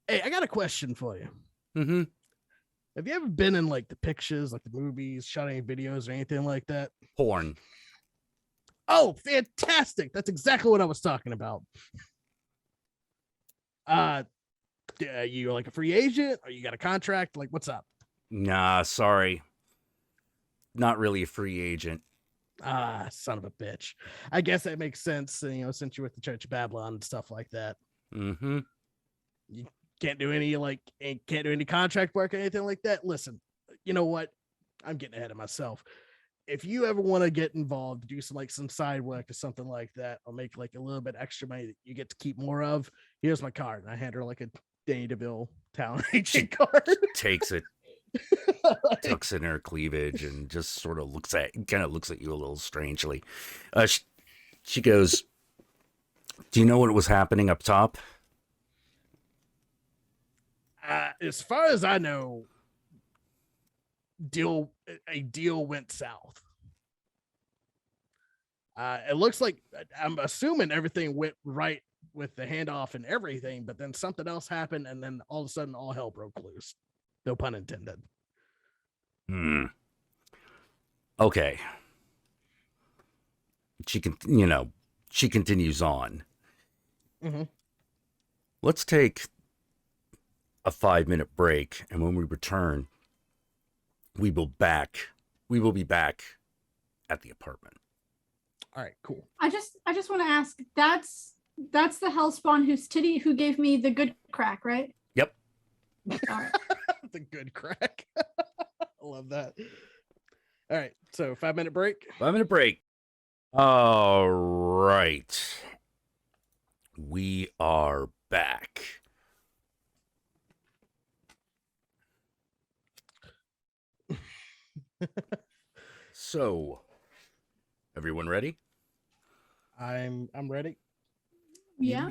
hey, I got a question for you. Mm-hmm. Have you ever been in like the pictures, like the movies, shot any videos or anything like that? Porn. Oh, fantastic. That's exactly what I was talking about. Are you like a free agent or you got a contract? Like, what's up? Nah, sorry. Not really a free agent. Son of a bitch. I guess that makes sense, since you're with the Church of Babylon and stuff like that. Mm-hmm. You can't do any contract work or anything like that. Listen, you know what? I'm getting ahead of myself. If you ever want to get involved, do some side work or something like that, or make like a little bit extra money that you get to keep more of, here's my card. And I hand her like a Danny DeVille talent agent card. Takes it, tucks in her cleavage, and just sort of looks at you a little strangely. She goes, do you know what was happening up top? As far as I know, a deal went south. It looks like, I'm assuming everything went right with the handoff and everything, but then something else happened, and then all of a sudden all hell broke loose. No pun intended. Okay. She continues on. Mm-hmm. Let's take a 5-minute break, and when we return, we will be back at the apartment. All right, cool. I just want to ask, that's the hellspawn who gave me the good crack, right? Yep. All right. The good crack. I love that. All right, so 5-minute break. 5-minute break. All right. We are back. So, everyone ready? I'm ready. Yeah.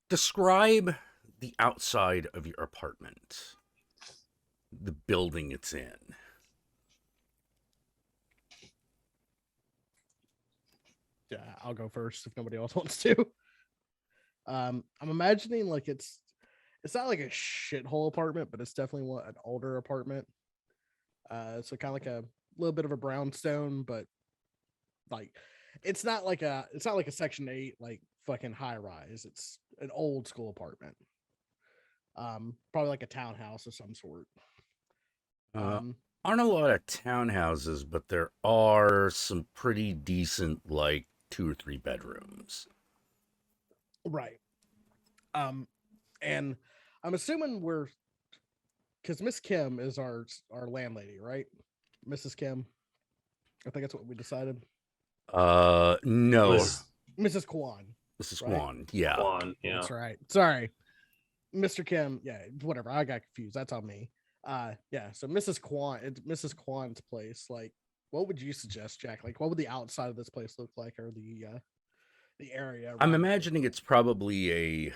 Describe the outside of your apartment, the building it's in. Yeah, I'll go first if nobody else wants to. I'm imagining like it's not like a shithole apartment, but it's definitely an older apartment. So kind of like a little bit of a brownstone, but like it's not like a Section 8 like fucking high rise. It's an old school apartment. Probably like a townhouse of some sort. Aren't a lot of townhouses, but there are some pretty decent, like 2 or 3 bedrooms. Right. And I'm assuming because Miss Kim is our landlady, right? Mrs. Kim. I think that's what we decided. No, Was Mrs. Kwan. Mrs. right? Kwan. Yeah. Juan, yeah. That's right. Sorry. Mr. Kim. Yeah, whatever. I got confused. That's on me. Yeah. So Mrs. Kwan, it's Mrs. Kwan's place. Like, what would you suggest, Jack? Like, what would the outside of this place look like, or the area? I'm around it? imagining it's probably a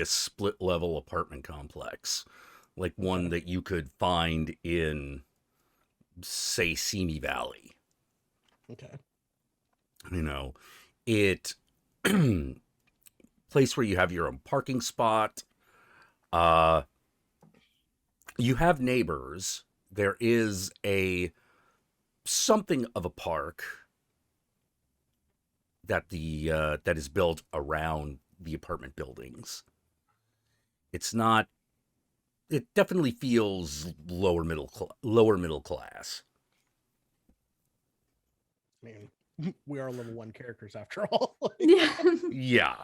split level apartment complex, like one that you could find in, say, Simi Valley. Okay. You know, it place where you have your own parking spot. You have neighbors. There is something of a park that that is built around the apartment buildings. It's not. It definitely feels lower middle class. I mean, we are level 1 characters after all. Yeah. Yeah.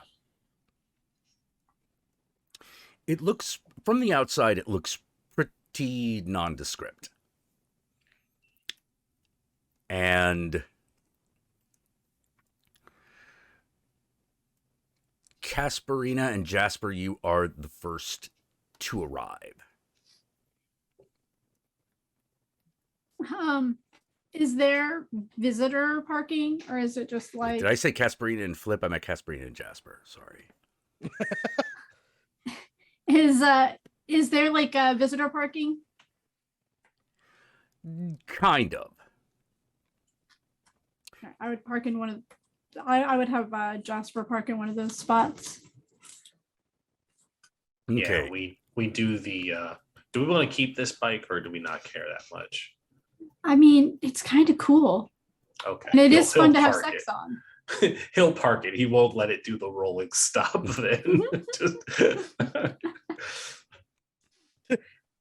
It looks, from the outside, it looks pretty nondescript. And Casperina and Jasper, you are the first to arrive. Is there visitor parking, or is it just like Did I say Casperina and Flip? I meant Casperina and Jasper. Sorry. is there like a visitor parking? Kind of. I would park in one of I would have Jasper park in one of those spots. Okay. Yeah, we do the do we want to keep this bike or do we not care that much? I mean, it's kind of cool. Okay. And it is He'll fun to have park sex it. on. He'll park it. He won't let it do the rolling stop then.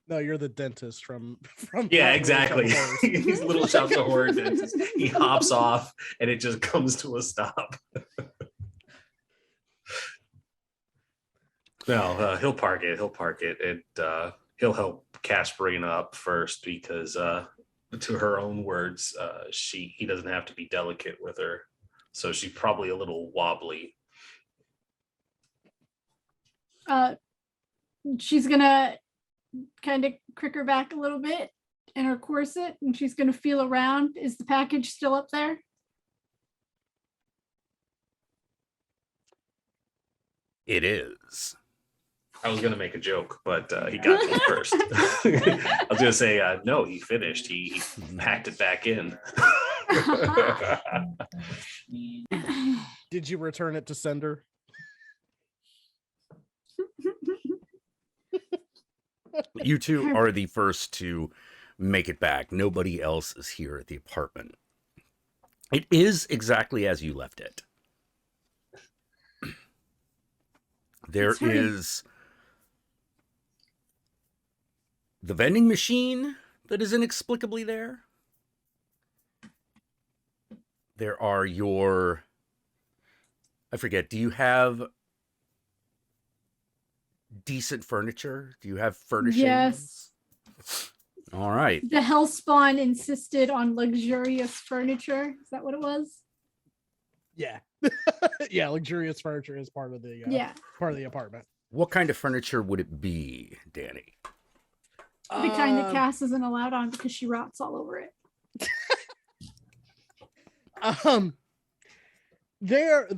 No, you're the dentist from Yeah, Little exactly. Shop of Horrors. He's Little Shops of Horrors. He hops off and it just comes to a stop. No, he'll park it. He'll park it, and he'll help Casperina up first because, to her own words, he doesn't have to be delicate with her, so she's probably a little wobbly. She's gonna kind of crick her back a little bit in her corset, and she's gonna feel around. Is the package still up there? It is. I was gonna make a joke, but he got to it first. I was gonna say no. He finished. He packed it back in. Did you return it to sender? You two are the first to make it back. Nobody else is here at the apartment. It is exactly as you left it. There is the vending machine that is inexplicably there. There are I forget, do you have decent furniture? Do you have furnishings? Yes. All right. The Hellspawn insisted on luxurious furniture. Is that what it was? Yeah. Yeah, luxurious furniture is part of the part of the apartment. What kind of furniture would it be, Danny? The kind that Cass isn't allowed on because she rots all over it. They're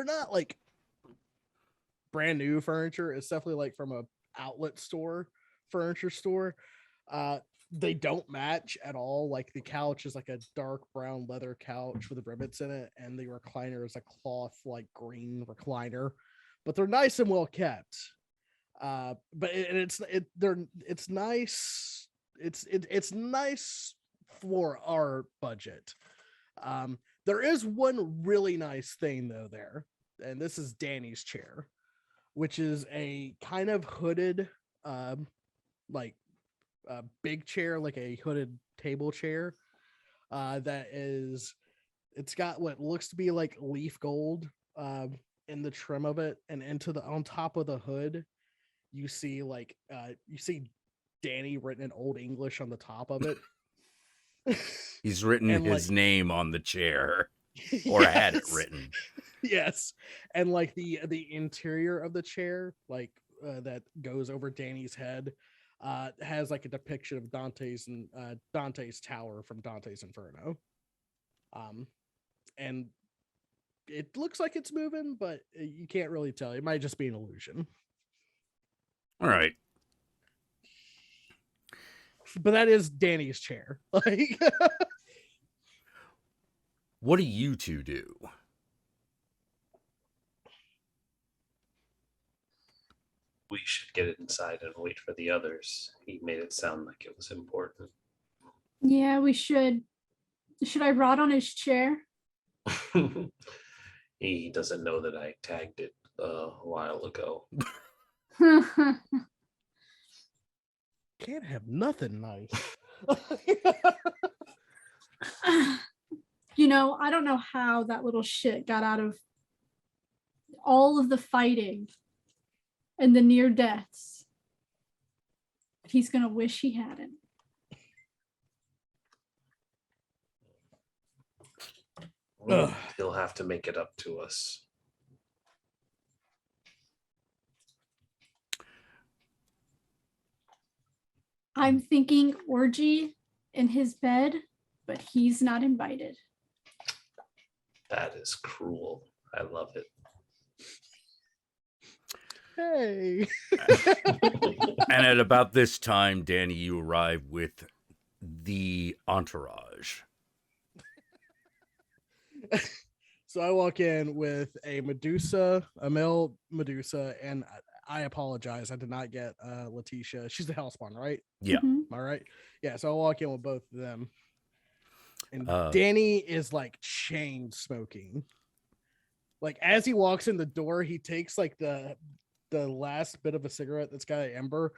not like brand new furniture. It's definitely like from a outlet store, furniture store. They don't match at all. Like the couch is like a dark brown leather couch with rivets in it, and the recliner is a cloth like green recliner. but they're nice and well kept. It's nice. It's nice for our budget. There is one really nice thing though there, and this is Danny's chair, which is a kind of hooded, like a big chair, like a hooded table chair. It's got what looks to be like leaf gold in the trim of it, and on top of the hood, you see Danny written in Old English on the top of it. He's written And, his like- name on the chair, or had it Yes. written. Yes, and like the interior of the chair, like that goes over Danny's head, has like a depiction of Dante's tower from Dante's Inferno. And it looks like it's moving, but you can't really tell. It might just be an illusion. All right. But that is Danny's chair. Like, What do you two do? We should get it inside and wait for the others. He made it sound like it was important. Yeah, we should. Should I rot on his chair? He doesn't know that I tagged it a while ago. can't have nothing nice. You know, I don't know how that little shit got out of all of the fighting and the near deaths. He's gonna wish he hadn't. Well, Ugh. he'll have to make it up to us. I'm thinking orgy in his bed, but he's not invited. That is cruel. I love it. Hey. And at about this time, Danny, you arrive with the entourage. So I walk in with a male Medusa, and I apologize. I did not get Leticia. She's the hellspawn, right? Yeah. Mhm. Am I right? Yeah, so I walk in with both of them. And Uh. Danny is like chain smoking. Like as he walks in the door, he takes like the last bit of a cigarette that's got an ember,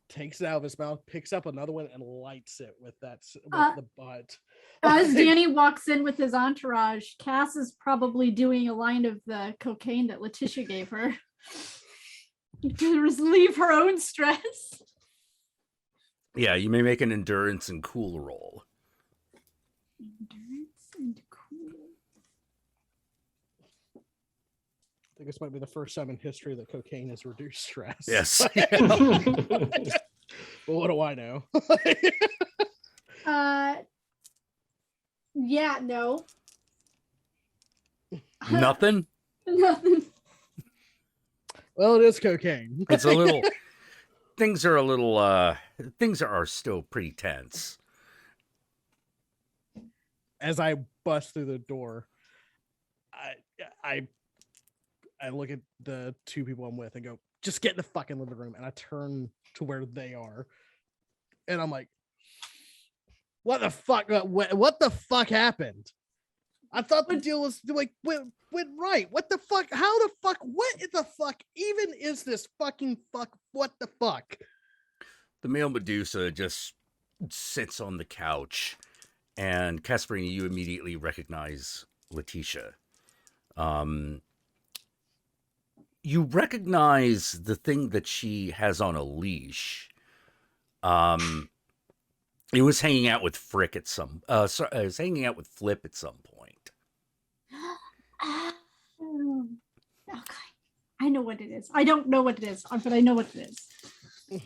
takes it out of his mouth, picks up another one, and lights it with the butt. As Danny walks in with his entourage, Cass is probably doing a line of the cocaine that Leticia gave her to relieve her own stress. Yeah, you may make an endurance and cool roll. Endurance and cool. I think this might be the first time in history that cocaine has reduced stress. Yes. Well, what do I know? Yeah, no. Nothing? Nothing. Well, it is cocaine. It's a little... Things are still pretty tense. As I bust through the door, I look at the two people I'm with and go, just get in the fucking living room. And I turn to where they are. And I'm like, what the fuck? What the fuck happened? I thought the deal was like went right. What the fuck? How the fuck? What the fuck even is this fucking fuck? What the fuck? The male Medusa just sits on the couch, and Casperini, you immediately recognize Leticia. You recognize the thing that she has on a leash. It was hanging out with Frick at some. It was hanging out with Flip at some point. Oh, okay. I know what it is. I don't know what it is, but I know what it is.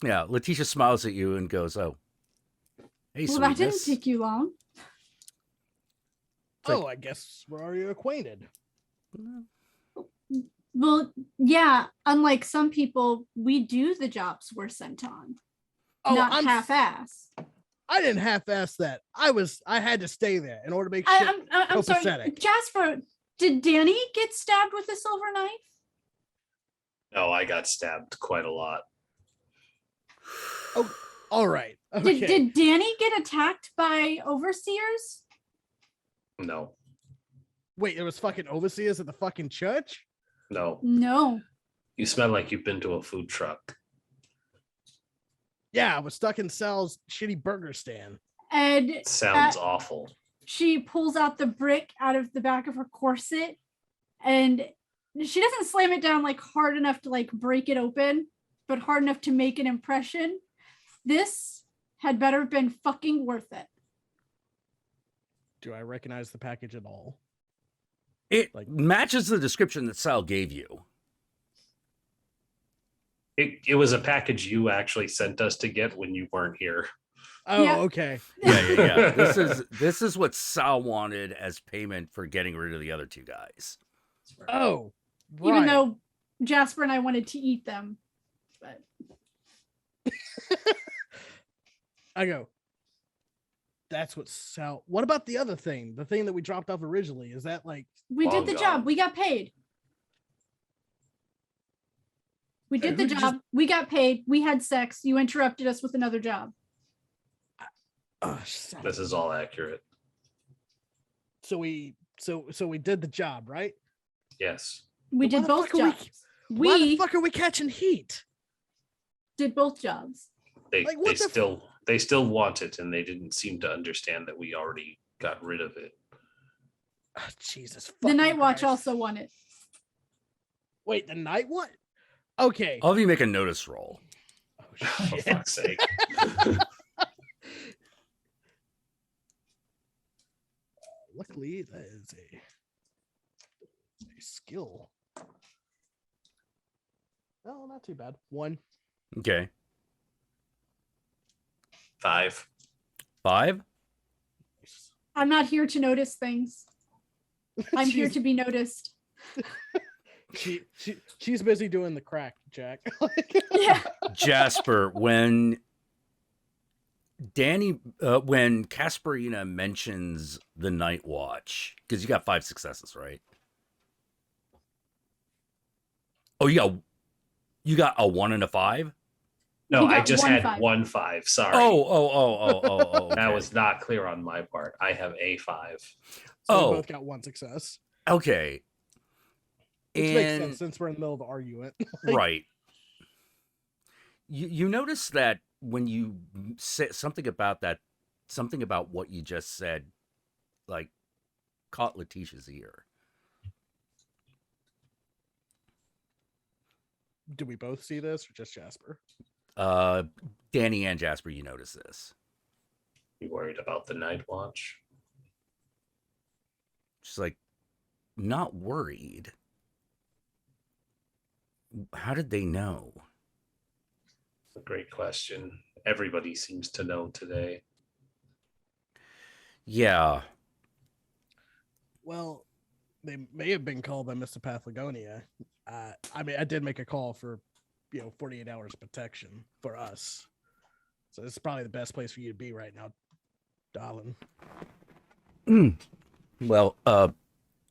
Yeah, Leticia smiles at you and goes, "Oh, hey, Well, that didn't sweetness." take you long. Oh, I guess we're already acquainted. Well, yeah, unlike some people, we do the jobs we're sent on. Oh, Not half-ass. I didn't half-ass that. I had to stay there in order to make shit. I'm sorry, copacetic. Jasper. Did Danny get stabbed with a silver knife? No, I got stabbed quite a lot. Oh, all right. Okay. Did Danny get attacked by overseers? No, Wait, there was fucking overseers at the fucking church? no. No. You smell like you've been to a food truck. Yeah, I was stuck in Sal's shitty burger stand. And Sounds awful. she pulls out the brick out of the back of her corset, and she doesn't slam it down like hard enough to like break it open, but hard enough to make an impression. This had better have been fucking worth it. Do I recognize the package at all? It Like- matches the description that Sal gave you. It was a package you actually sent us to get when you weren't here. Oh, Yeah. okay. Yeah. This is what Sal wanted as payment for getting rid of the other two guys. Oh, right. Even though Jasper and I wanted to eat them. But I go, that's what Sal. What about the other thing? The thing that we dropped off originally? Is that like, we Long did the gone. job. We got paid. We did the who just- job. We got paid. We had sex. You interrupted us with another job. oh, son This of is a- all accurate. So we did the job, right? Yes. We But why did the both fuck are we- jobs. Why the We fuck are we catching heat? did both jobs. They Like, what they the f- still want it, and they didn't seem to understand that we already got rid of it. Oh, Jesus. The fucking Night Watch Christ. also won it. Wait, the night what? Okay. I'll have you make a notice roll. Oh, For shit. fuck's sake. Luckily, that is a skill. Oh, not too bad. 1. Okay. 5. 5? I'm not here to notice things. I'm here She's- to be noticed. she's busy doing the crack, Jack. Yeah. Jasper, when Casperina mentions the Night Watch, because you got 5 successes, right? Oh, you got a 1 and a 5? No, You I got just 1 had 5. 1 5. Sorry. Oh. That Okay. was not clear on my part. I have a 5. So Oh. we both got 1 success. Okay. Which makes And- sense since we're in the middle of an argument. Right. You notice that when you say something about what you just said, like, caught Leticia's ear. Do we both see this or just Jasper? Danny and Jasper, you notice this. You worried about the Night Watch? She's like, not worried. How did they know? It's a great question. Everybody seems to know today. Yeah. Well, they may have been called by Mr. Paphlagonia. I mean, I did make a call for, 48 hours protection for us. So this is probably the best place for you to be right now, darling. Well,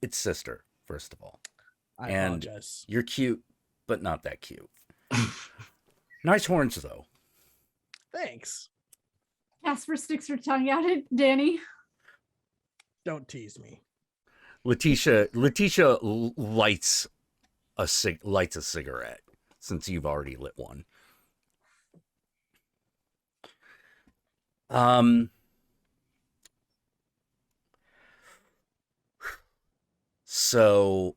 it's sister, first of all. I And- apologize. You're cute, but not that cute. Nice horns, though. Thanks. Casper sticks her tongue out at Danny. Don't tease me. Leticia lights a cigarette since you've already lit one. So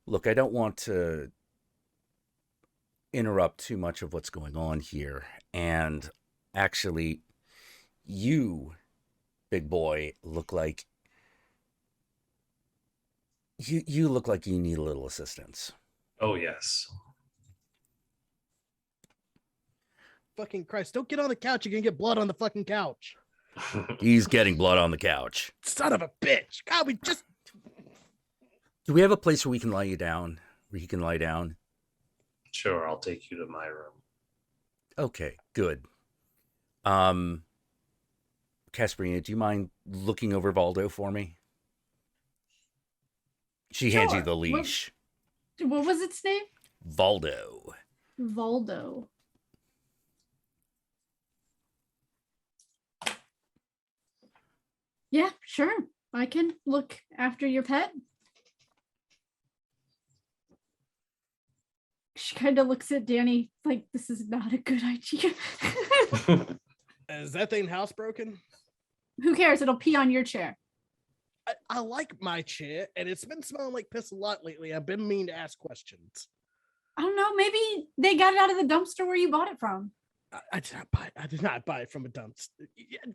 look, I don't want to interrupt too much of what's going on here, and actually you, big boy, look like you look like you need a little assistance. Oh, yes. Fucking Christ. Don't get on the couch. You're going to get blood on the fucking couch. He's getting blood on the couch. Son of a bitch. God, we just. Do we have a place where we can lie you down? Where you can lie down? Sure, I'll take you to my room. Okay, good. Casperina, do you mind looking over Valdo for me? She hands you Sure. the leash. What was its name? Valdo. Valdo. Yeah, sure. I can look after your pet. She kind of looks at Danny like this is not a good idea. Is that thing housebroken? Who cares? It'll pee on your chair. I like my chair, and it's been smelling like piss a lot lately. I've been mean to ask questions. I don't know. Maybe they got it out of the dumpster where you bought it from. I did not buy it from a dumpster.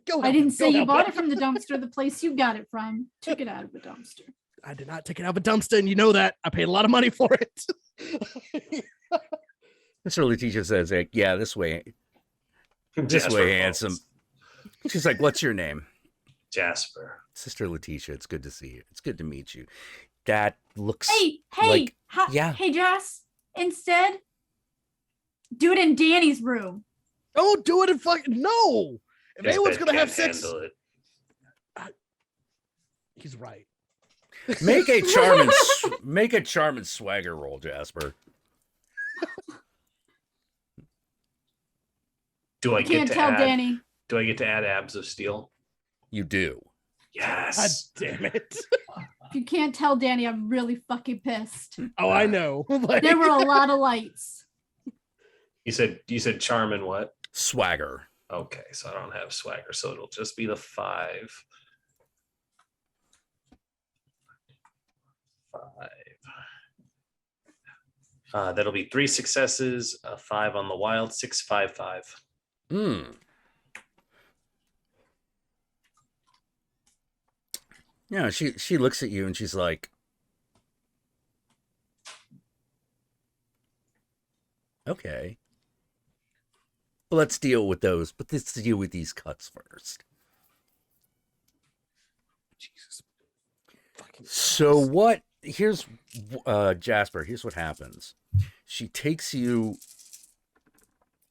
Go. I didn't say you bought it from the dumpster. The place you got it from took it out of the dumpster. I did not take it out of a dumpster, and you know that. I paid a lot of money for it. Mr. Leticia says, like, yeah, this way. This Jasper way, falls. handsome. She's like, what's your name? Jasper. Sister Leticia, it's good to see you. It's good to meet you. That looks Hey, like, yeah. Hey, Jess. Instead, do it in Danny's room. Don't do it in fucking no. If His anyone's bed gonna have can't sex, handle it. he's right. make a charming swagger roll, Jasper. Do I You get can't to tell add? Danny. Do I get to add abs of steel? You do. God Yes. damn it. If you can't tell Danny, I'm really fucking pissed. Oh, I know. Like, There were a lot of lights. You said charm and what? Swagger. Okay, so I don't have swagger, so it'll just be the 5. 5. That'll be 3 successes, a 5 on the wild, 6, 5, 5. Yeah, she looks at you and she's like, okay. Well, let's deal with those, but let's deal with these cuts first. Jesus. Fucking So Christ. what, here's, Jasper, here's what happens. She takes you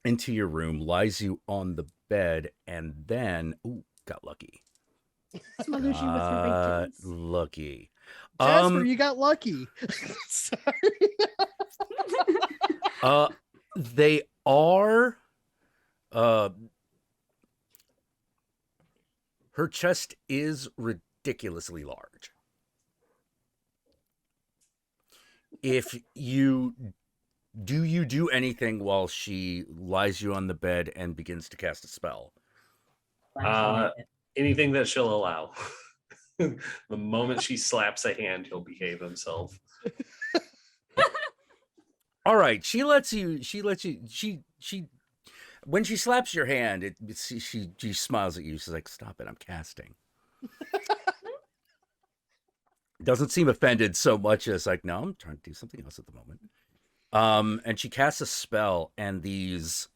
into your room, lies you on the bed, and then, ooh, got lucky. Smothers you with her big titties. Lucky. Jasper, you got lucky. Sorry. They are, her chest is ridiculously large. If you do anything while she lies you on the bed and begins to cast a spell? Anything that she'll allow. The moment she slaps a hand, he'll behave himself. All right, she when she slaps your hand, she smiles at you. She's like, "Stop it, I'm casting." Doesn't seem offended so much as like, "No, I'm trying to do something else at the moment." And she casts a spell, and these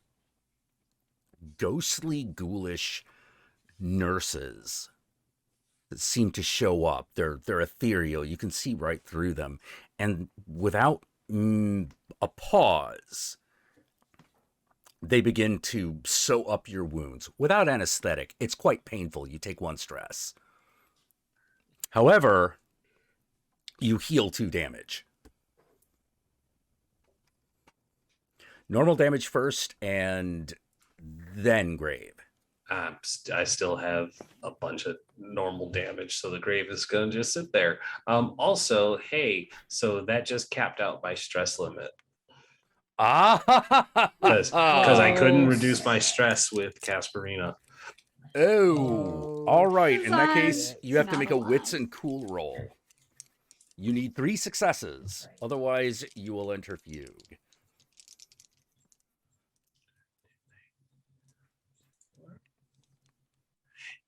ghostly, ghoulish nurses that seem to show up. They're ethereal. You can see right through them, and without a pause, they begin to sew up your wounds without anesthetic. It's quite painful. You take 1 stress. However, you heal 2 damage. Normal damage first, and then grave. I still have a bunch of normal damage, so the grave is going to just sit there. Also, hey, so that just capped out my stress limit because I couldn't reduce my stress with Casperina. Oh, all right. In that case, Sometimes you have to not make a wits allowed. and cool roll. You need 3 successes. Otherwise, you will enter fugue.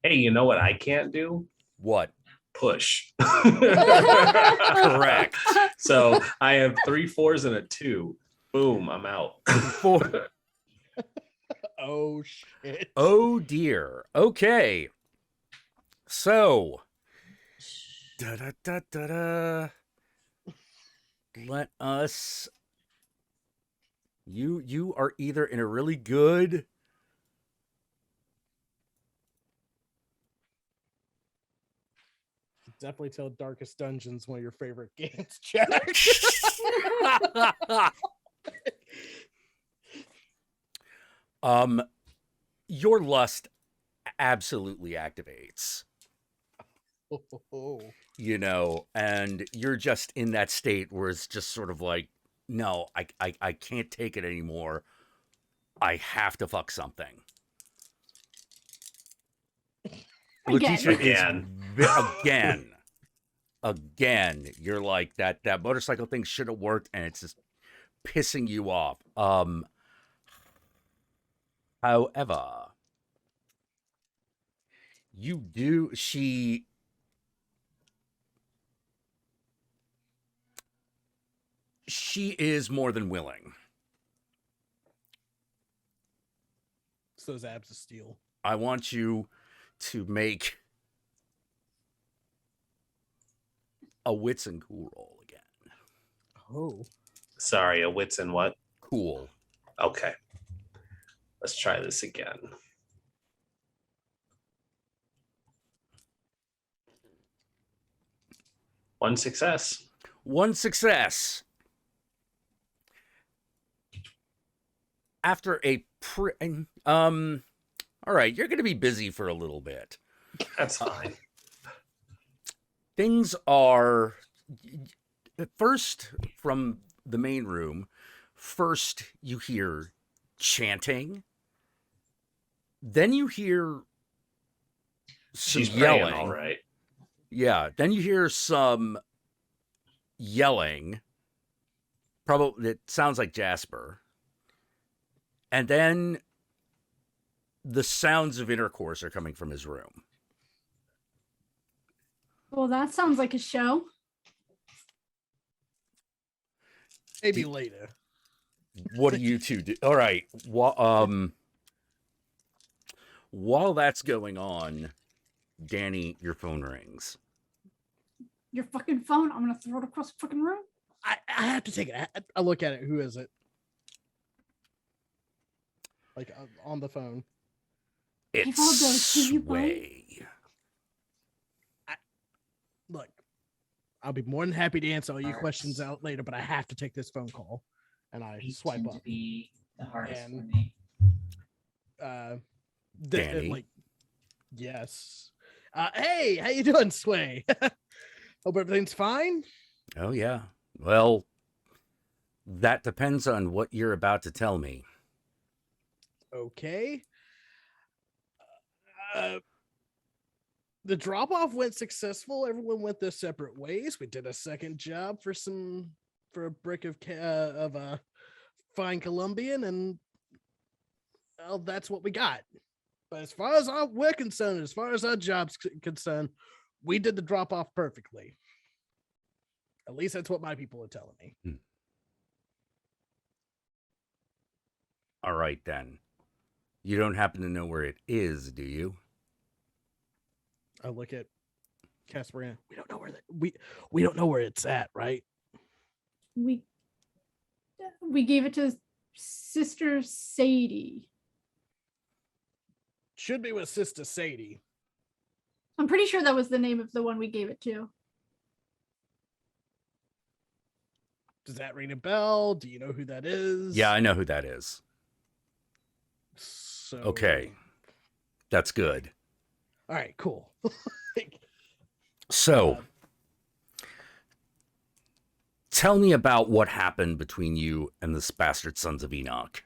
Hey, you know what I can't do? What? Push. Correct. So I have 3 4s and a 2. Boom, I'm out. 4. Oh shit. Oh dear. Okay. So. Da-da-da-da-da. Let us. You are either in a really good. Definitely tell Darkest Dungeon's one of your favorite games, Jack. Your lust absolutely activates, Oh. you know, and you're just in that state where it's just sort of like, no, I can't take it anymore. I have to fuck something. Leticia Again. again, you're like that motorcycle thing should have worked, and it's just pissing you off. However, she is more than willing. It's those abs of steel. I want you to make a wits and cool roll again. Oh. Sorry, a wits and what? Cool. Okay. Let's try this again. One success. One success. After a all right, you're going to be busy for a little bit. That's fine. Things are first from the main room. First, you hear chanting. Then you hear some She's praying, yelling. all right. Yeah. Then you hear some yelling. Probably it sounds like Jasper. And then the sounds of intercourse are coming from his room. Well, that sounds like a show. Maybe later. What do you two do? All right. While that's going on, Danny, your phone rings. Your fucking phone. I'm gonna throw it across the fucking room. I have to take it. I look at it. Who is it? Like on the phone. People go, It's "Do you Sway. Look, I'll be more than happy to answer all your questions out later, but I have to take this phone call. And I These swipe tend up. to be the hardest And- for me. Danny? Like, yes. Hey, how you doing, Sway? Hope everything's fine. Oh, yeah. Well, that depends on what you're about to tell me. Okay. The drop off went successful. Everyone went their separate ways. We did a second job for a brick of fine Colombian, and well, that's what we got. But as far as we're concerned, as far as our job's concerned, we did the drop off perfectly. At least that's what my people are telling me. All right, then. You don't happen to know where it is, do you? I look at Casperina. We don't know where we don't know where it's at, right? We gave it to Sister Sadie. Should be with Sister Sadie. I'm pretty sure that was the name of the one we gave it to. Does that ring a bell? Do you know who that is? Yeah, I know who that is. So Okay. That's good. All right, cool. So, tell me about what happened between you and the bastard sons of Enoch.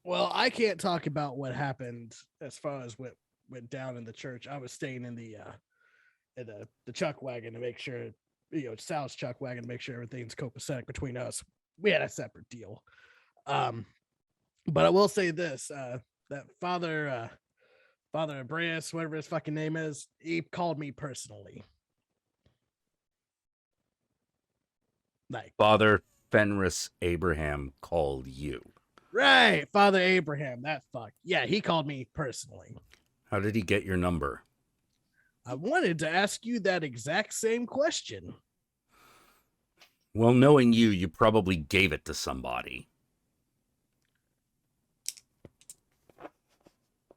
Well, I can't talk about what happened as far as what went down in the church. I was staying in the chuck wagon to make sure, Sal's chuck wagon to make sure everything's copacetic between us. We had a separate deal. But I will say this, that Father Abraham, whatever his fucking name is, he called me personally. Like, Father Fenris Abraham called you. right, Father Abraham, that fuck. Yeah, he called me personally. How did he get your number? I wanted to ask you that exact same question. Well, knowing you, you probably gave it to somebody.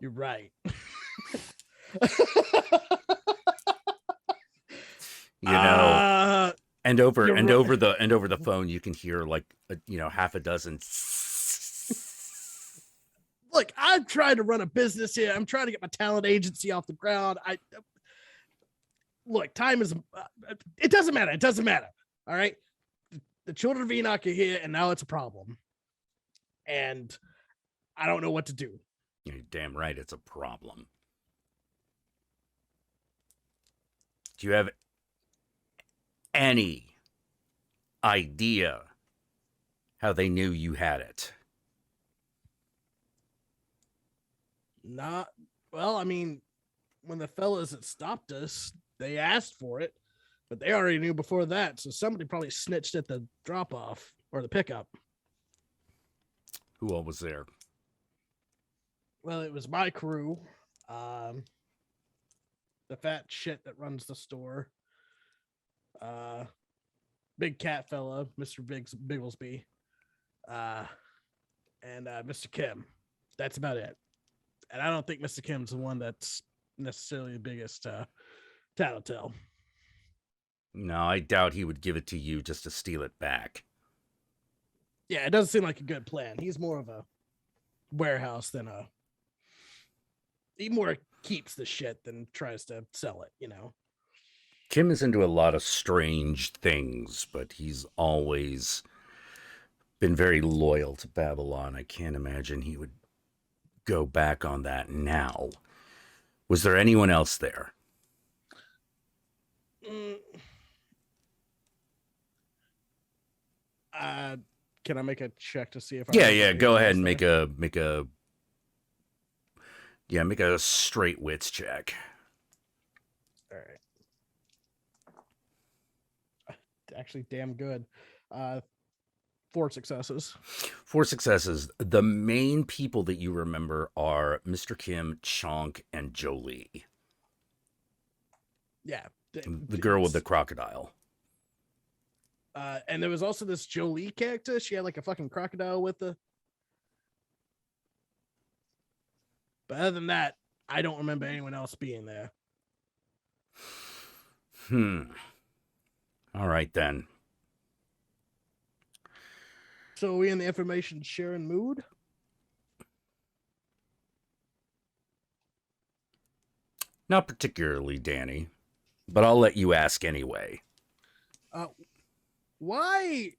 You're right. You know, and over you're right. the phone, you can hear like half a dozen. Look, I'm trying to run a business here. I'm trying to get my talent agency off the ground. Look, time is. It doesn't matter. It doesn't matter. All right. The children of Enoch are here, and now it's a problem. And I don't know what to do. You're damn right, it's a problem. Do you have any idea how they knew you had it? Not well. I mean, when the fellas that stopped us, they asked for it, but they already knew before that. So somebody probably snitched at the drop off or the pickup. Who all was there? Well, it was my crew. The fat shit that runs the store. Big cat fella, Mr. Bigglesby. And Mr. Kim. That's about it. And I don't think Mr. Kim's the one that's necessarily the biggest tattletale. No, I doubt he would give it to you just to steal it back. Yeah, it doesn't seem like a good plan. He's more of a warehouse than he more keeps the shit than tries to sell it, you know. Kim is into a lot of strange things, but he's always been very loyal to Babylon. I can't imagine he would go back on that now. Was there anyone else there? Can I make a check to see if Yeah, go ahead and make a straight wits check. All right. Actually, damn good. 4 successes. 4 successes. The main people that you remember are Mr. Kim, Chonk, and Jolie. Yeah. The girl with the crocodile. And there was also this Jolie character. She had like a fucking crocodile with her. But other than that, I don't remember anyone else being there. All right, then. So are we in the information sharing mood? Not particularly, Danny. But I'll let you ask anyway. Why?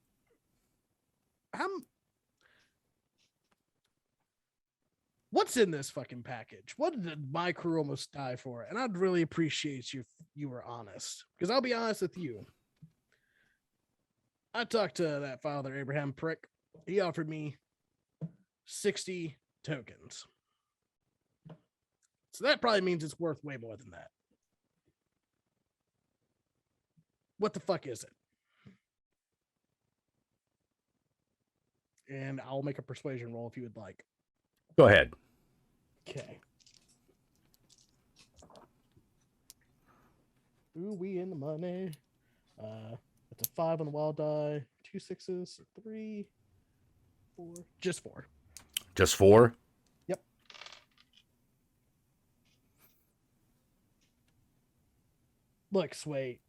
What's in this fucking package? What did my crew almost die for? And I'd really appreciate you if you were honest. Because I'll be honest with you. I talked to that Father Abraham prick. He offered me 60 tokens. So that probably means it's worth way more than that. What the fuck is it? And I'll make a persuasion roll if you would like. Go ahead. Okay. Ooh, we in the money. It's a 5 on the wild die. 2 6s, 3, 4. Just 4. Just 4? Yep. Look, Sway.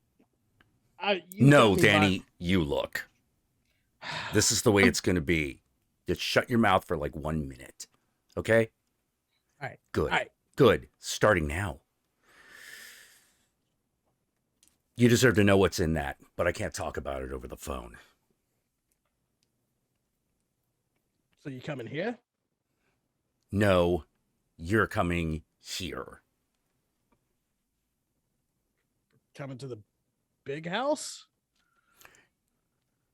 No, Danny, you look. This is the way it's going to be. Just shut your mouth for like 1 minute. Okay? All right. Good. All right. Good. Starting now. You deserve to know what's in that, but I can't talk about it over the phone. So you coming here? No, you're coming here. Coming to the big house?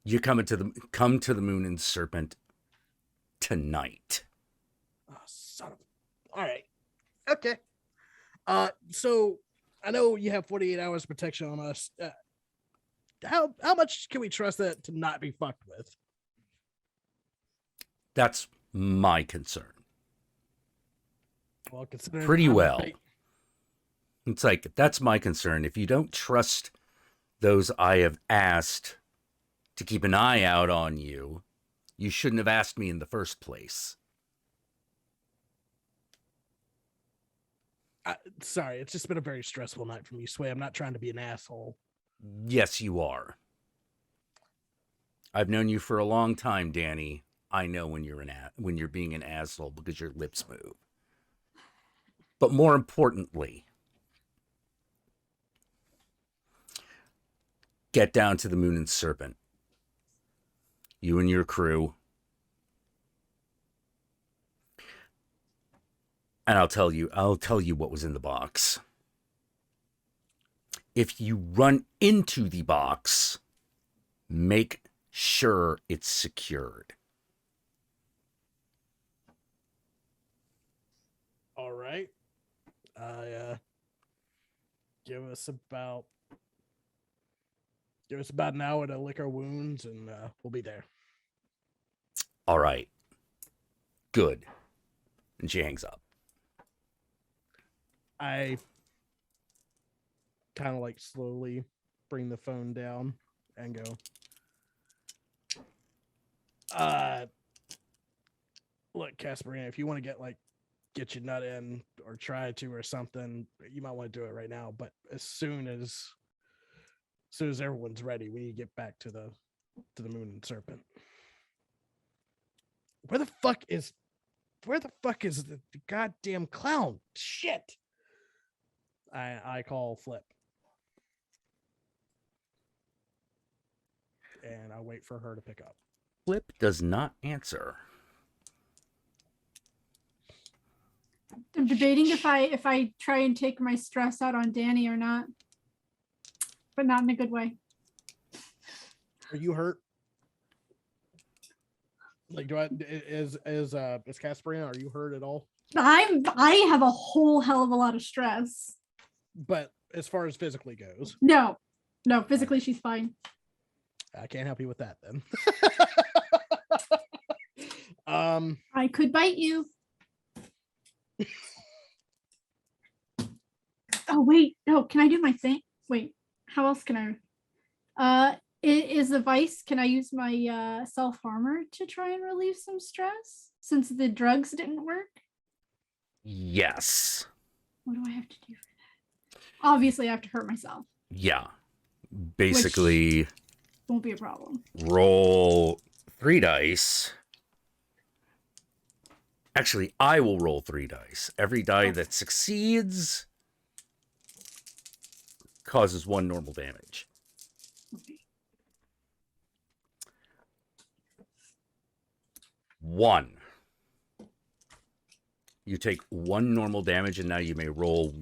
You're come to the Moon and Serpent tonight. Oh, son of. All right. Okay. So I know you have 48 hours protection on us. How much can we trust that to not be fucked with? That's my concern. Well, considering Pretty I'm well. It's like, that's my concern. If you don't trust those I have asked to keep an eye out on you, you shouldn't have asked me in the first place. Sorry, it's just been a very stressful night for me, Sway. I'm not trying to be an asshole. Yes, you are. I've known you for a long time, Danny. I know when you're being an asshole because your lips move. But more importantly, get down to the Moon and Serpent. You and your crew. And I'll tell you what was in the box. If you run into the box, make sure it's secured. All right. Give us about an hour to lick our wounds, and we'll be there. All right. Good. And she hangs up. I kind of like slowly bring the phone down and go, look, Casperina, if you want to get your nut in or try to or something, you might want to do it right now. But as soon as everyone's ready, we need to get back to the Moon and Serpent. Where the fuck is the goddamn clown? Shit. I call Flip. And I wait for her to pick up. Flip does not answer. I'm debating if I try and take my stress out on Danny or not, but not in a good way. Are you hurt? Like, is Casperina, are you hurt at all? I have a whole hell of a lot of stress. But as far as physically goes, No, physically she's fine. I can't help you with that then. I could bite you. Oh wait, no, can I do my thing? Wait, how else can I? Is the vice, can I use my self-harmer to try and relieve some stress since the drugs didn't work? Yes. What do I have to do for that? Obviously I have to hurt myself. Yeah. Basically, Which won't be a problem. roll 3 dice. Actually, I will roll 3 dice. Every die that succeeds causes 1 normal damage. Okay. 1. You take 1 normal damage, and now you may roll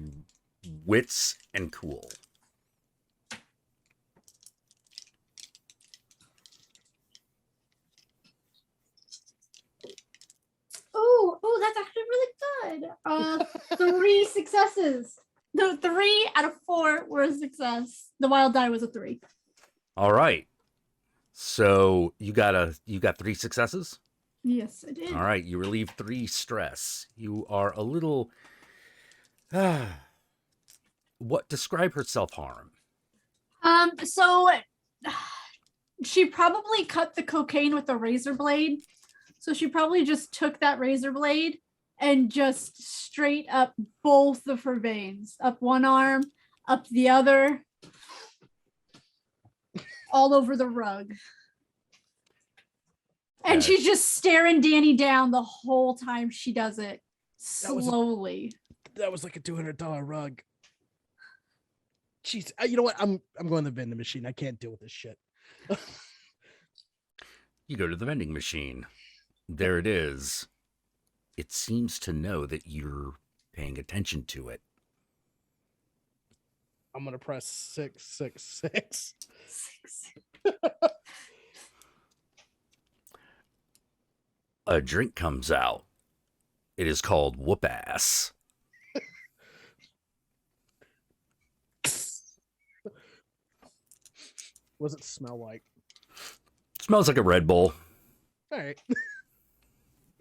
wits and cool. Oh, that's actually really good. 3 successes. No, 3 out of 4 were a success. The wild die was a 3. All right. So you got 3 successes? Yes, I did. All right, you relieve 3 stress. You are a little describe her self-harm. So she probably cut the cocaine with a razor blade. So she probably just took that razor blade and just straight up both of her veins, up one arm, up the other, all over the rug. And she's just staring Danny down the whole time she does it, slowly. That was like a $200 rug. Jeez, you know what? I'm going to the vending machine. I can't deal with this shit. You go to the vending machine. There it is. It seems to know that you're paying attention to it. I'm going to press 666. A drink comes out. It is called Whoop Ass. What does it smell like? Smells like a Red Bull. All right.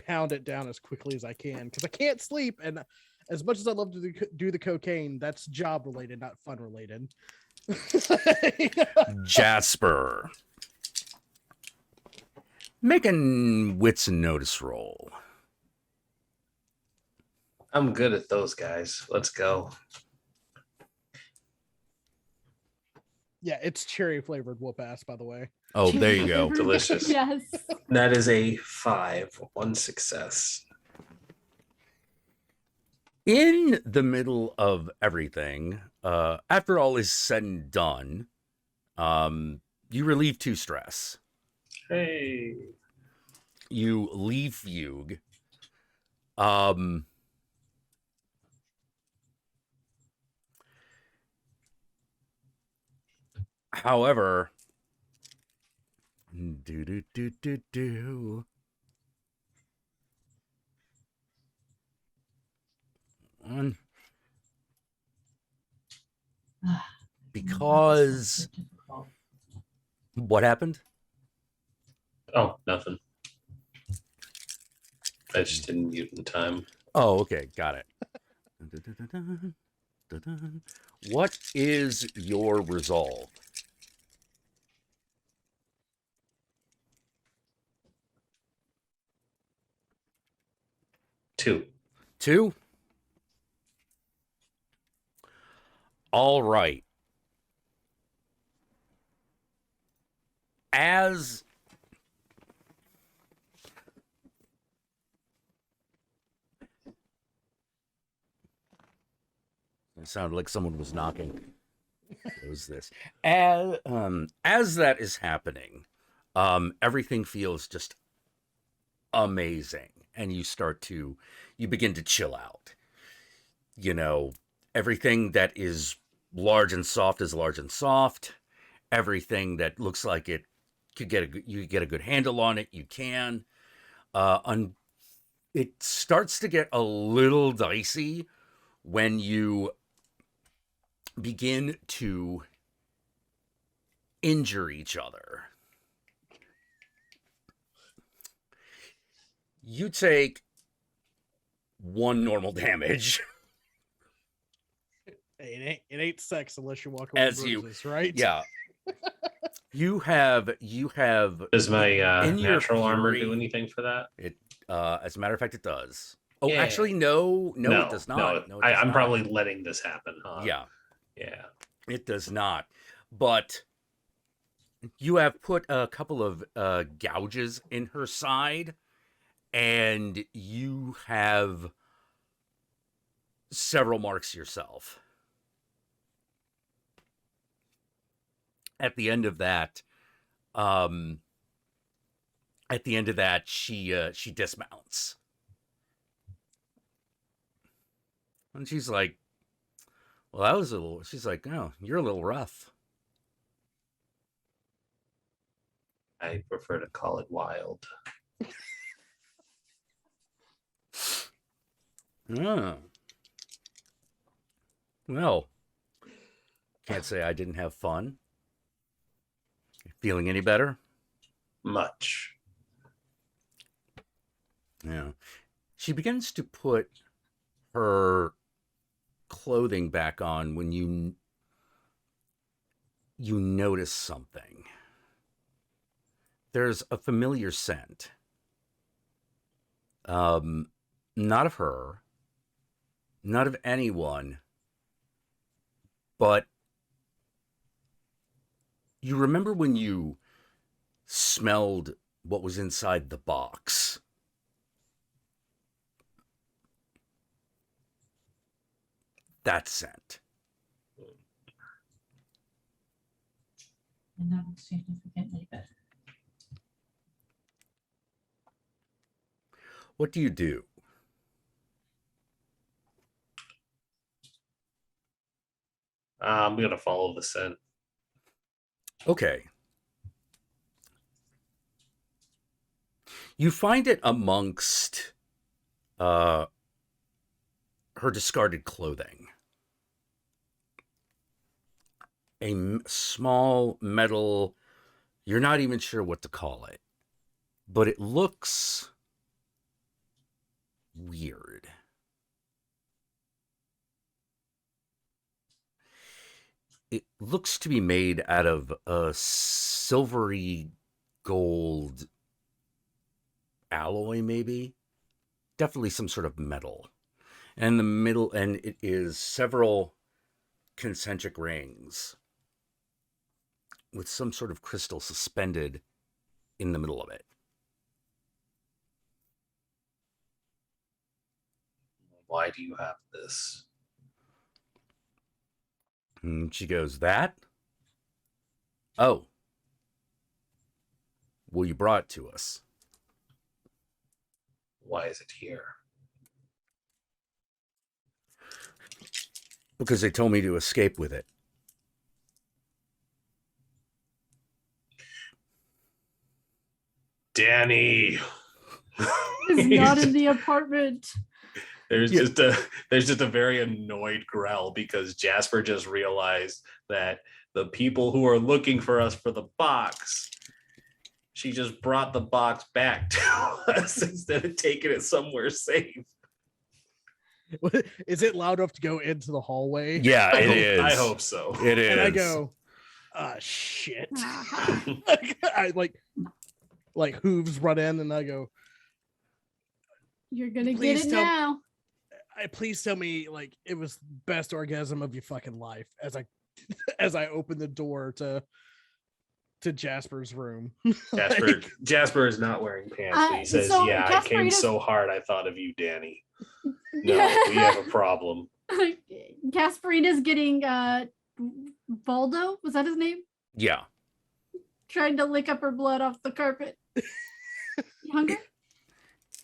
Pound it down as quickly as I can because I can't sleep. And as much as I love to do the cocaine, that's job related, not fun related. Jasper. Make a wits and notice roll. I'm good at those guys. Let's go. Yeah, it's cherry flavored whoop ass, by the way. Oh, there you go. Delicious. Yes. That is a 5, 1 success. In the middle of everything, after all is said and done, you relieve 2 stress. Hey. You leave fugue. However, One. Because what happened? Oh, nothing. I just didn't mute in time. Oh, okay, got it. What is your resolve? Two. 2? All right. As it sounded like someone was knocking. What was this? As that is happening, everything feels just amazing, and you begin to chill out. You know, everything that is large and soft is large and soft. Everything that looks like it you get a good handle on it, you can. It starts to get a little dicey when you begin to injure each other. You take 1 normal damage. Hey, it ain't sex unless you walk away with bruises, right? Yeah. You have Does my in your natural armor fury- do anything for that? It as a matter of fact, it does. Oh, Yeah. actually, no, it does not. No, it does I'm not. probably letting this happen, huh? Yeah, Yeah. it does not. But you have put a couple of gouges in her side, and you have several marks yourself. At the end of that, she dismounts, and she's like, "Well, that was a little." She's like, "Oh, you're a little rough." I prefer to call it wild. Oh. Well, can't say I didn't have fun. Feeling any better? Much. Yeah. She begins to put her clothing back on when you notice something. There's a familiar scent. Not of her, not of anyone, but you remember when you smelled what was inside the box? That scent. And that looks significantly better. What do you do? I'm gonna follow the scent. Okay. You find it amongst her discarded clothing. A small metal, you're not even sure what to call it, but it looks weird. It looks to be made out of a silvery gold alloy, maybe. Definitely some sort of metal. And the middle, and it is several concentric rings with some sort of crystal suspended in the middle of it. Why do you have this? And she goes, that? Oh. Well, you brought it to us. Why is it here? Because they told me to escape with it. Danny. Is not in the apartment. There's just a very annoyed growl because Jasper just realized that the people who are looking for us for the box, she just brought the box back to us instead of taking it somewhere safe. Is it loud enough to go into the hallway? Yeah, I hope so. It is. And I go, shit. I like hooves run in and I go, You're gonna get Please it tell- now. please tell me like it was best orgasm of your fucking life as I open the door to Jasper's room. Jasper is not wearing pants, but he says, so "Yeah, I Jasper, came he does- so hard, I thought of you, Danny." No, we have a problem. Gasparina's getting Baldo, was that his name? Yeah. Trying to lick up her blood off the carpet. You hungry?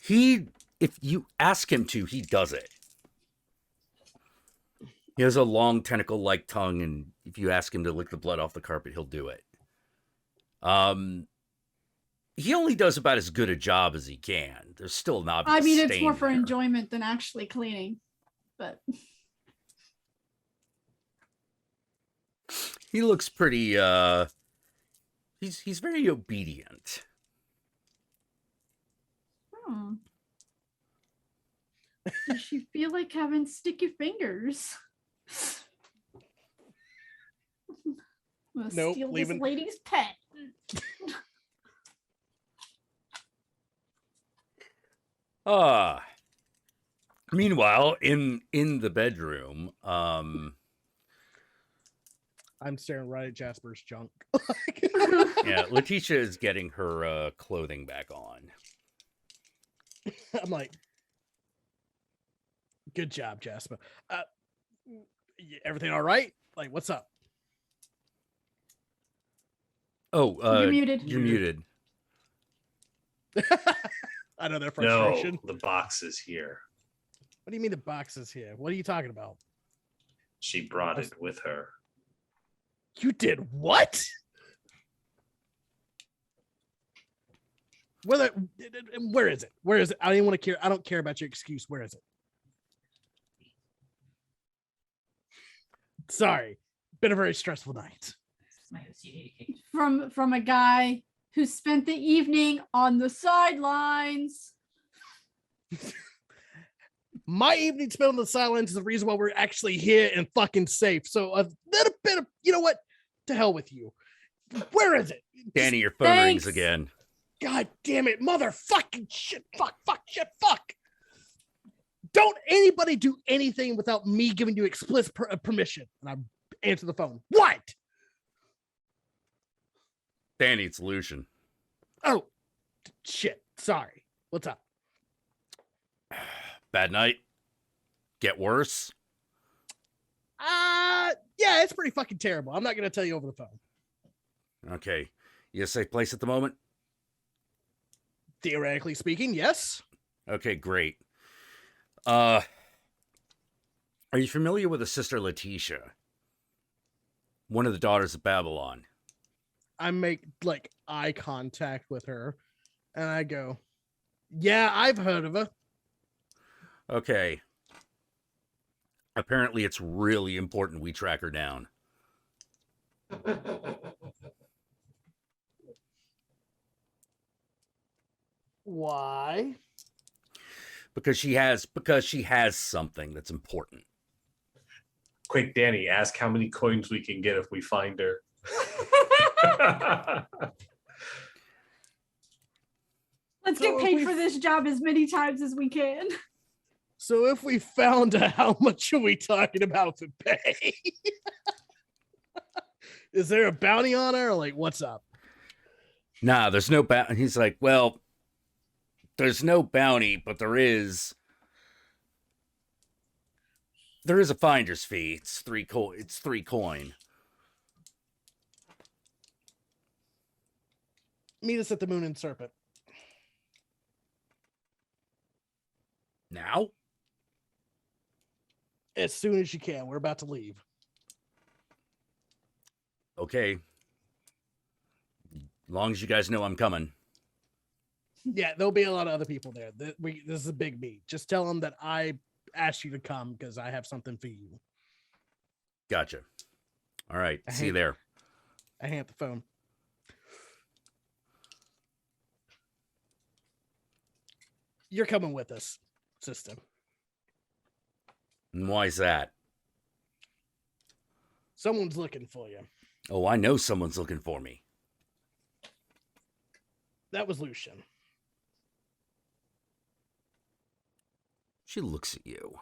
If you ask him to, he does it. He has a long tentacle-like tongue, and if you ask him to lick the blood off the carpet, he'll do it. He only does about as good a job as he can. There's still an obvious I mean, it's stain more for there. enjoyment than actually cleaning. But He looks pretty, he's very obedient. does she feel like having sticky fingers? I'm gonna Nope, steal leaving- this lady's pet. Meanwhile, in the bedroom, I'm staring right at Jasper's junk. yeah, Leticia is getting her clothing back on. I'm like, good job, Jasper. Everything all right? Like, what's up? Oh, You're muted. You're muted. I know their No, frustration. the box is here. What do you mean the box is here? What are you talking about? She brought it with her. You did what? Where is it? Where is it? I don't even want to care. I don't care about your excuse. Where is it? Sorry. Been a very stressful night. My OCD kicked. From a guy who spent the evening on the sidelines. My evening spent on the sidelines is the reason why we're actually here and fucking safe. So a little bit of, you know what? To hell with you. Where is it? Danny, your phone rings again. God damn it, motherfucking shit, fuck, shit, fuck. Don't anybody do anything without me giving you explicit permission. And I answer the phone. What? Danny, it's Lucian. Oh, shit. Sorry. What's up? Bad night? Get worse? Yeah, it's pretty fucking terrible. I'm not going to tell you over the phone. Okay. You a safe place at the moment? Theoretically speaking, yes. Okay, great. Are you familiar with a sister Leticia? One of the daughters of Babylon. I make like eye contact with her and I go, yeah, I've heard of her. Okay. Apparently it's really important we track her down. Why? Because she has something that's important. Quick, Danny, ask how many coins we can get if we find her. Let's get paid for this job as many times as we can. So if we found out, how much are we talking about to pay? Is there a bounty on her? Or like, what's up? Nah, there's no bounty. He's like, well, there's no bounty, but there is a finder's fee. It's 3 coin. Meet us at the Moon and Serpent. Now? As soon as you can. We're about to leave. Okay. As long as you guys know I'm coming. Yeah, there'll be a lot of other people there. This is a big meet. Just tell them that I asked you to come because I have something for you. Gotcha. All right. See you there. I hang up the phone. You're coming with us, sister. And why's that? Someone's looking for you. Oh, I know someone's looking for me. That was Lucian. She looks at you.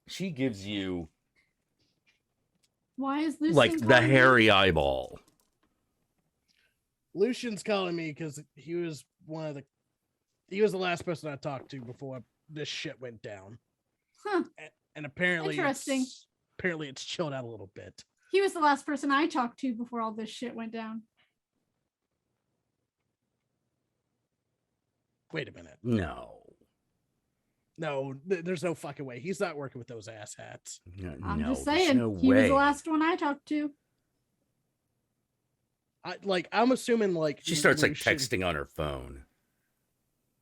She gives you Why is Lucian like the calling you? hairy eyeball. Lucian's calling me because he was the last person I talked to before this shit went down. Huh. And apparently Interesting. It's chilled out a little bit. He was the last person I talked to before all this shit went down. Wait a minute. No, There's no fucking way. He's not working with those ass hats. I'm no, just there's saying. no He was way. the last one I talked to. I'm assuming like She starts like Lucian- texting on her phone.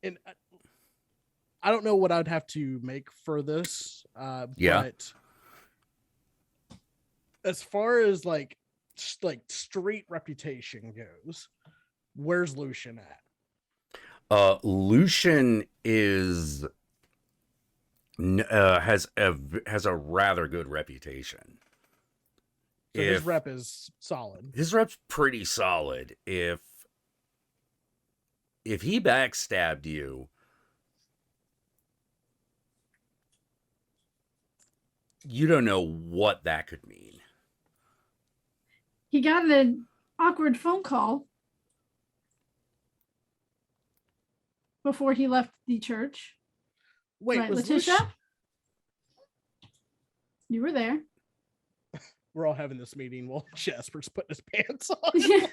and I don't know what I'd have to make for this. Yeah. But as far as like street reputation goes, where's Lucian at? Lucian is has a rather good reputation. So his rep is solid. His rep's pretty solid. If he backstabbed you, you don't know what that could mean. He got an awkward phone call before he left the church. Wait, Right, was Leticia? Lucian? You were there. We're all having this meeting while Jasper's putting his pants on. Yeah.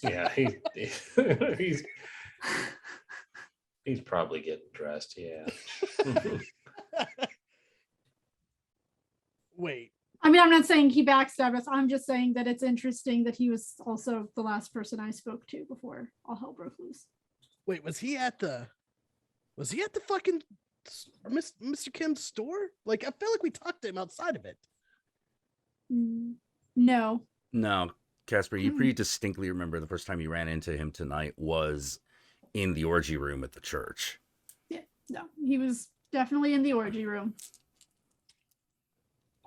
Yeah, he's probably getting dressed. Yeah. Wait, I mean, I'm not saying he backstabbed us. I'm just saying that it's interesting that he was also the last person I spoke to before all hell broke loose. was he at the fucking Mr. Kim's store? Like, I feel like we talked to him outside of it. No. No, Casper, you pretty distinctly remember the first time you ran into him tonight was in the orgy room at the church. Yeah, no. He was definitely in the orgy room.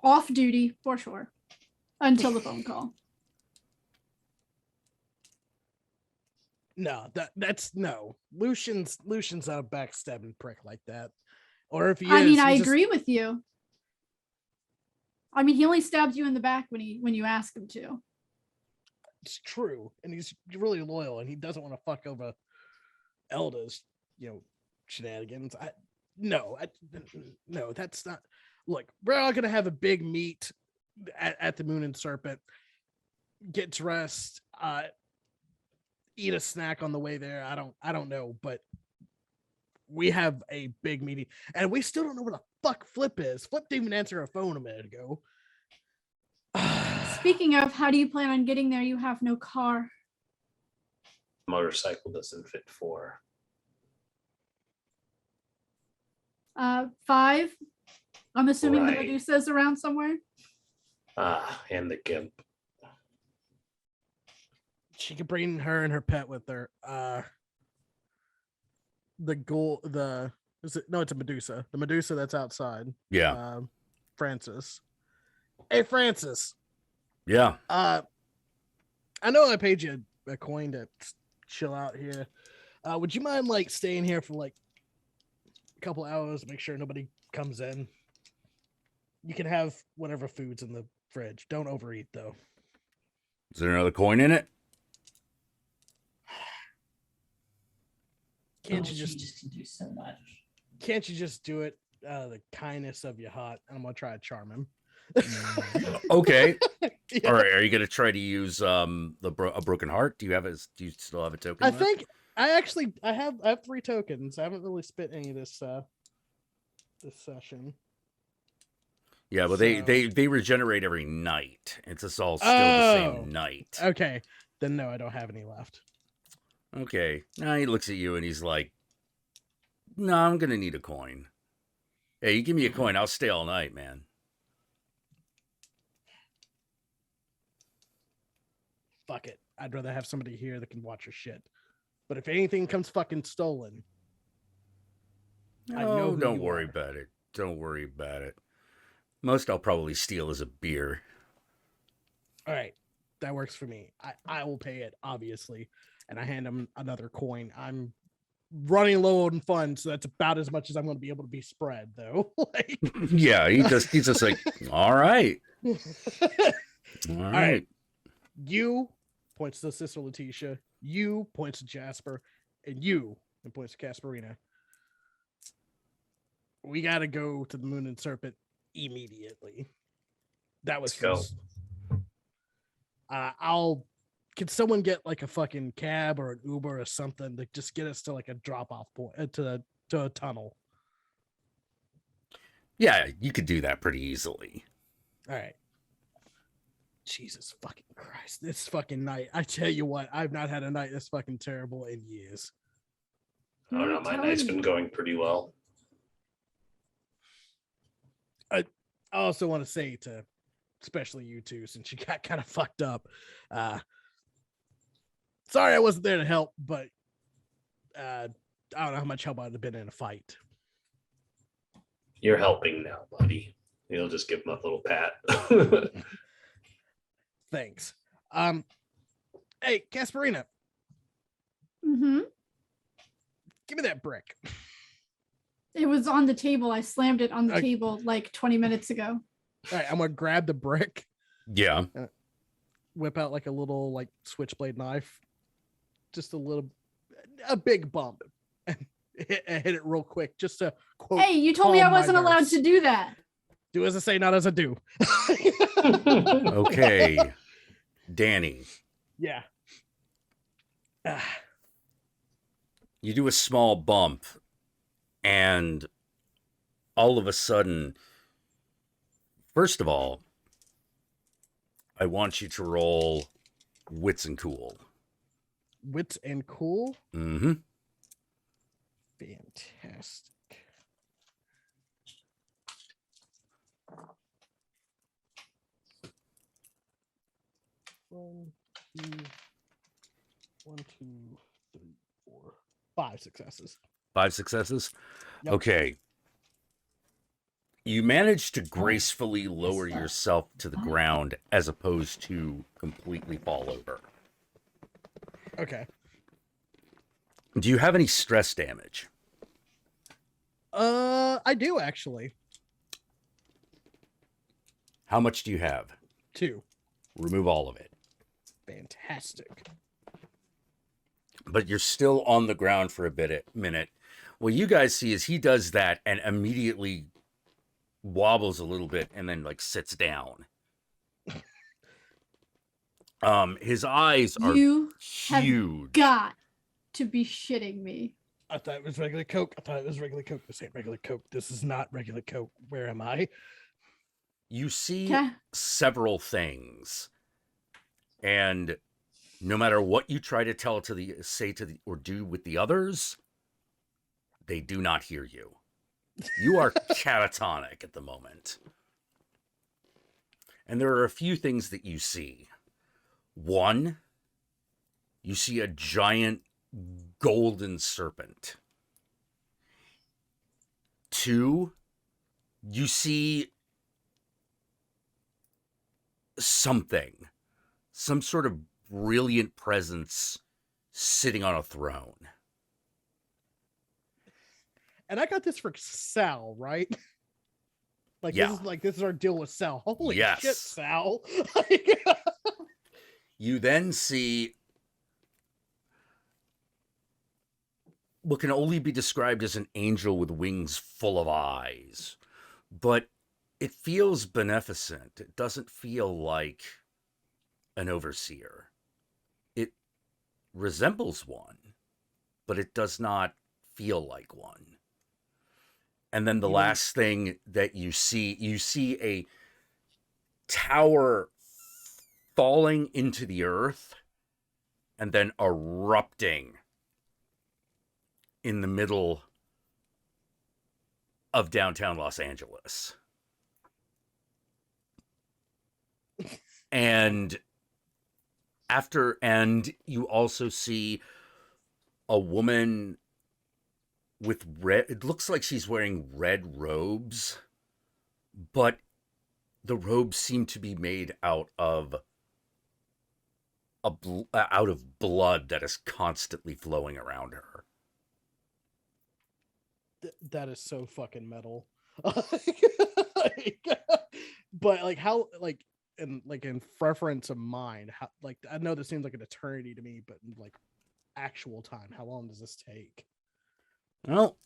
Off duty, for sure. Until the phone call. No, that's no. Lucian's not a backstabbing prick like that. Or if he I is, mean, he I just- agree with you. I mean, he only stabs you in the back when you ask him to. It's true, and he's really loyal, and he doesn't want to fuck over Elda's, shenanigans. No, that's not. Look, we're all gonna have a big meet at the Moon and Serpent. Get dressed, eat a snack on the way there. I don't know, but we have a big meeting, and we still don't know where the fuck Flip is. Flip didn't even answer her phone a minute ago. Speaking of, how do you plan on getting there? You have no car. Motorcycle doesn't fit 4. 5. I'm assuming the Right. Medusa's around somewhere. And the gimp. She could bring her and her pet with her. The ghoul, it's a Medusa. The Medusa that's outside. Yeah. Francis. Hey, Francis. Yeah. I know I paid you a coin to chill out here. Would you mind staying here for a couple hours, make sure nobody comes in. You can have whatever food's in the fridge. Don't overeat, though. Is there another coin in it? Can't Oh, you she just can do so much. can't you just do it out of the kindness of your heart? And I'm gonna try to charm him. Okay. Yeah. All right. Are you gonna try to use a broken heart? Do you still have a token? I left? think I have 3 tokens. I haven't really spent any this session. Yeah, but So- they regenerate every night. It's just all still the Oh. same night. Okay, then no, I don't have any left. Okay. Now he looks at you and he's like, "No, I'm gonna need a coin. Hey, you give me a coin, I'll stay all night, man." Fuck it. I'd rather have somebody here that can watch your shit. But if anything comes fucking stolen, I know No, who don't you worry are. about it. Don't worry about it. Most I'll probably steal is a beer. all right, that works for me. I will pay it, obviously. And I hand him another coin. I'm running low on funds, so that's about as much as I'm going to be able to be spread, though. Like, Yeah, he's just like, all right. All right. right. You points to Sister Leticia. You points to Jasper, and you and points to Casperina. We got to go to the Moon and Serpent immediately. That was Let's go. Can someone get like a fucking cab or an Uber or something to just get us to like a drop off point to a tunnel? Yeah, you could do that pretty easily. All right. Jesus fucking Christ. This fucking night. I tell you what, I've not had a night this fucking terrible in years. I don't know. My night's been going pretty well. I also want to say to especially you two, since you got kind of fucked up. Sorry I wasn't there to help, but I don't know how much help I'd have been in a fight. You're helping now, buddy. You'll just give him a little pat. Thanks. Hey, Casperina, Mm-hmm. give me that brick. It was on the table. I slammed it on the Okay. table like 20 minutes ago. All right, I'm gonna grab the brick, Yeah. whip out like a little like switchblade knife, just a big bump, and hit it real quick, just to quote. Hey, you told me I calm my wasn't allowed nerves. to do that. Do as I say, not as I do. Okay. Danny, Yeah. you do a small bump, and all of a sudden, first of all, I want you to roll wits and cool. Wits and cool. Mm-hmm. Fantastic. One, two, three, 4, 5 successes. 5 successes? Yep. Okay. You manage to gracefully lower yourself to the ground as opposed to completely fall over. Okay. Do you have any stress damage? I do actually. How much do you have? 2. Remove all of it. Fantastic. But you're still on the ground for a minute. What you guys see is he does that and immediately wobbles a little bit and then like sits down. His eyes are You have huge. got to be shitting me. I thought it was regular Coke. This ain't regular Coke. This is not regular Coke. Where am I? You see Okay. several things, and no matter what you try to say or do with the others, they do not hear you. You are catatonic at the moment. And there are a few things that you see. One, you see a giant golden serpent. 2, you see something, some sort of brilliant presence sitting on a throne. And I got this for Sal, right? Like Yeah. this is our deal with Sal. Holy Yes. shit, Sal. You then see what can only be described as an angel with wings full of eyes, but it feels beneficent. It doesn't feel like an overseer. It resembles one, but it does not feel like one. And then the last thing that you see a tower falling into the earth and then erupting in the middle of downtown Los Angeles. And you also see a woman with red, it looks like she's wearing red robes, but the robes seem to be made out of blood that is constantly flowing around her. That is so fucking metal. But like how in reference of mine, how, like, I know this seems like an eternity to me, but like actual time, how long does this take? Well,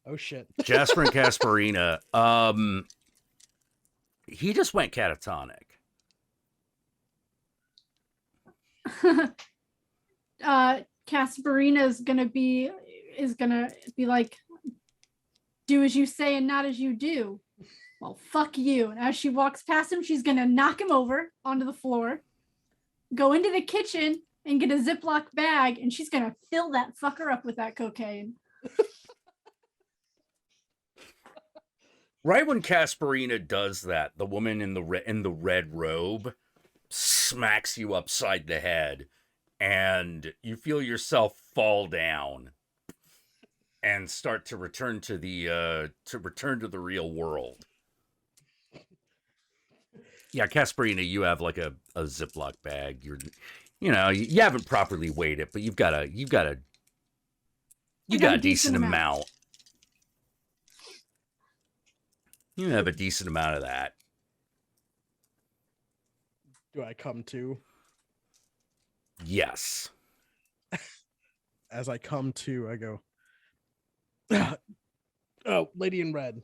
oh shit. Jasper and Casparina, he just went catatonic. Casparina is gonna be like, do as you say and not as you do. Well, fuck you. And as she walks past him, she's gonna knock him over onto the floor, go into the kitchen and get a Ziploc bag, and she's gonna fill that fucker up with that cocaine. Right when Casparina does that, the woman in the red robe smacks you upside the head, and you feel yourself fall down and start to return to the real world. Yeah, Casparina, you have like a Ziploc bag. You haven't properly weighed it, but you've got a decent amount. You have a decent amount of that. Do I come to? Yes. As I come to, I go, oh, Lady in Red,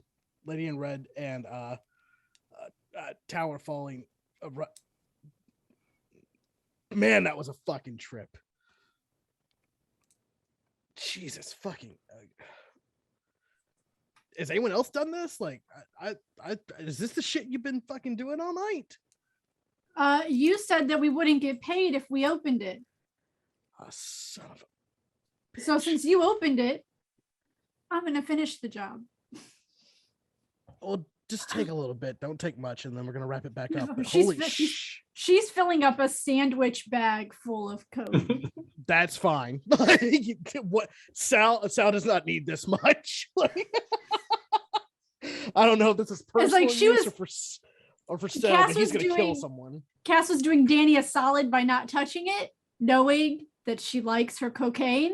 and tower falling. Man, that was a fucking trip. Jesus fucking. Has anyone else done this? Like, I is this the shit you've been fucking doing all night? You said that we wouldn't get paid if we opened it. Son of a bitch. So since you opened it, I'm gonna finish the job. Well, just take a little bit. Don't take much, and then we're gonna wrap it back up. But She's filling up a sandwich bag full of coke. That's fine. What Sal does not need this much. I don't know if this is personal like she use was, or for Sal, but he's gonna kill someone. Cass was doing Danny a solid by not touching it, knowing that she likes her cocaine.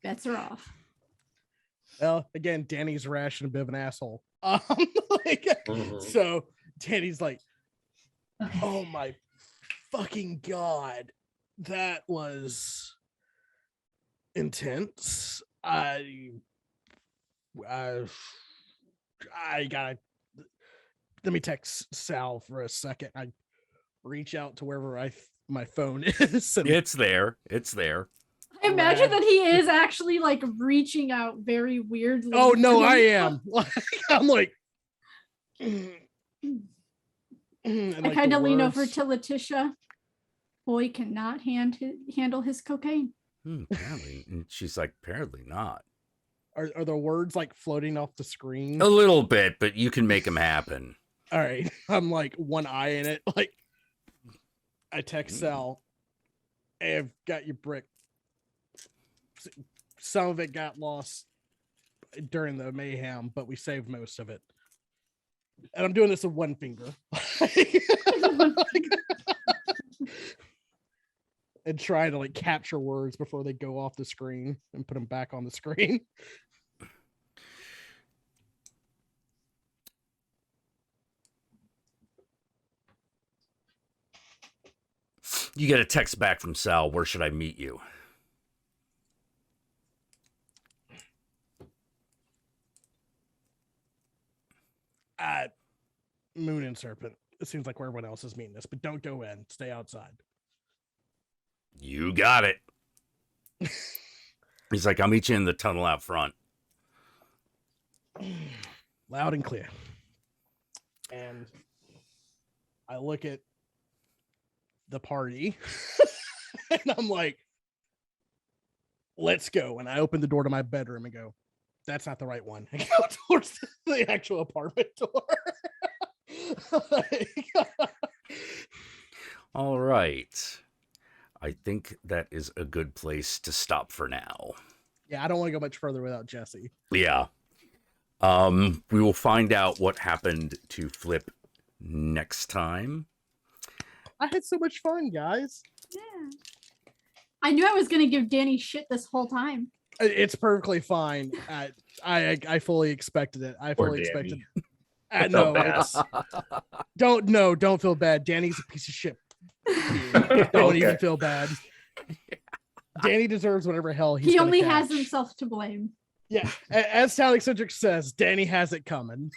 Bets her off. Well, again, Danny's rash and a bit of an asshole. So Danny's like, oh my fucking God, that was intense. I gotta, let me text Sal for a second. I reach out to wherever my phone is. And It's there. I imagine that he is actually like reaching out very weirdly. Oh no, I am. I'm like, I kind of lean over to Leticia. Boy cannot handle his cocaine. Apparently, and she's like, apparently not. Are the words like floating off the screen? A little bit, but you can make them happen. All right, I'm like one eye in it. Like, I text Sal, hey, I've got your brick. Some of it got lost during the mayhem, but we saved most of it. And I'm doing this with one finger. and try to like capture words before they go off the screen and put them back on the screen. You get a text back from Sal. Where should I meet you? At Moon and Serpent. It seems like where everyone else is meeting us, but don't go in. Stay outside. You got it. He's like, I'll meet you in the tunnel out front. Loud and clear. And I look at the party and I'm like, let's go. And I open the door to my bedroom and go, that's not the right one. And go towards the actual apartment door. All right. I think that is a good place to stop for now. Yeah, I don't want to go much further without Jesse. Yeah. We will find out what happened to Flip next time. I had so much fun, guys. Yeah. I knew I was gonna give Danny shit this whole time. It's perfectly fine. I fully expected it. I fully expected. No, it's don't feel bad. Danny's a piece of shit. Don't even feel bad. Danny deserves whatever hell He only catch. has himself to blame. Yeah, as Town Eccentric says, Danny has it coming.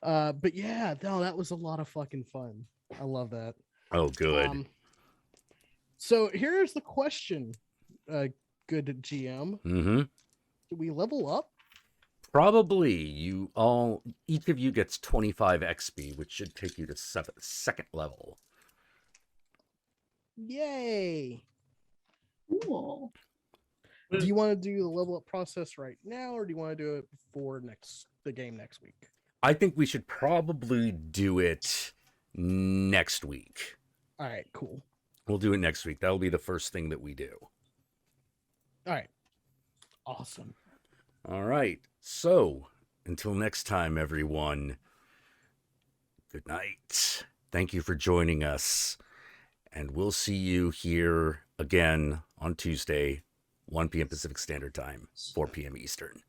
But yeah, no, that was a lot of fucking fun. I love that. Oh, good. So here's the question, good GM. Mm-hmm. Do we level up? Probably. Each of you gets 25 XP, which should take you to second level. Yay! Cool. Do you want to do the level up process right now, or do you want to do it before the game next week? I think we should probably do it next week. All right, cool. We'll do it next week. That'll be the first thing that we do. All right. Awesome. All right. So, until next time, everyone, good night. Thank you for joining us. And we'll see you here again on Tuesday, 1 p.m. Pacific Standard Time, 4 p.m. Eastern.